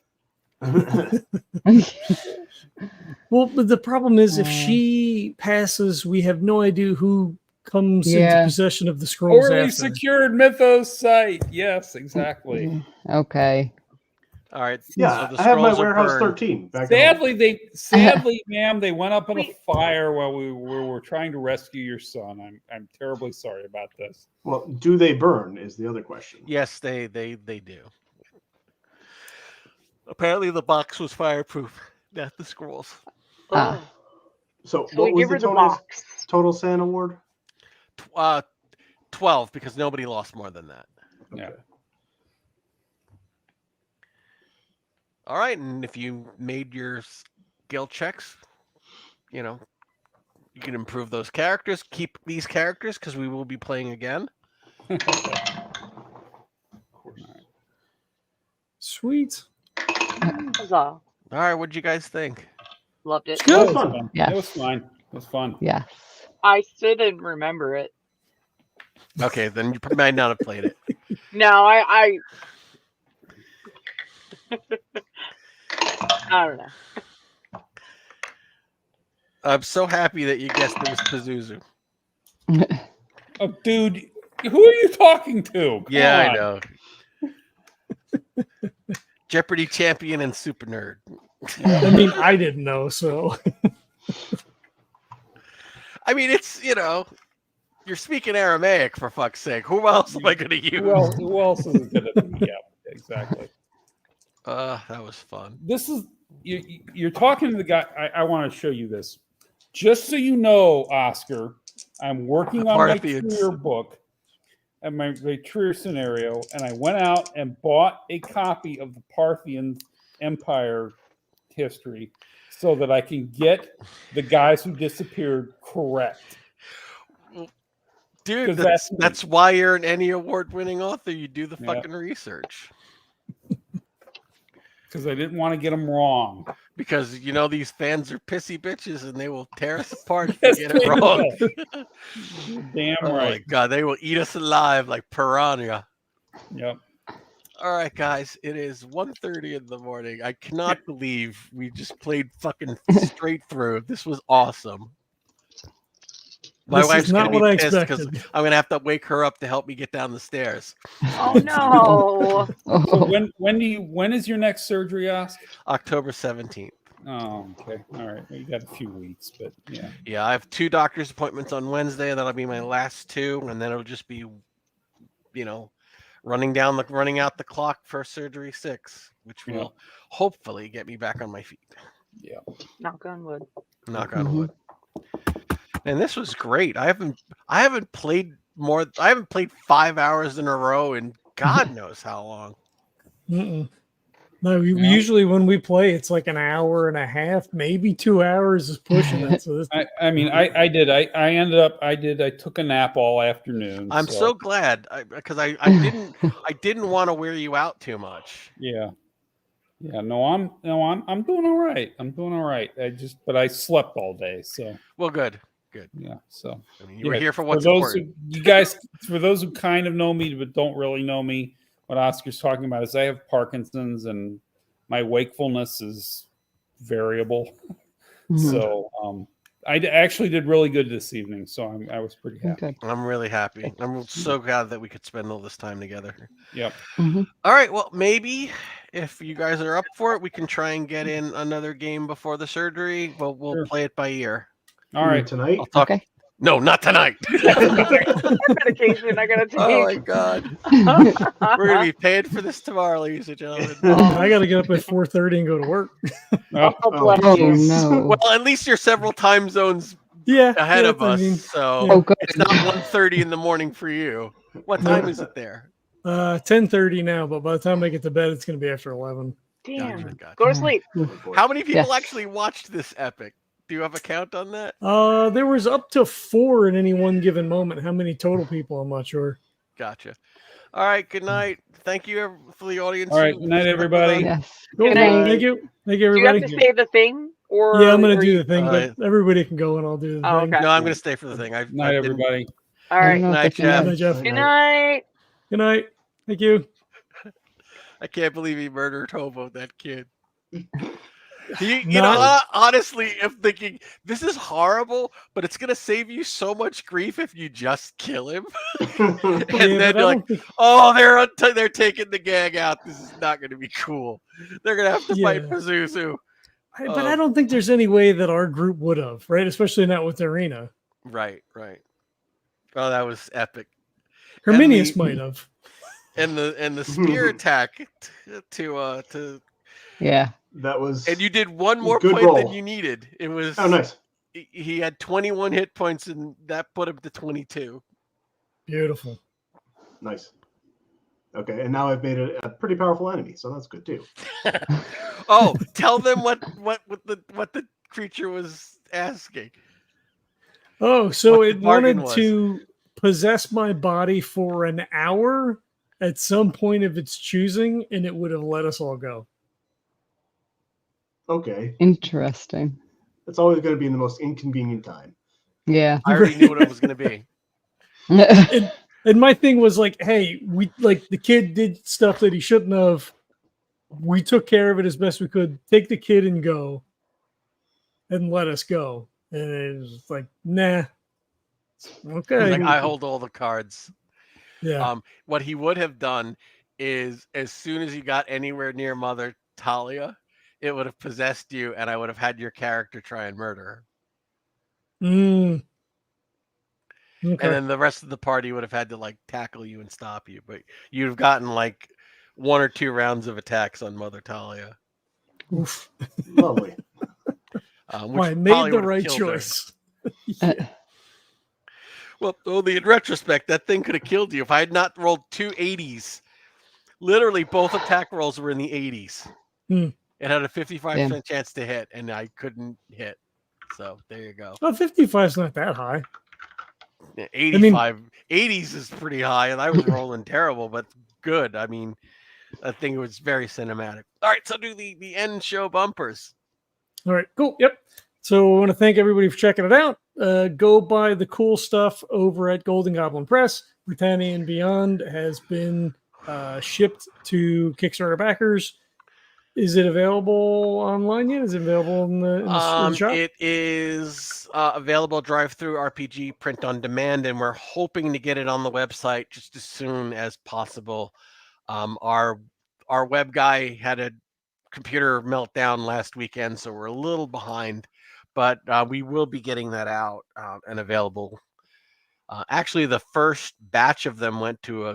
Well, but the problem is if Uh. she passes, we have no idea who comes into Yeah. possession of the scrolls Poorly after. secured mythos site. Yes, exactly. Okay. All right. Yeah, so the I have my scrolls are warehouse burned. 13 back at home. Sadly, ma'am, they went up in a Wait. fire while we were trying to rescue your son. I'm terribly sorry about this. Well, do they burn is the other question. Yes, they do. Apparently, the box was fireproof. Not the scrolls. Ah. oh. So, So what we was give the her the total, box. total SAN award? 12 because nobody lost more than that. Yeah. All right, and if you made your skill checks, you can improve those characters. Keep these characters because we will be playing again. Sweet. Huzzah. All right, what'd you guys think? Loved it. Good. That was fun. fun. Yes. It was fine. It was fun. Yes. I still didn't remember it. Okay, then you might not have played it. No, I don't know. I'm so happy that you guessed it was Pazuzu. Oh, dude, who are you talking to? Come Yeah, I on. know. Jeopardy champion and super nerd. I mean, I didn't know, so I mean, it's, you're speaking Aramaic, for fuck's sake. Who else am I going to use? Who else is it going to be? Yeah, exactly. That was fun. This is you're talking to the guy. I want to show you this, just so you know, Oscar. I'm working on my career book and my career scenario, and I went out and bought a copy of the Parthian Empire history so that I can get the guys who disappeared correct. Dude, that's why you're an Emmy award-winning author. You do the fucking research. Because I didn't want to get them wrong. Because, these fans are pissy bitches and they will tear us apart if we get it wrong. Damn right. Oh my God, they will eat us alive like piranha. Yep. All right, guys, it is 1:30 in the morning. I cannot believe we just played fucking straight through. This was awesome. My this wife's is not going what to I be pissed because expected. I'm going to have to wake her up to help me get down the stairs. Oh no! So when is your next surgery, Oscar? October 17th. Oh, okay. All right. Well, you got a few weeks, but yeah. Yeah, I have 2 doctor's appointments on Wednesday. That'll be my last 2, and then it'll just be, running out the clock for surgery 6, which will hopefully get me back on my feet. Yeah. Knock on wood. Knock on wood. And this was great. I haven't played 5 hours in a row in God knows how long. Mm-mm. No, usually when we play, it's like an hour and a half, maybe 2 hours is pushing it. So this, I mean, I did. I took a nap all afternoon. I'm so glad because I didn't want to wear you out too much. Yeah. Yeah, I'm doing all right. I'm doing all right. But I slept all day, so. Well, good. Yeah, so. I mean, you were here for what's for those important. For those who kind of know me but don't really know me, what Oscar's talking about is I have Parkinson's and my wakefulness is variable. So I actually did really good this evening, so I was pretty happy. Okay. I'm really happy. I'm so glad that we could spend all this time together. Yep. All right. Well, maybe if you guys are up for it, we can try and get in another game before the surgery. But we'll play it by ear. All right. Tonight? I'll talk. Okay. No, not tonight. Medication I gotta take. Oh my God. We're gonna be paying for this tomorrow, ladies and gentlemen. I got to get up at 4:30 and go to work. Oh, bless Oh you. no. Well, at least you're several time zones ahead of us, so Oh, good. it's not 1:30 in the morning for you. What time is it there? 10:30 now, but by the time I get to bed, it's going to be after 11. Damn. Gotcha. Go to sleep. How many people Yes. actually watched this epic? Do you have a count on that? There was up to 4 in any one given moment. How many total people? I'm not sure. Gotcha. All right. Good night. Thank you for the audience. All right. Good night, everybody. Yes. Cool. Good night. Thank you. Thank you, Do you have everybody. to say the thing? Or Yeah, I'm going to or do you- the thing, but everybody can go and I'll do the Oh, thing. okay. No, I'm going to stay for the thing. Good night, everybody. All I right. don't know if Night, I can- Jeff. Good night, Jeff. Good night. Good night. Thank you. I can't believe he murdered Hobo, that kid. No. Honestly, I'm thinking this is horrible, but it's gonna save you so much grief if you just kill him. And Yeah, then but I you're don't like, think- oh, they're taking the gang out. This is not gonna be cool. They're gonna have to fight Yeah. Pazuzu. But I don't think there's any way that our group would have, right? Especially not with Doreena. Right. Oh, that was epic. Herminius might have. And the spear attack to Yeah. That was. and you did one more Good point than roll. you needed. It was Oh, nice. he had 21 hit points and that put him to 22. Beautiful. Nice. Okay, and now I've made it a pretty powerful enemy, so that's good too. Oh, tell them what the creature was asking. Oh, so What the it bargain wanted was. to possess my body for an hour at some point of its choosing, and it would have let us all go. Okay, Interesting. it's always going to be in the most inconvenient time. Yeah. I already knew what it was going to be. And my thing was like, hey, we like the kid did stuff that he shouldn't have. We took care of it as best we could. Take the kid and go, and let us go. And it was like, nah. Okay. Like, I hold all the cards. Yeah. What he would have done is, as soon as you got anywhere near Mother Talia, it would have possessed you, and I would have had your character try and murder her. Okay. And then the rest of the party would have had to like tackle you and stop you, but you'd have gotten like 1 or 2 rounds of attacks on Mother Talia. Oof. Lovely. Well, I made the right choice. Yeah. Well, only in retrospect, that thing could have killed you if I had not rolled 2 80s. Literally, both attack rolls were in the 80s. Hmm. It had a 55% Damn. chance to hit, and I couldn't hit. So there you go. Well, 55 is not that high. 85, 80s is pretty high, and I was rolling terrible, but good. I mean, I think it was very cinematic. All right, so do the end show bumpers. All right, cool. Yep. So I want to thank everybody for checking it out. Go buy the cool stuff over at Golden Goblin Press. Britannia and Beyond has been shipped to Kickstarter backers. Is it available online yet? Is it available in the shop? It is available drive-through RPG print on demand, and we're hoping to get it on the website just as soon as possible. Our web guy had a computer meltdown last weekend, so we're a little behind, but we will be getting that out and available. Actually, the first batch of them went to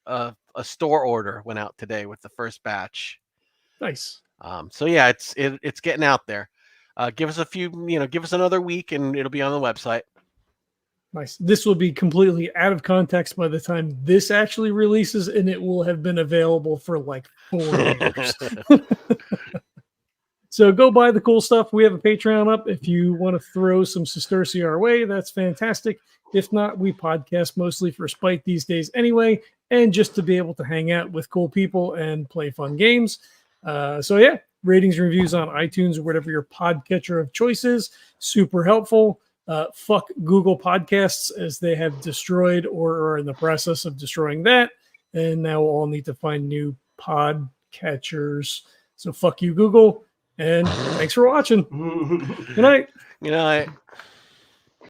a store order, went out today with the first batch. Nice. So yeah, it's getting out there. Give us give us another week and it'll be on the website. Nice. This will be completely out of context by the time this actually releases, and it will have been available for like 4 years. So go buy the cool stuff. We have a Patreon up. If you want to throw some sesterce our way, that's fantastic. If not, we podcast mostly for spite these days anyway, and just to be able to hang out with cool people and play fun games. So yeah, ratings, reviews on iTunes or whatever your podcatcher of choice is, super helpful. Fuck Google Podcasts, as they have destroyed or are in the process of destroying that. And now we'll all need to find new podcatchers. So fuck you, Google. And thanks for watching. Good night. Good night.